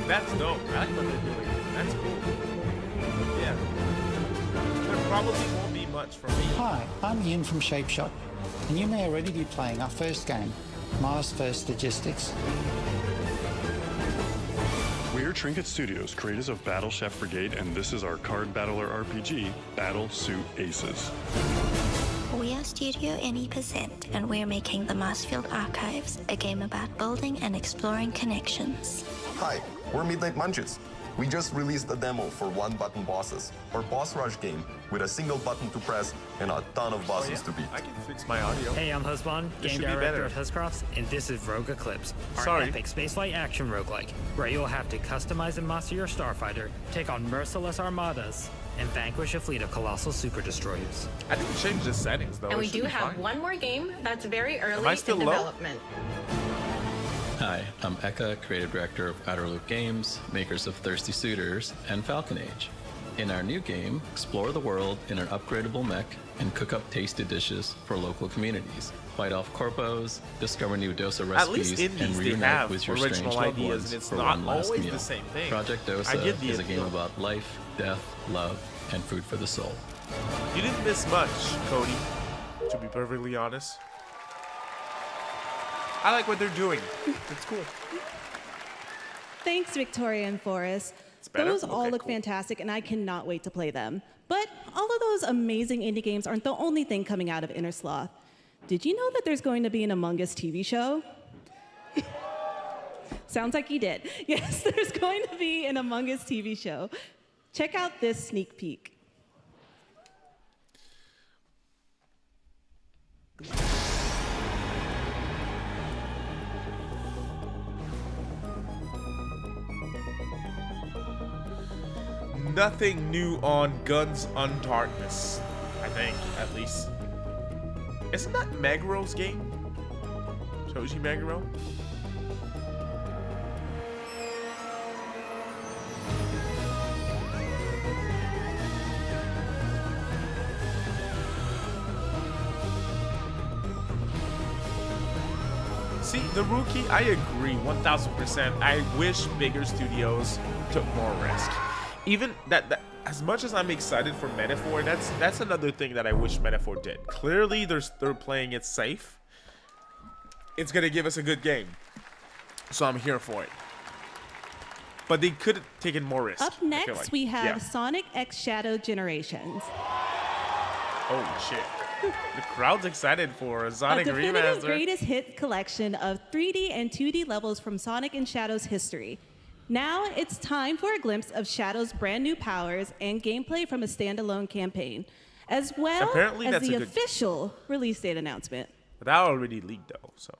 That's dope. I like what they're doing. That's cool. Yeah. There probably won't be much for me. Hi, I'm Ian from Shapeshot, and you may already be playing our first game, Mars First Logistics. We're Trinket Studios, creators of Battle Chef Brigade, and this is our card battler RPG, Battle Suit Aces. We are Studio NE%, and we're making the Marsfield Archives, a game about building and exploring connections. Hi, we're Midnight Munches. We just released a demo for one-button bosses, or boss rush game, with a single button to press and a ton of bosses to beat. I can fix my audio. Hey, I'm Husband, game director of Huscrofts, and this is Rogue Eclipse, our epic spaceflight action roguelike, where you'll have to customize and master your starfighter, take on merciless armadas, and vanquish a fleet of colossal super destroyers. I didn't change the settings though. And It we should do be have fine. one more game that's very Am early I in still low? development. Hi, I'm Eka, creative director of Outer Loop Games, makers of Thirsty Suitors and Falcon Age. In our new game, explore the world in an upgradable mech and cook up tasty dishes for local communities. Fight off corpos, discover new dosa At least recipes, in and these they reunite have with your strange original loved ideas, ones and it's for not one last always meal. the same thing. Project I Dosa get the is a game appeal. about life, death, love, and food for the soul. You didn't miss much, Cody, to be perfectly honest. I like what they're doing. It's cool. Thanks, Victoria and Forrest. better? Those all Okay, look cool. fantastic, and I cannot wait to play them. But all of those amazing indie games aren't the only thing coming out of Inner Sloth. Did you know that there's going to be an Among Us TV show? Sounds like you did. Yes, there's going to be an Among Us TV show. Check out this sneak peek. Nothing new on Guns Undarkness, I think, at least. Isn't that Megaro's game? Shoji Megaro? See, the Rookie, I agree 1000%. I wish bigger studios took more risk. Even that as much as I'm excited for Metaphor, that's another thing that I wish Metaphor did. Clearly, they're playing it safe. It's gonna give us a good game, so I'm here for it. But they could have taken more risk. Up I feel next, like. we have Yeah. Sonic X Shadow Generations. Holy shit! The crowd's excited for a Sonic A definitive remaster. greatest hit collection of 3D and 2D levels from Sonic and Shadow's history. Now it's time for a glimpse of Shadow's brand new powers and gameplay from a standalone campaign, as well Apparently as that's the a good- official release date announcement. But that already leaked though, so.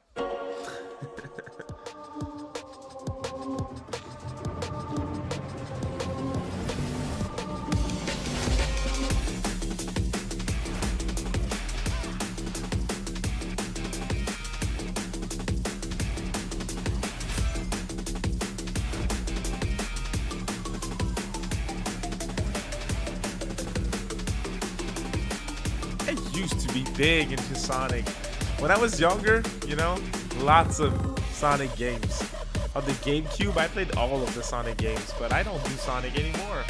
I used to be big into Sonic. When I was younger, you know, lots of Sonic games. On the GameCube, I played all of the Sonic games, but I don't do Sonic anymore.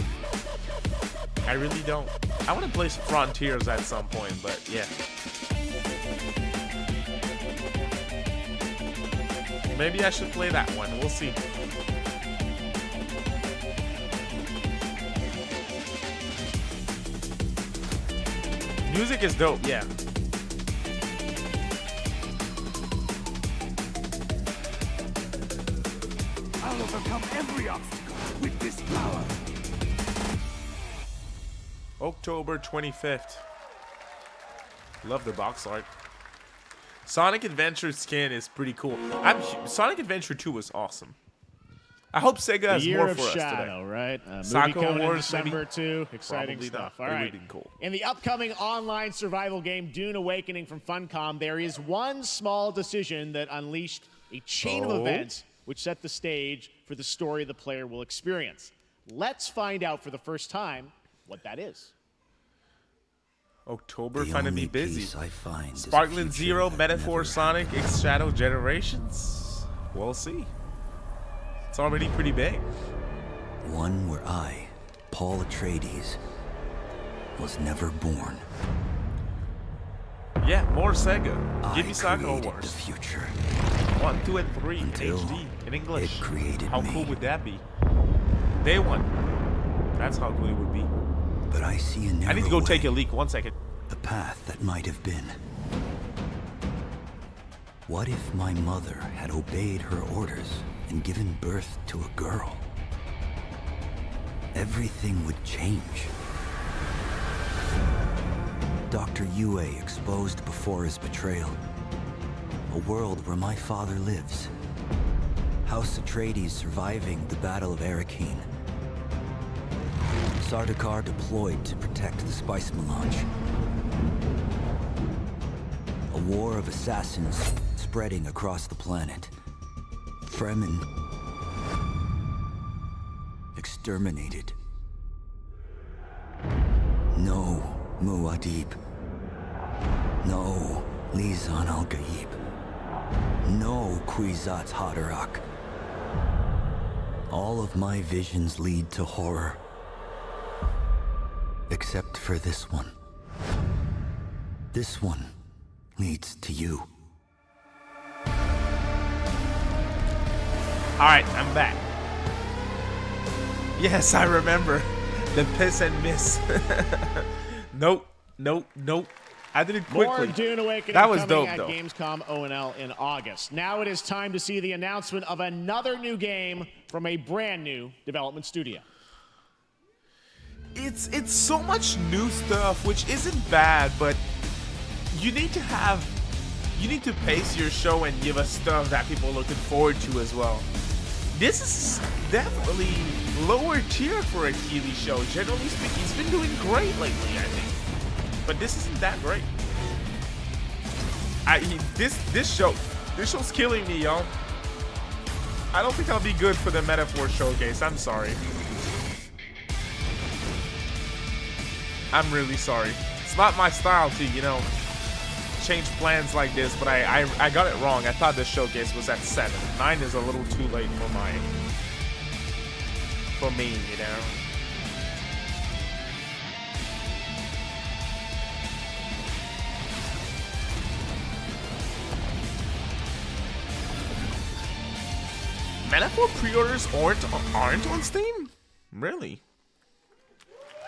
I really don't. I want to play some Frontiers at some point, but yeah. Maybe I should play that one. We'll see. Music is dope, yeah. I'll overcome every obstacle with this power. October 25th. Love the box art. Sonic Adventure skin is pretty cool. Sonic Adventure 2 was awesome. I hope Sega has more for us Shadow, today. Right? Movie Soccer coming in Wars, December maybe? too. Exciting Probably stuff. not. All right. Really cool. In the upcoming online survival game Dune Awakening from Funcom, there is one small decision that unleashed a chain of events which set the stage for the story the player will experience. Let's find out for the first time what that is. October, find to be busy. Sparkling Zero, Metaphor, Sonic, X Shadow Generations. We'll see. It's already pretty big. One where I, Paul Atreides, was never born. Yeah, more Sega. Give me I Soccer created Wars. the future. 1, 2, and 3 Until HD in English. it created How me. cool would that be? Day one. That's how cool it would be. But I see a narrow I need to go take way, a leak. 1 second. a path that might have been. What if my mother had obeyed her orders and given birth to a girl? Everything would change. Dr. Yue exposed before his betrayal. A world where my father lives. House Atreides surviving the Battle of Arrakeen. Sardaukar deployed to protect the spice melange. A war of assassins spreading across the planet. Fremen exterminated. No Muad'Dib. No Lisan al-Gaib. No Kwisatz Haderach. All of my visions lead to horror. Except for this one. This one leads to you. Alright, I'm back. Yes, I remember. The piss and miss. Nope. I did it quickly. More Dune Awakening that was coming dope, at though. Gamescom O&L in August. Now it is time to see the announcement of another new game from a brand new development studio. It's so much new stuff, which isn't bad, but you need to pace your show and give us stuff that people are looking forward to as well. This is definitely lower tier for a TV show. Generally speaking, he's been doing great lately, I think. But this isn't that great. This show's killing me, y'all. I don't think I'll be good for the Metaphor Showcase. I'm sorry. I'm really sorry. It's not my style to, change plans like this, but I got it wrong. I thought the showcase was at 7. 9 is a little too late for me, Metaphor pre-orders aren't on Steam? Really?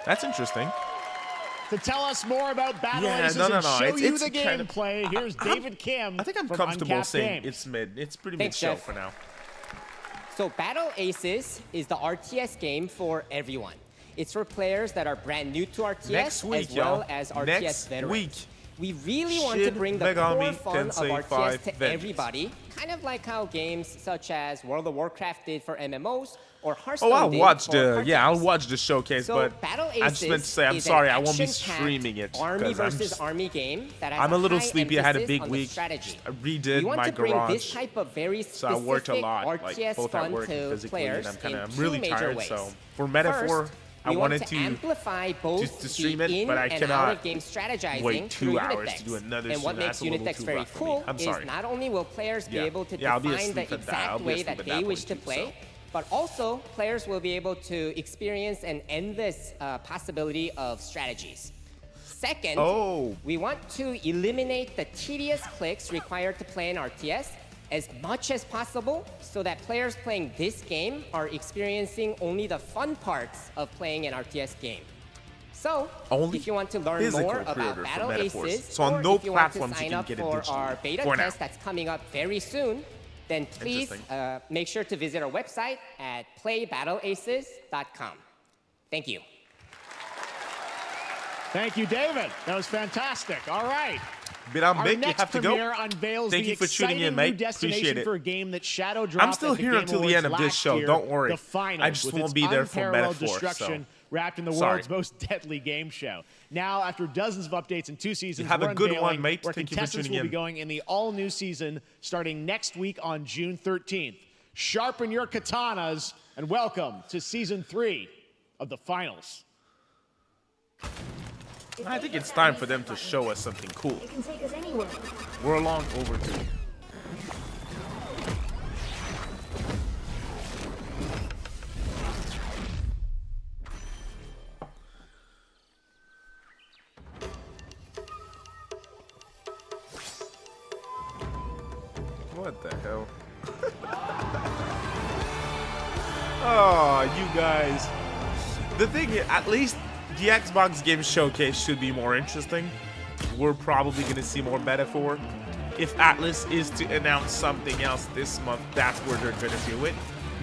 That's interesting. To tell us more about Battle Yeah, Aces no. and show It's you the kind of- gameplay, here's David Kim. I think I'm from comfortable Uncapped saying Games. it's mid. It's pretty Thanks, mid-show Jeff. for now. So Battle Aces is the RTS game for everyone. It's for players that are brand new to RTS Next week, as well y'all. as RTS Next veterans. week. We really want to Shin bring the Megami core fun of Tensei RTS 5 to Vengeance. everybody, kind of like how games such as World of Warcraft did for MMOs or Hearthstone I'll did watch for the card I'll games. watch the showcase, So but Battle I just meant to Aces say I'm is sorry, an I won't be action-packed streaming it. Army 'cause I'm versus just- army game that has I'm a little high sleepy. I had a emphasis big on the week. strategy. I redid We want my to bring garage. this type of very So I worked a specific lot, like RTS both at fun work and to physically, players and in I'm two really major tired. ways. So for Metaphor, First, I we want wanted to amplify both to stream the it, in but I and cannot out of game strategizing wait through 2 hours Unitex. to do another And what stream. makes That's a little Unitex too very rough for me. cool I'm is sorry. not only will players be able to I'll be define the asleep at that. I'll exact be way asleep that at they that wish point to too, play, so. but also players will be able to experience an endless possibility of strategies. Second, we want to eliminate the tedious clicks required to play an RTS as much as possible so that players playing this game are experiencing only the fun parts of playing an RTS game. So, if you want to learn physical more about pre-order for Battle Metaphors. Aces, So on or no if you want to platforms you sign can up get it for digitally. our beta For now. test that's coming up very soon, then please make sure to visit our website at playbattleaces.com. Thank you. Thank you, David. That was fantastic. All right. But I'm Our big. You next have to go. premiere unveils Thank the you for tuning in, exciting mate. new destination Appreciate it. for a game that shadow dropped I'm still at the here Game until the Awards end of this last show. year, Don't worry. The finals, I just with won't its be there for unparalleled metaphor. destruction wrapped in the Sorry. world's most deadly game show. Now, after dozens of updates in 2 seasons, Have a we're good unveiling one, mate. where Thank you for contestants tuning will be in. going in the all-new season starting next week on June 13th. Sharpen your katanas and welcome to Season 3 of the finals. I think it's time for them to show us something cool. It can take us anywhere. We're along overdue. What the hell? Oh, you guys. The thing is, at least the Xbox Game Showcase should be more interesting. We're probably going to see more metaphor. If Atlus is to announce something else this month, that's where they're going to do it.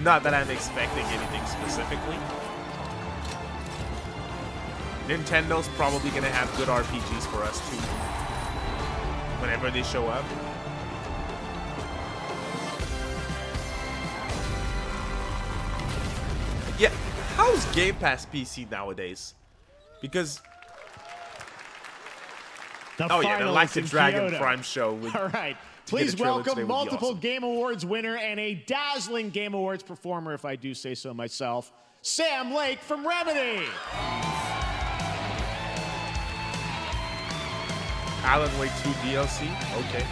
Not that I'm expecting anything specifically. Nintendo's probably going to have good RPGs for us too, whenever they show up. Yeah, how's Game Pass PC nowadays? Because the Like the Dragon Prime show. All right. Please welcome multiple Game Awards winner and a dazzling Game Awards performer, if I do say so myself, Sam Lake from Remedy. Alan Wake 2 DLC. Okay.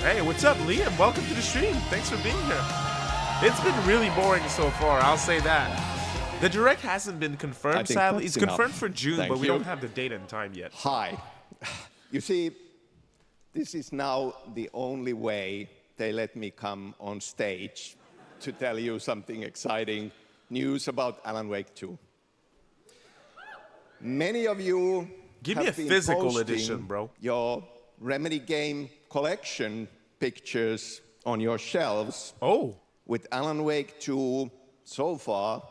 Hey, what's up, Liam? Welcome to the stream. Thanks for being here. It's been really boring so far, I'll say that. The Direct hasn't been confirmed, sadly. It's confirmed for June, but we don't have the date and time yet. Hi. You see, this is now the only way they let me come on stage to tell you something exciting news about Alan Wake 2. Many of you Give me a physical edition, bro. Your Remedy game collection pictures on your shelves. Oh. With Alan Wake 2 so far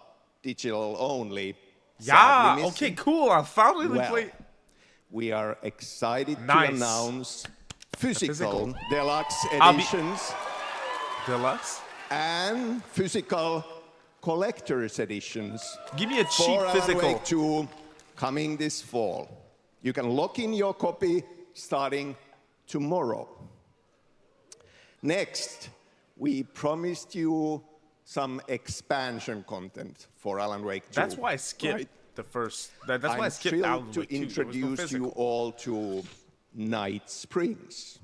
digital only. Yeah, okay, cool. I finally played. We are excited to announce physical deluxe editions. Deluxe? And physical collector's editions. Give me a cheap physical. Alan Wake 2 coming this fall. You can lock in your copy starting tomorrow. Next, we promised you some expansion content for Alan Wake 2. That's why I skipped the first. That's why I skipped Alan Wake 2. I'm thrilled to introduce you all to Night Springs.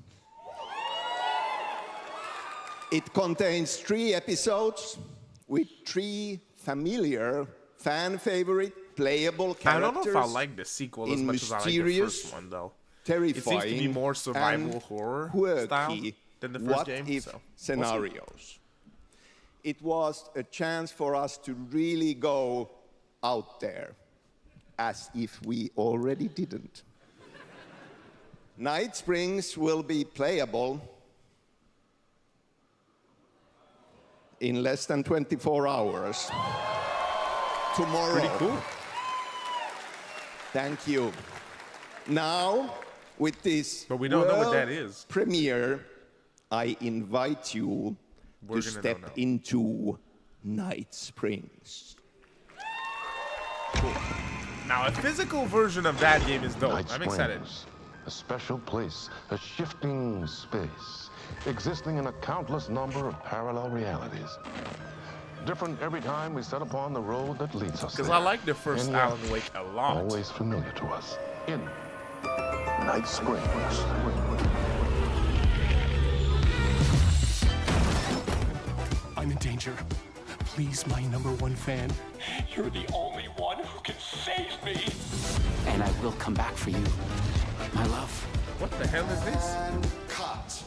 It contains 3 episodes with 3 familiar, fan-favorite, playable characters. I don't know if I like the sequel as much as I like the first one, though. Terrifying, it seems to be more survival horror style than the first game. What-if scenarios. It was a chance for us to really go out there, as if we already didn't. Night Springs will be playable in less than 24 hours. Tomorrow. Pretty cool. Thank you. Now, with this but we don't know what that is. Premiere, I invite you to step into Night Springs. Cool. Now, a physical version of that game is dope. I'm excited. A special place, a shifting space, existing in a countless number of parallel realities. Different every time we set upon the road that leads us there. Because I like the first Alan Wake a lot. Always familiar to us. In Night Springs. I'm in danger. Please, my #1 fan. You're the only one who can save me. And I will come back for you, my love. What the hell is this?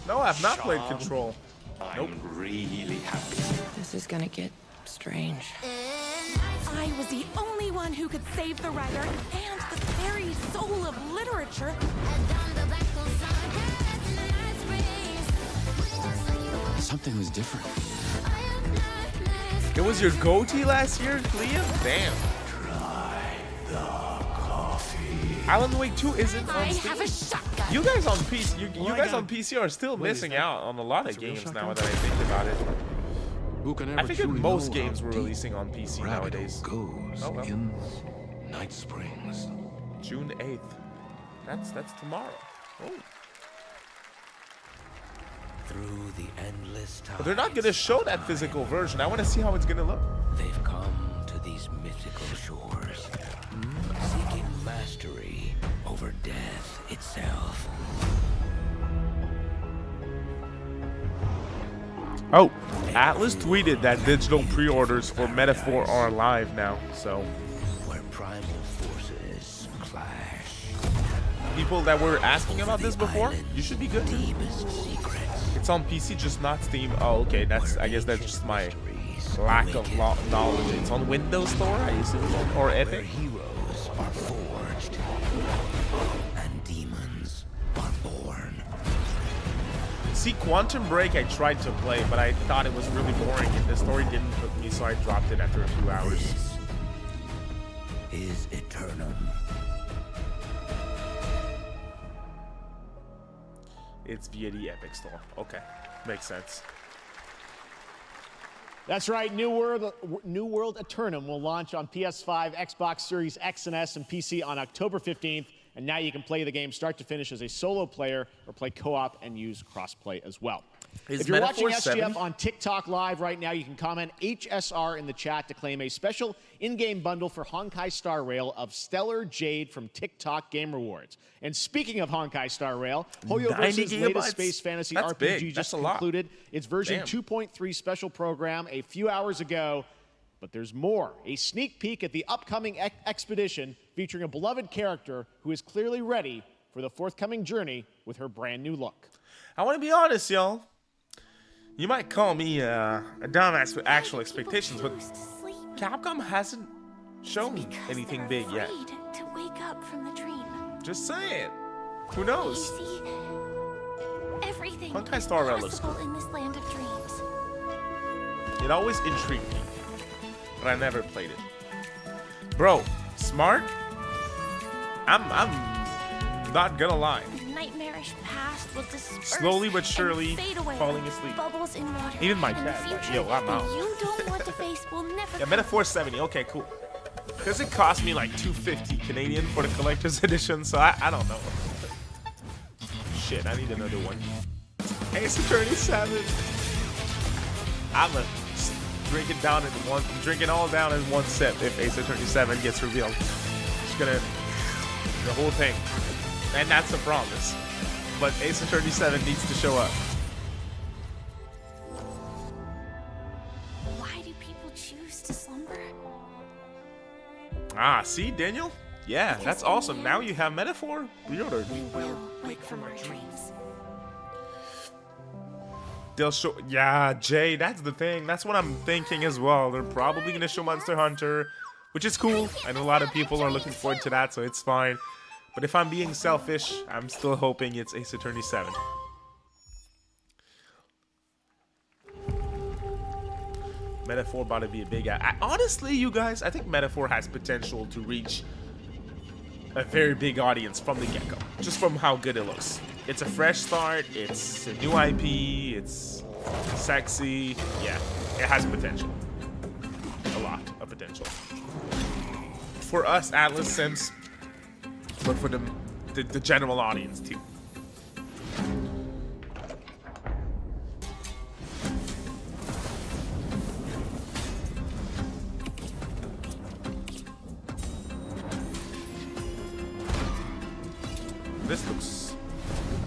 No, I've not played Control. Nope. I'm really happy. This is gonna get strange. I was the only one who could save the writer and the very soul of literature. Something was different. It was your goatee last year, Liam? Damn. Alan Wake 2 isn't on Steam. You guys on PC, you guys on PC are still missing out on a lot of games now that I think about it. I figured most games were releasing on PC nowadays. Oh well. Night Springs. June 8th. That's tomorrow. Oh. Through the endless time. But they're not gonna show that physical version. I want to see how it's gonna look. They've come to these mythical shores, seeking mastery over death itself. Oh, Atlus tweeted that digital pre-orders for Metaphor are live now. So, where primal forces clash. People that were asking about this before, you should be good. Deepest secrets. It's on PC, just not Steam. Oh, okay. I guess that's just my lack of knowledge. It's on Windows Store, I assume, or Epic. Heroes are forged, and demons are born. See, Quantum Break I tried to play, but I thought it was really boring, and the story didn't hook me, so I dropped it after a few hours. This is Eternum. It's via the Epic Store. Okay, makes sense. That's right. New World Eternum will launch on PS5, Xbox Series X and S, and PC on October 15th. And now you can play the game start to finish as a solo player or play co-op and use crossplay as well. If you're watching SGF on TikTok Live right now, you can comment HSR in the chat to claim a special in-game bundle for Honkai Star Rail of Stellar Jade from TikTok Game Rewards. And speaking of Honkai Star Rail, Hoyoverse's latest space fantasy RPG just concluded its version 2.3 special program a few hours ago. But there's more. A sneak peek at the upcoming expedition featuring a beloved character who is clearly ready for the forthcoming journey with her brand new look. I want to be honest, y'all. You might call me a dumbass with actual expectations, but Capcom hasn't shown anything big yet. To wake up from the dream. Just saying. Who knows? You see, everything Honkai is Star Rail looks possible in this land of dreams. It always intrigued me, but I never played it. Bro, smart? I'm not gonna lie. The nightmarish past will disperse Slowly but surely and fade away falling like asleep. Bubbles in water. Even my And cat, the like, future yo, I'm out. that you don't want to face will never Yeah, Metaphor 70. Okay, cool. Because it cost me like $250 Canadian for the collector's edition, so I don't know. Shit, I need another one. Ace Attorney 7. I'ma drink it all down in one sip if Ace Attorney 7 gets revealed. Just gonna the whole thing, and that's a promise. But Ace Attorney 7 needs to show up. Why do people choose to slumber? Ah, see, Daniel? Yeah, that's awesome. Now you have Metaphor pre-ordered. We will wake from our dreams. They'll show, yeah, Jay, that's the thing. That's what I'm thinking as well. They're probably gonna show Monster Hunter, which is cool. I know a lot of people are looking forward to that, so it's fine. But if I'm being selfish, I'm still hoping it's Ace Attorney 7. Metaphor about to be a big... honestly, you guys, I think Metaphor has potential to reach a very big audience from the get-go, just from how good it looks. It's a fresh start, it's a new IP, it's sexy. Yeah, it has potential. A lot of potential. For us, Atlus Sims, but for the general audience too. This looks...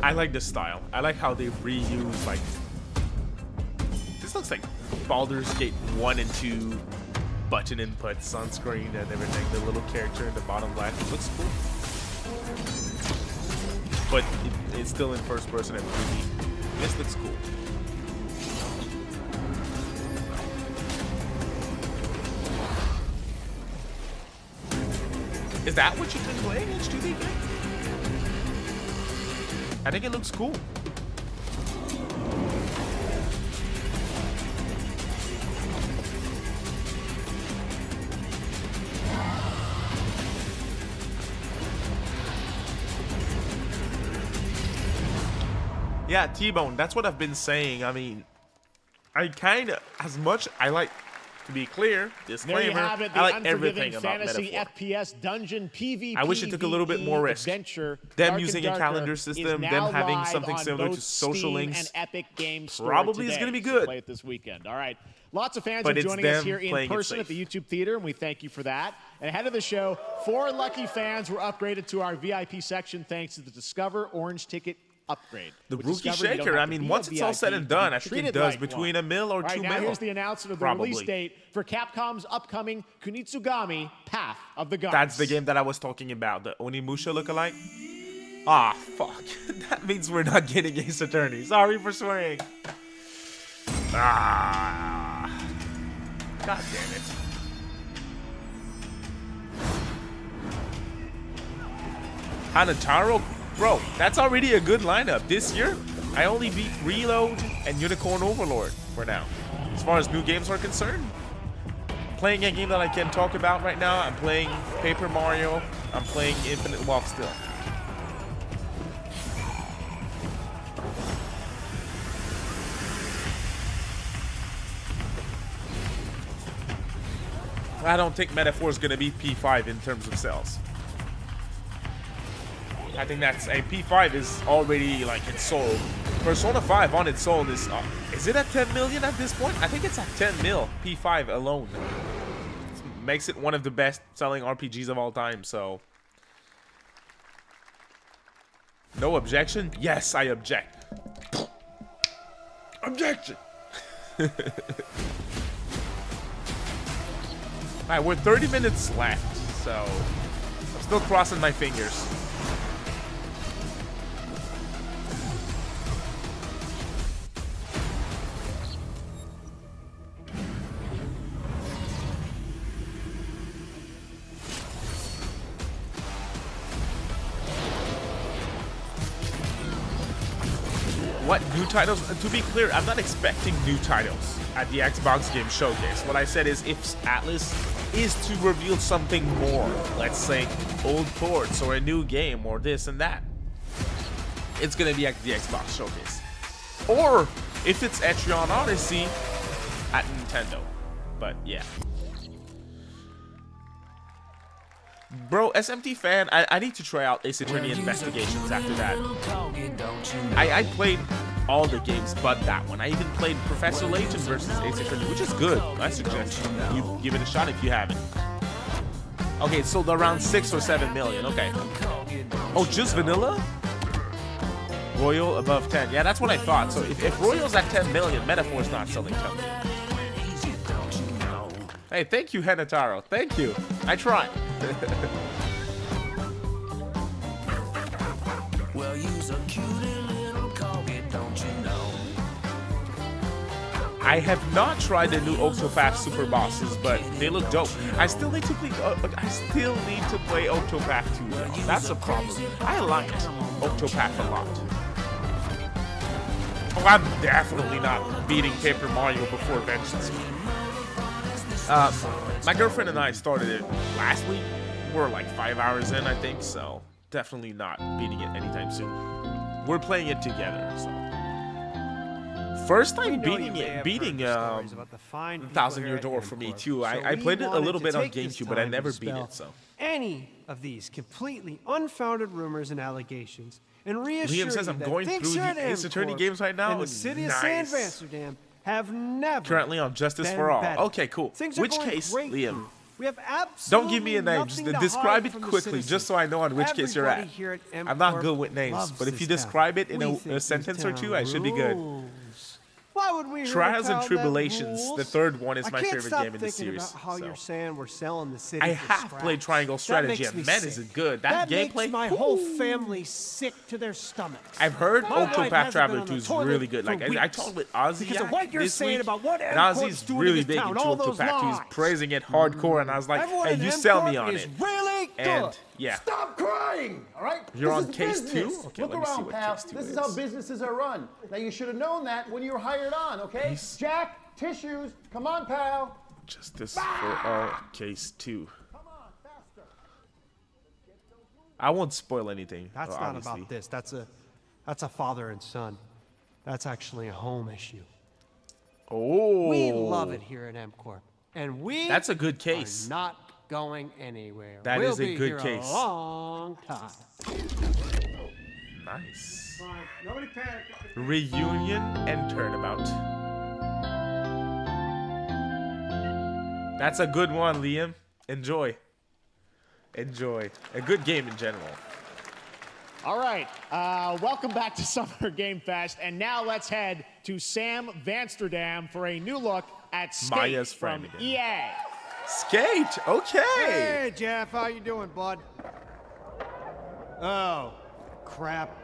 I like this style. I like how they reuse, like... This looks like Baldur's Gate 1 and 2 button inputs on screen and everything. The little character in the bottom left. It looks cool. But it's still in first person and 3D. This looks cool. Is that what you've been playing, H2B? I think it looks cool. Yeah, T-Bone, that's what I've been saying. I mean, I kind of, as much, I like, to be clear, disclaimer, there you have it, the I like everything about fantasy Metaphor. FPS dungeon PvP. I wish it took a little bit more risk. Adventure. Them Dark using and a calendar system, is them now having live something on similar both to social Steam links. and Epic Games Store Probably today. is going to be So good. play it this weekend. All right. Lots of fans But are it's joining us them here in playing it person at the YouTube Theater, and we thank you for that. And ahead of the show, 4 lucky fans were upgraded to our VIP section thanks to the Discover Orange Ticket upgrade. The With rookie Discover, you don't shaker, have I to mean, be once a it's all said VIP and to be done, I think it treated does like between one. $1 million or All right, $2 now million. here's the announcement of the Probably. release date for Capcom's upcoming Kunitsugami Path of the Gods. That's the game that I was talking about, the Onimusha lookalike. Ah, fuck. That means we're not getting Ace Attorney. Sorry for swearing. Ah. God damn it. Hanataro? Bro, that's already a good lineup. This year, I only beat Reload and Unicorn Overlord for now. As far as new games are concerned, playing a game that I can talk about right now, I'm playing Paper Mario, I'm playing Infinite Walk still. I don't think Metaphor is going to be P5 in terms of sales. I think that's a P5 is already like it's sold. Persona 5 on its own is it at 10 million at this point? I think it's at 10 mil P5 alone. It makes it one of the best selling RPGs of all time. So no objection? Yes, I object. Objection. Alright, we're 30 minutes left, so I'm still crossing my fingers. What new titles? To be clear, I'm not expecting new titles at the Xbox Game Showcase. What I said is if Atlus is to reveal something more, let's say old ports or a new game or this and that, it's gonna be at the Xbox Showcase. Or if it's Etrian Odyssey at Nintendo. But yeah. Bro, SMT fan, I need to try out Ace Attorney Investigations after that. I played all the games but that one. I even played Professor Layton versus Ace Attorney, which is good. I suggest you give it a shot if you haven't. Okay, so around 6 or 7 million. Okay. Oh, just vanilla? Royal above 10. Yeah, that's what I thought. So if Royal's at 10 million, Metaphor's not selling 10 million. Hey, thank you, Henataro. Thank you. I tried. Well, you's a cutie little corgi, don't you know? I have not tried the new Octopath Super Bosses, but they look dope. I still need to play. Octopath 2. Though. That's a problem. I liked Octopath a lot. Oh, I'm definitely not beating Paper Mario before Vengeance. My girlfriend and I started it last week. We're like 5 hours in, I think, so definitely not beating it anytime soon. We're playing it together, so. First time beating 1,000 Year Door for me too. I played it a little bit on GameCube, but I never beat it, so. Any of these completely unfounded rumors and allegations, and reassure Liam says you I'm that going things through here at the Ace Attorney Amcorp games right now. and the city of Nice. San Amsterdam have never Currently on Justice been for All. better. Okay, cool. Things are Which going case, great Liam? here. We have absolutely Don't give me a name. Just nothing to describe hide it from the quickly, citizens. just so I know on which case you're at. Everybody here at I'm not Amcorp good with names, loves but if you this describe town. it in We a think this sentence or town two, I should be good. rules. Why would we hurt a Trials and town that Tribulations, rules? the third one, is I my can't favorite stop game in the thinking series. About how so. you're saying we're selling the city I for have scraps. played Triangle That Strategy, makes me and man, sick. is it good. That gameplay. Makes my whole family sick to their stomachs. I've heard My wife Octopath hasn't Traveler been 2 on is the toilet really good. for Like I weeks talked with Ozzy because of what you're this saying week, about what and Amcorp's Ozzy's doing really in this big town, into all those Octopath 2. He's lies. praising it hardcore, and I was like, Everyone hey, in you sell me Amcorp on is it. really good. And yeah. Stop crying, all right? You're This on is case business. 2? Okay, Look let me see around, what pal. case 2 This is is. how businesses are run. Now, you should have known that when you were hired on, okay? Jack, tissues. Come on, pal. Justice for All, case 2. I won't spoil anything. That's not obviously. about this. That's a father and son. That's actually a home issue. Oh. We love it here at MCorp. And That's a good case. Are not going anywhere. That we'll is a be good here case. A long time. Nice. Fine. Nobody panic. Reunion and Turnabout. That's a good one, Liam. Enjoy. Enjoy. A good game in general. All right, welcome back to Summer Game Fest, and now let's head to Sam Vansterdam for a new look at Skate Maya's from friend EA. Skate, okay. Hey, Jeff, how you doing, bud? Oh, crap.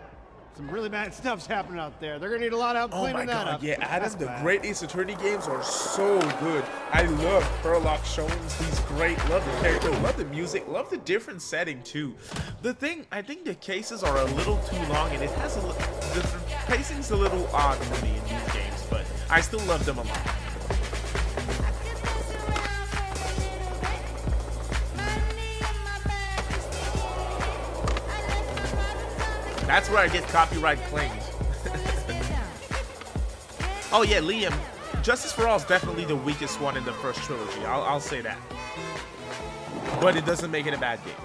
Some really bad stuff's happening out there. They're gonna need a lot of help cleaning that up. Yeah, Adam, That's the bad. great Ace Attorney games are so good. I love Herlock Sholmes. He's great. Love the character. Love the music. Love the different setting too. The thing, I think the cases are a little too long, and it has the pacing's a little odd for me in these games, but I still love them a lot. That's where I get copyright claimed. Oh yeah, Liam, Justice for All is definitely the weakest one in the first trilogy. I'll say that. But it doesn't make it a bad game.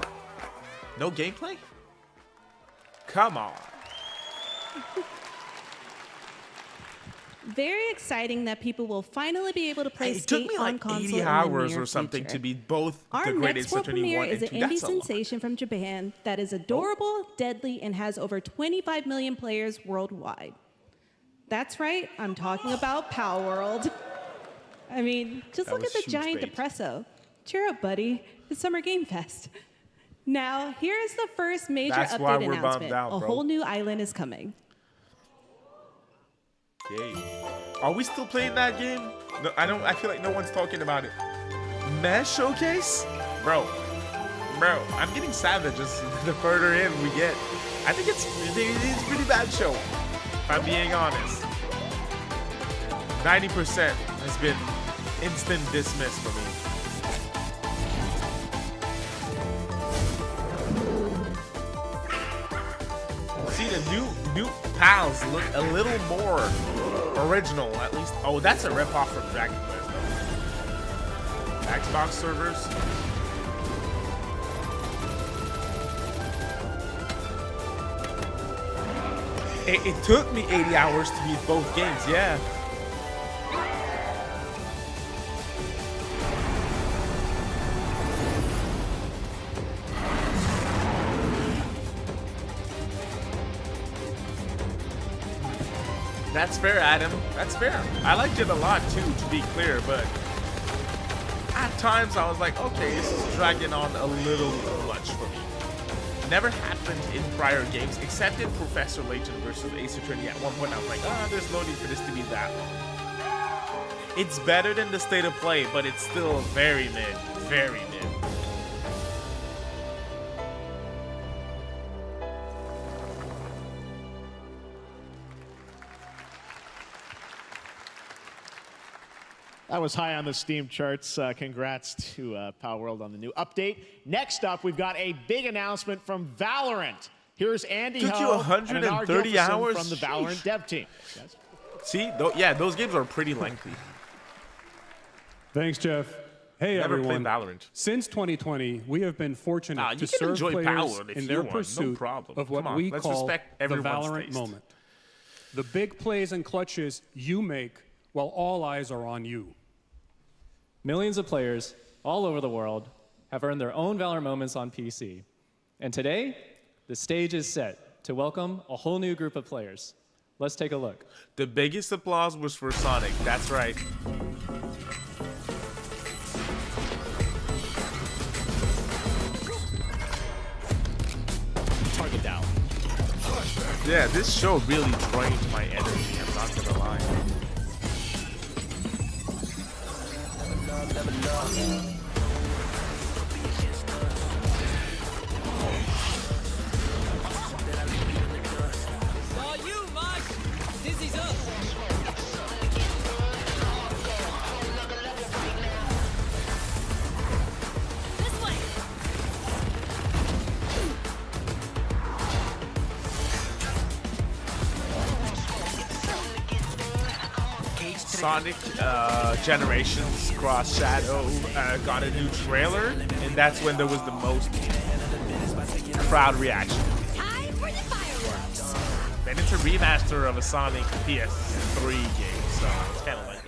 No gameplay? Come on. Very exciting that people will finally be able to play It Skate took me on like console 80 in the hours near or something future. to be both Our the great next Ace world Attorney premiere 1 is and an 2. indie That's a lot. sensation from Japan that is adorable, deadly, and has over 25 million players worldwide. That's right, I'm talking about Palworld. I mean, just That look at was the huge giant bait. depresso. Cheer up, buddy. It's Summer Game Fest. Now, here's the first major That's why update we're announcement. bummed out, A bro. whole new island is coming. Yay. Are we still playing that game? No, I feel like no one's talking about it. Mesh Showcase? Bro, I'm getting savage as the further in we get. I think it's a pretty bad show, if I'm being honest. 90% has been instant dismiss for me. See, the new pals look a little more original, at least. Oh, that's a ripoff from Dragon Quest, though. Xbox servers. It took me 80 hours to beat both games, yeah. That's fair, Adam. That's fair. I liked it a lot too, to be clear, but at times I was like, okay, this is dragging on a little too much for me. Never happened in prior games, except in Professor Layton versus Ace Attorney. At one point I was like, there's no need for this to be that long. It's better than the state of play, but it's still very mid. Very mid. That was high on the Steam charts. Congrats to Palworld on the new update. Next up, we've got a big announcement from Valorant. Here's Andy Took you Ho 130 and Anar Gilferson hours? from the Valorant Sheesh. dev team. See, yeah, those games are pretty lengthy. Thanks, Jeff. Hey, Never everyone. played Valorant. Since 2020, we have been fortunate you to can serve enjoy players Palworld if in you their want, no pursuit problem. of what Come on, we let's call respect the everyone's Valorant taste. moment. The big plays and clutches you make while all eyes are on you. Millions of players all over the world have earned their own Valorant moments on PC. And today, the stage is set to welcome a whole new group of players. Let's take a look. The biggest applause was for Sonic. That's right. Target down. Yeah, this show really drained my energy. I'm not gonna lie. All you, Mosh! Dizzy's up! This way! Sonic Generations Cross Shadow got a new trailer, and that's when there was the most crowd reaction. Time for the fireworks. And it's a remaster of a Sonic PS3 game, so it's kind of like,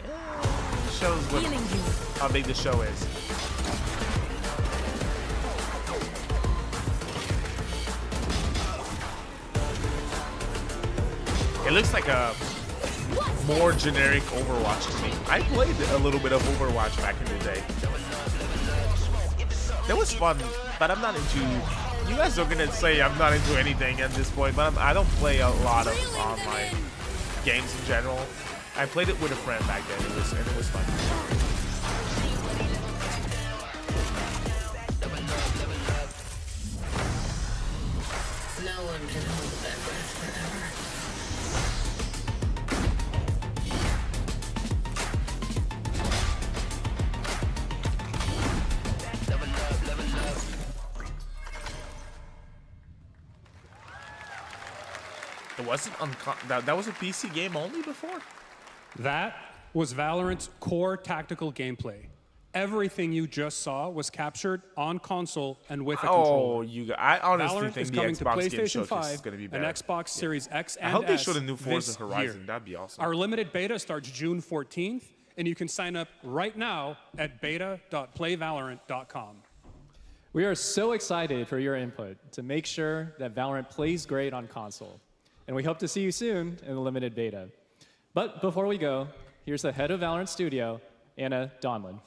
shows how big the show is. It looks like a more generic Overwatch to me. I played a little bit of Overwatch back in the day. That was fun, but I'm not into... You guys are gonna say I'm not into anything at this point, but I don't play a lot of online games in general. I played it with a friend back then, and it was fun. No one can hold that breath forever. It wasn't that was a PC game only before? That was Valorant's core tactical gameplay. Everything you just saw was captured on console and with a controller. I honestly Valorant think is the coming to Xbox Game PlayStation Showcase 5 is going to be and better. Xbox Series X and I hope they S showed a new Forza this Horizon. year. That'd be awesome. Our limited beta starts June 14th, and you can sign up right now at beta.playvalorant.com. We are so excited for your input to make sure that Valorant plays great on console. And we hope to see you soon in the limited beta. But before we go, here's the head of Valorant Studio, Anna Donlin.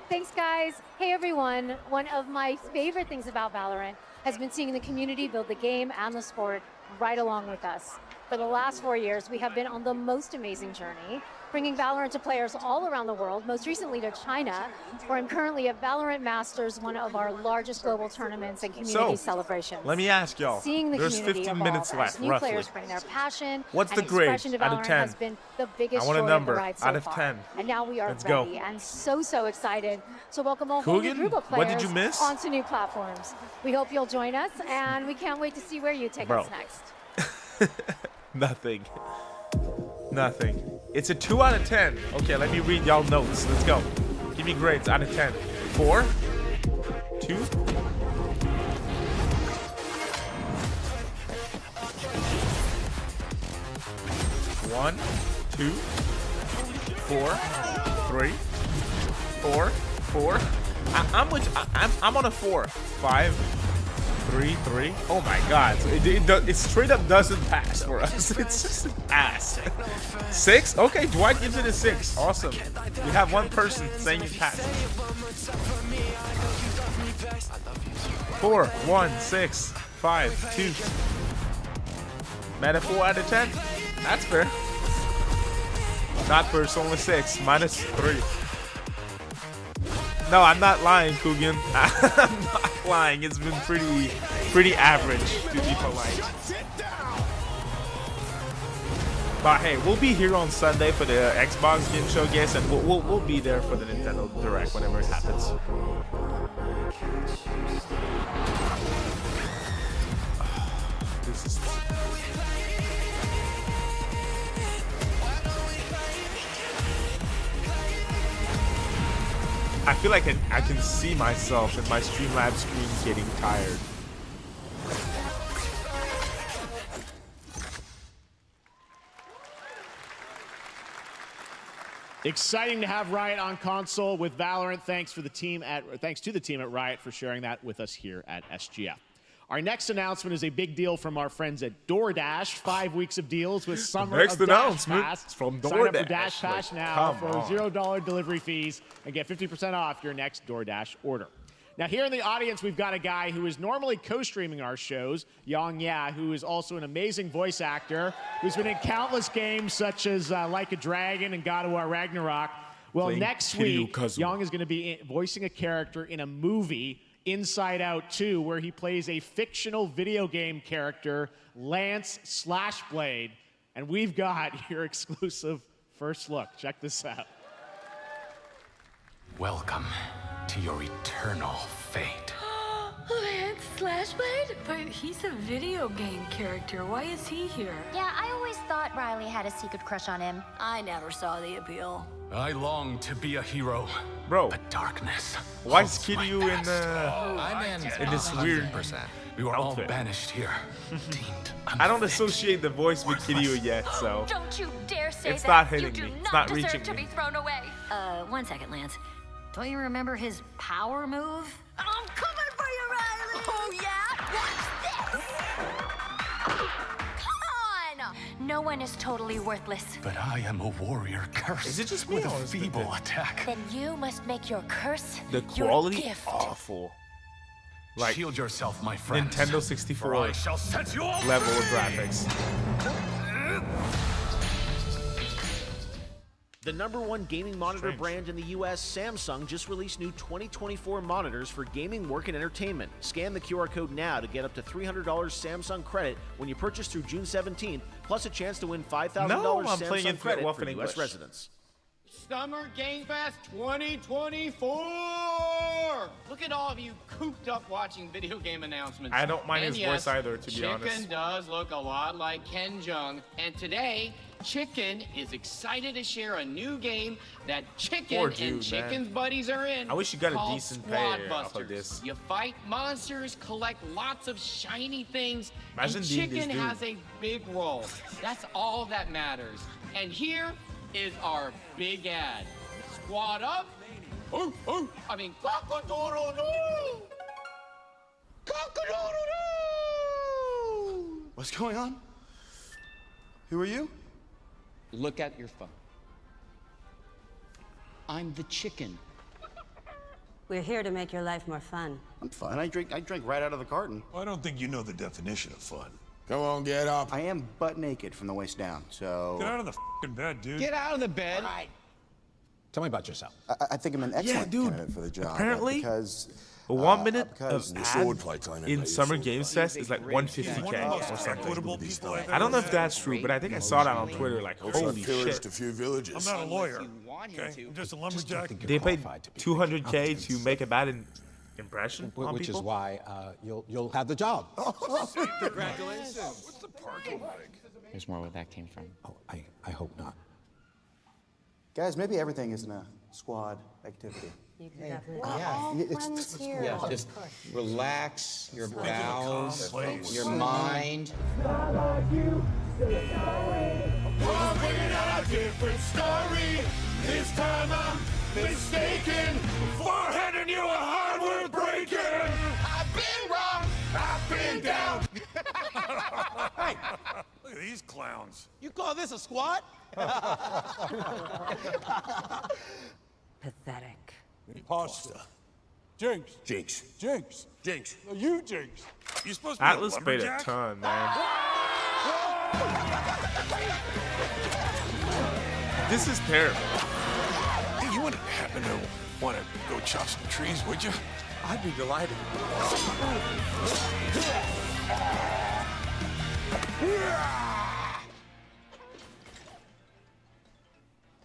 Thanks, guys. Hey, everyone. One of my favorite things about Valorant has been seeing the community build the game and the sport right along with us. For the last 4 years, we have been on the most amazing journey, bringing Valorant to players all around the world, most recently to China, where I'm currently at Valorant Masters, one of our largest global tournaments and community celebrations. Let me ask y'all. Seeing the There's community 15 evolve minutes as left, new roughly. players bring their passion What's and the grade expression to out of Valorant 10? has been the biggest I want a joy number of the ride so out of far. 10. And now we are Let's go. ready and so excited to welcome a whole new Coogan, group of what players did you miss? onto new platforms. We hope you'll join us, and we can't wait to see where you take Bro. us next. Nothing. Nothing. It's a 2 out of 10. Okay, let me read y'all notes. Let's go. Give me grades out of 10. 4, 2. 1, 2, 4, 3, 4, 4. I'm on a 4. 5, 3, 3. Oh my God! So it straight up doesn't pass for us. It's just an ass. 6. Okay, Dwight gives it a 6. Awesome. We have one person saying it passed. 4, 1, 6, 5, 2. Meta 4 out of 10. That's fair. Not Persona 6. -3. No, I'm not lying, Coogan. I'm not lying. It's been pretty average, to be polite. But hey, we'll be here on Sunday for the Xbox Game Showcase, and we'll be there for the Nintendo Direct whenever it happens. This is. I feel like I can see myself in my Streamlabs screen getting tired. Exciting to have Riot on console with Valorant. Thanks to the team at Riot for sharing that with us here at SGF. Our next announcement is a big deal from our friends at DoorDash. 5 weeks of deals with Summer Next of Dash announcement Pass. from Sign up for DoorDash. Dash Pass Like, now come for on. $0 delivery fees and get 50% off your next DoorDash order. Now, here in the audience, we've got a guy who is normally co-streaming our shows, Yang Ya, who is also an amazing voice actor, who's been in countless games such as Like a Dragon and God of War Ragnarok. Well, Playing next Kiryu week, Kazuma. Yang is going to be voicing a character in a movie, Inside Out 2, where he plays a fictional video game character, Lance Slashblade. And we've got your exclusive first look. Check this out. Welcome to your eternal fate. Lance Flashblade? But he's a video game character. Why is he here? Yeah, I always thought Riley had a secret crush on him. I never saw the appeal. I long to be a hero. Bro, but darkness. Why is Kiryu in this weird We were all outfit? banished here. I don't associate the voice with Kiryu yet, so Don't you dare say it's that. not hitting you do me. It's not not deserve reaching to me. be thrown away. 1 second, Lance. Don't you remember his power move? I'm coming for you, Riley! Oh, yeah? Watch this! Come on! No one is totally worthless. But I am a warrior cursed Is it just me with a or is it feeble the- attack. Then you must make your curse The your quality gift. awful. Like Shield yourself, my friend. Nintendo 64 I shall set you all level of free! graphics. The #1 gaming monitor brand in the US, Samsung, just released new 2024 monitors for gaming, work, and entertainment. Scan the QR code now to get up to $300 Samsung credit when you purchase through June 17th, plus a chance to win $5,000 No, I'm playing Samsung in credit Wolf for in US English. residents. Summer Game Fest 2024! Look at all of you cooped up watching video game announcements. I don't mind And his yes, voice either, to be honest. Chicken does look a lot like Ken Jeong. And today, Chicken is excited to share a new game that Chicken Poor dude, and Chicken's man. buddies are in. I wish you got a called decent pay off of Squadbusters. this. You fight monsters, collect lots of shiny things, Imagine and being this Chicken dude. has a big role. That's all that matters. And here is our big ad. Squad up. I mean, cock-a-doodle-doo! Cock-a-doodle-doo! What's going on? Who are you? Look at your phone. I'm the chicken. We're here to make your life more fun. I'm fine. I drink right out of the carton. I don't think you know the definition of fun. Come on, get up. I am butt naked from the waist down, so... Get out of the f***ing bed, dude. Get out of the bed. Tell me about yourself. I think I'm an excellent candidate for the job. Apparently, because... a 1 minute of because ad in Summer Games Fest is like 150K or something. I don't know if that's true, but I think I saw that on Twitter. Like, holy shit! A few villages. I'm not a lawyer. Okay, I'm just a lumberjack. They paid 200K to make a bad impression on Which people. is why you'll have the job. Congratulations. What's the parking like? There's more where that came from. Oh, I hope not. Guys, maybe everything isn't a squad activity. You can definitely. Yeah, just relax your bowels, complex. your mind. We're bringing out a different story. This time I'm mistaken for handing you a hardware breaking. I've been wrong. I've been down. Hey, look at these clowns. You call this a squat? Pathetic. Pasta. Jinx. Jinx. Jinx. Jinx. No, you Jinx. You supposed to be Atlus a paid a lumberjack? ton, man. This is terrible. Hey, you wouldn't happen to want to go chop some trees, would you? I'd be delighted.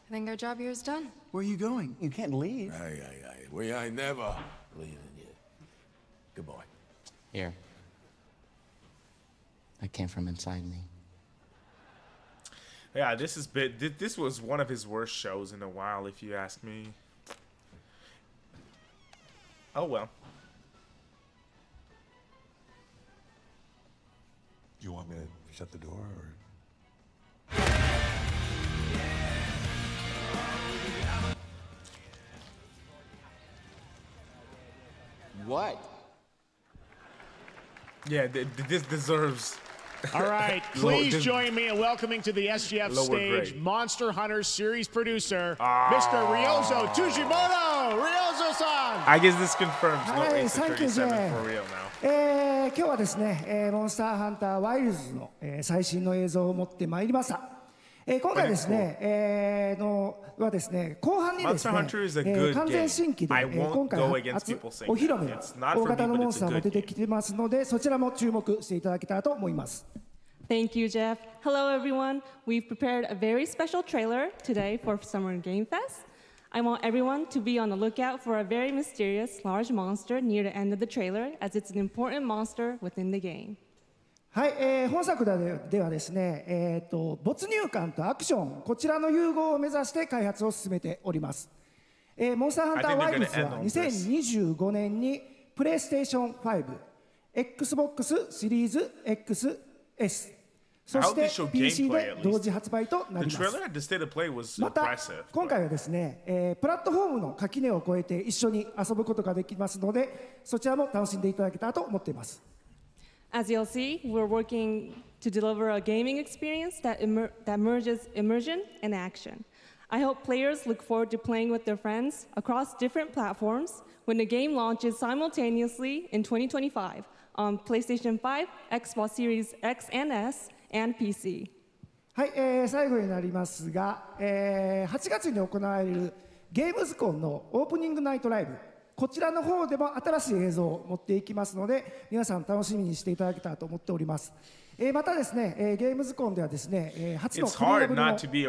I think our job here is done. Where are you going? You can't leave. Aye. We ain't never leaving you. Good boy. Here. That came from inside me. Yeah, this was one of his worst shows in a while, if you ask me. Oh well. Do you want me to shut the door or? What? Yeah, this deserves. All right, please join me in welcoming to the SGF Lower stage grade. Monster Hunter series producer, Mr. Ryozo Tujimoto. Ryozo-san! I guess this confirms no Hi, Ace thank you, Attorney 7 Jay. for real now. 今日はですね、モンスターハンターワイルズの、最新の映像を持ってまいりました。今回ですね、はですね、後半にですね、 Monster Hunter is a good 完全新規で、 game. I won't 今回 go お against people saying 披露目 that. の It's not 大 for me, 型の but モン it's スタ a ーも good 出て game. きてますので、そちらも注目していただけたらと思います。 Thank you, Jeff. Hello, everyone. We've prepared a very special trailer today for Summer Game Fest. I want everyone to be on the lookout for a very mysterious large monster near the end of the trailer, as it's an important monster within the game. はい、本作ではですね、没入感とアクション、こちらの融合を目指して開発を進めております。モンスターハンターワイルズは2025年にプレイステーション5、Xbox シリーズ XS、そして PC で同時発売となります。また、今回はですね、プラットフォームの垣根を越えて一緒に遊ぶことができますので、そちらも楽しんでいただけたらと思っています。As you'll see, we're working to deliver a gaming experience that merges immersion and action. I hope players look forward to playing with their friends across different platforms when the game launches simultaneously in 2025 on PlayStation 5, Xbox Series X and S, and PC. はい、最後になりますが、8月に行われるゲームズコンのオープニングナイトライブ、こちらの方でも新しい映像を持っていきますので、皆さん楽しみにしていただけたらと思っております。またですね、ゲームズコンではですね、初のプレイヤブル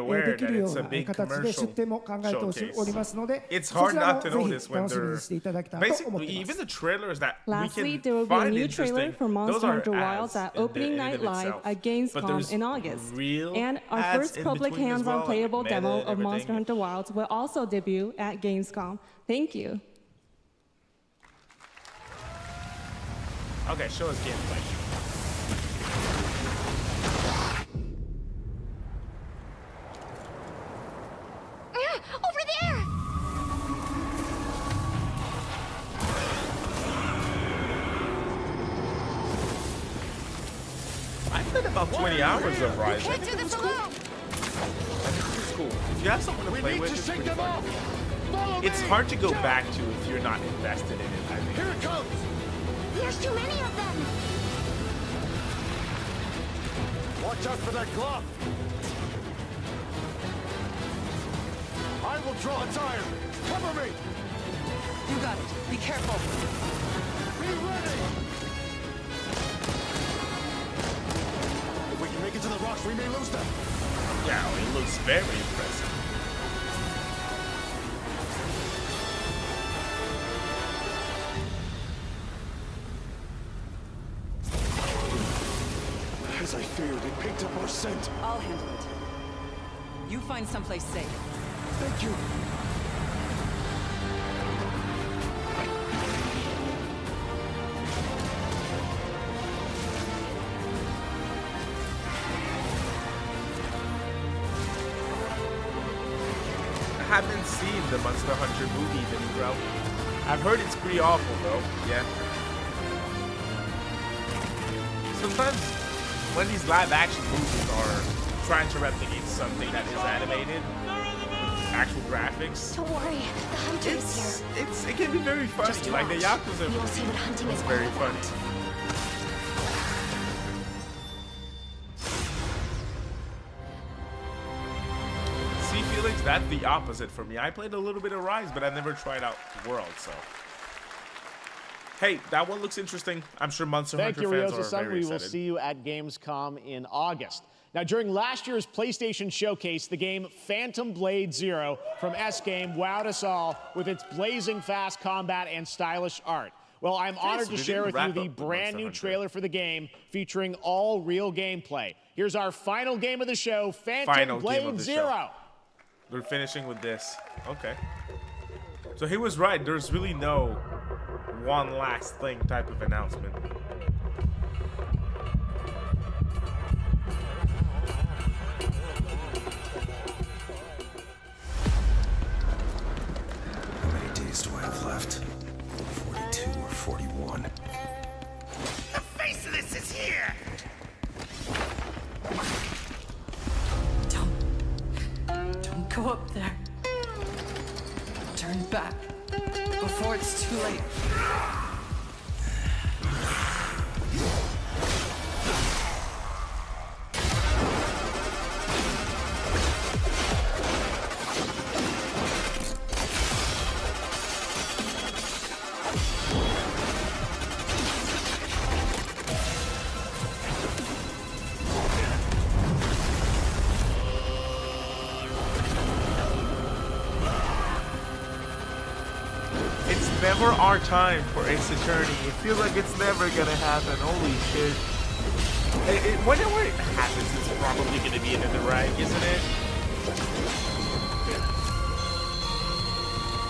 もできるような形で出展も考えておりますので、そちらもぜひ楽しみにしていただけたらと思っています。Lastly, there will be a new trailer for Monster Hunter Wilds at Opening Night Live at Gamescom in August. And our first public hands-on playable demo of Monster Hunter Wilds will also debut at Gamescom. Thank you. Okay, show us gameplay. Over there! I played about 20 hours of Rise. Can't do this alone! It's cool. If you have someone to play with, it's pretty fun. It's hard to go back to if you're not invested in it, I think. Here it comes! There's too many of them! Watch out for that glove! I will draw its iron! Cover me! You got it. Be careful. Be ready! If we can make it to the rocks, we may lose them. Yeah, it looks very impressive. As I feared, it picked up our scent. I'll handle it. You find someplace safe. Thank you. I haven't seen the Monster Hunter movie, bro. I've heard it's pretty awful, though. Yeah. Sometimes when these live-action movies are trying to replicate something that is animated, actual graphics. Don't worry, the hunter is here. It can be very funny. Like the Yakuza You will see that hunting is very funny. See, Felix, that's the opposite for me. I played a little bit of Rise, but I never tried out World, so. Hey, that one looks interesting. I'm sure Monster Hunter fans are very excited. Thank you, Ryosa-san. We will see you at Gamescom in August. Now, during last year's PlayStation Showcase, the game Phantom Blade Zero from S-Game wowed us all with its blazing fast combat and stylish art. Well, I'm honored to share with you the brand new trailer for the game featuring all real gameplay. Here's our final game of the show, Phantom Blade Zero. We're finishing with this. Okay. So he was right. There's really no one last thing type of announcement. How many days do I have left? 42 or 41? The Faceless is here! Don't go up there. Turn back before it's too late. never our time for Ace Attorney. It feels like it's never gonna happen. Holy shit. Whenever it happens, it's probably gonna be into the right, isn't it?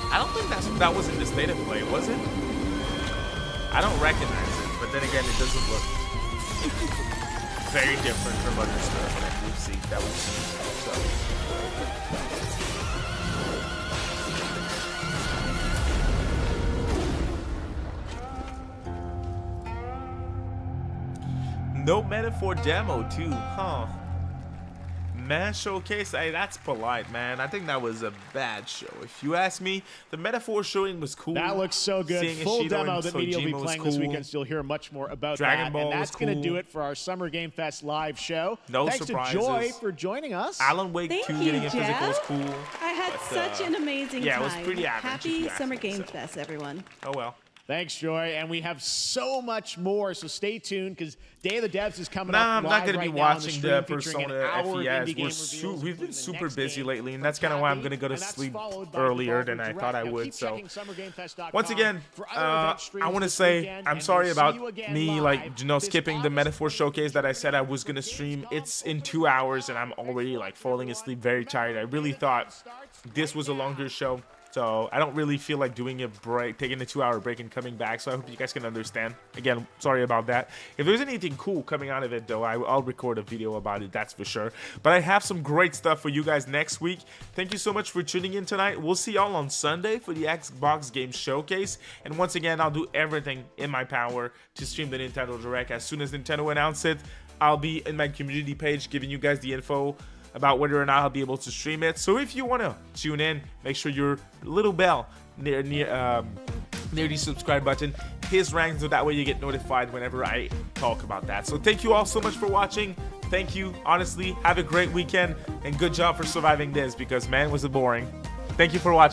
I don't think that was in the state of play, was it? I don't recognize it, but then again, it doesn't look very different from other stuff that we've seen. So. No metaphor demo too, huh? Man, showcase, hey, that's polite, man. I think that was a bad show. If you ask me, the metaphor showing was cool. That looks so good. Seeing Full Ishido demo and that media will be Sojima was playing cool. this weekend. So you'll hear much more about Dragon that. Ball And that's was going to cool. do it for our Summer Game Fest live show. No Thanks surprises. to Joy for joining us. Alan Wake Thank 2 you, getting a physical was Jeff. cool. I had but, such an amazing yeah, time. it was pretty average. if Happy you ask Summer me, Game so. Fest, everyone. Oh well. Thanks, Joy. And we have so much more, so stay tuned because Day of the Devs is coming Nah, up I'm live not going to be right now on watching stream, the featuring an Persona hour of indie FES. game reveals, We've been including the super next busy game lately, and from that's kind of why I'm Tabby, going to go to and that's sleep followed by earlier Devolver than I Direct. thought I Now, would. keep So checking SummerGameFest.com once again, for other event streams I want to this say weekend, I'm and sorry we'll about see you again me, live this skipping the Metaphor Showcase that I said I was going to stream. It's in 2 hours, and I'm already falling asleep, very tired. I really thought this was a longer show. So I don't really feel like doing a break, taking a 2-hour break and coming back. So I hope you guys can understand. Again, sorry about that. If there's anything cool coming out of it, though, I'll record a video about it. That's for sure. But I have some great stuff for you guys next week. Thank you so much for tuning in tonight. We'll see y'all on Sunday for the Xbox Game Showcase. And once again, I'll do everything in my power to stream the Nintendo Direct. As soon as Nintendo announces it, I'll be in my community page giving you guys the info about whether or not I'll be able to stream it. So if you want to tune in, make sure your little bell near the subscribe button is ranked, so that way you get notified whenever I talk about that. So thank you all so much for watching. Thank you. Honestly, have a great weekend and good job for surviving this, because man, was it boring. Thank you for watching.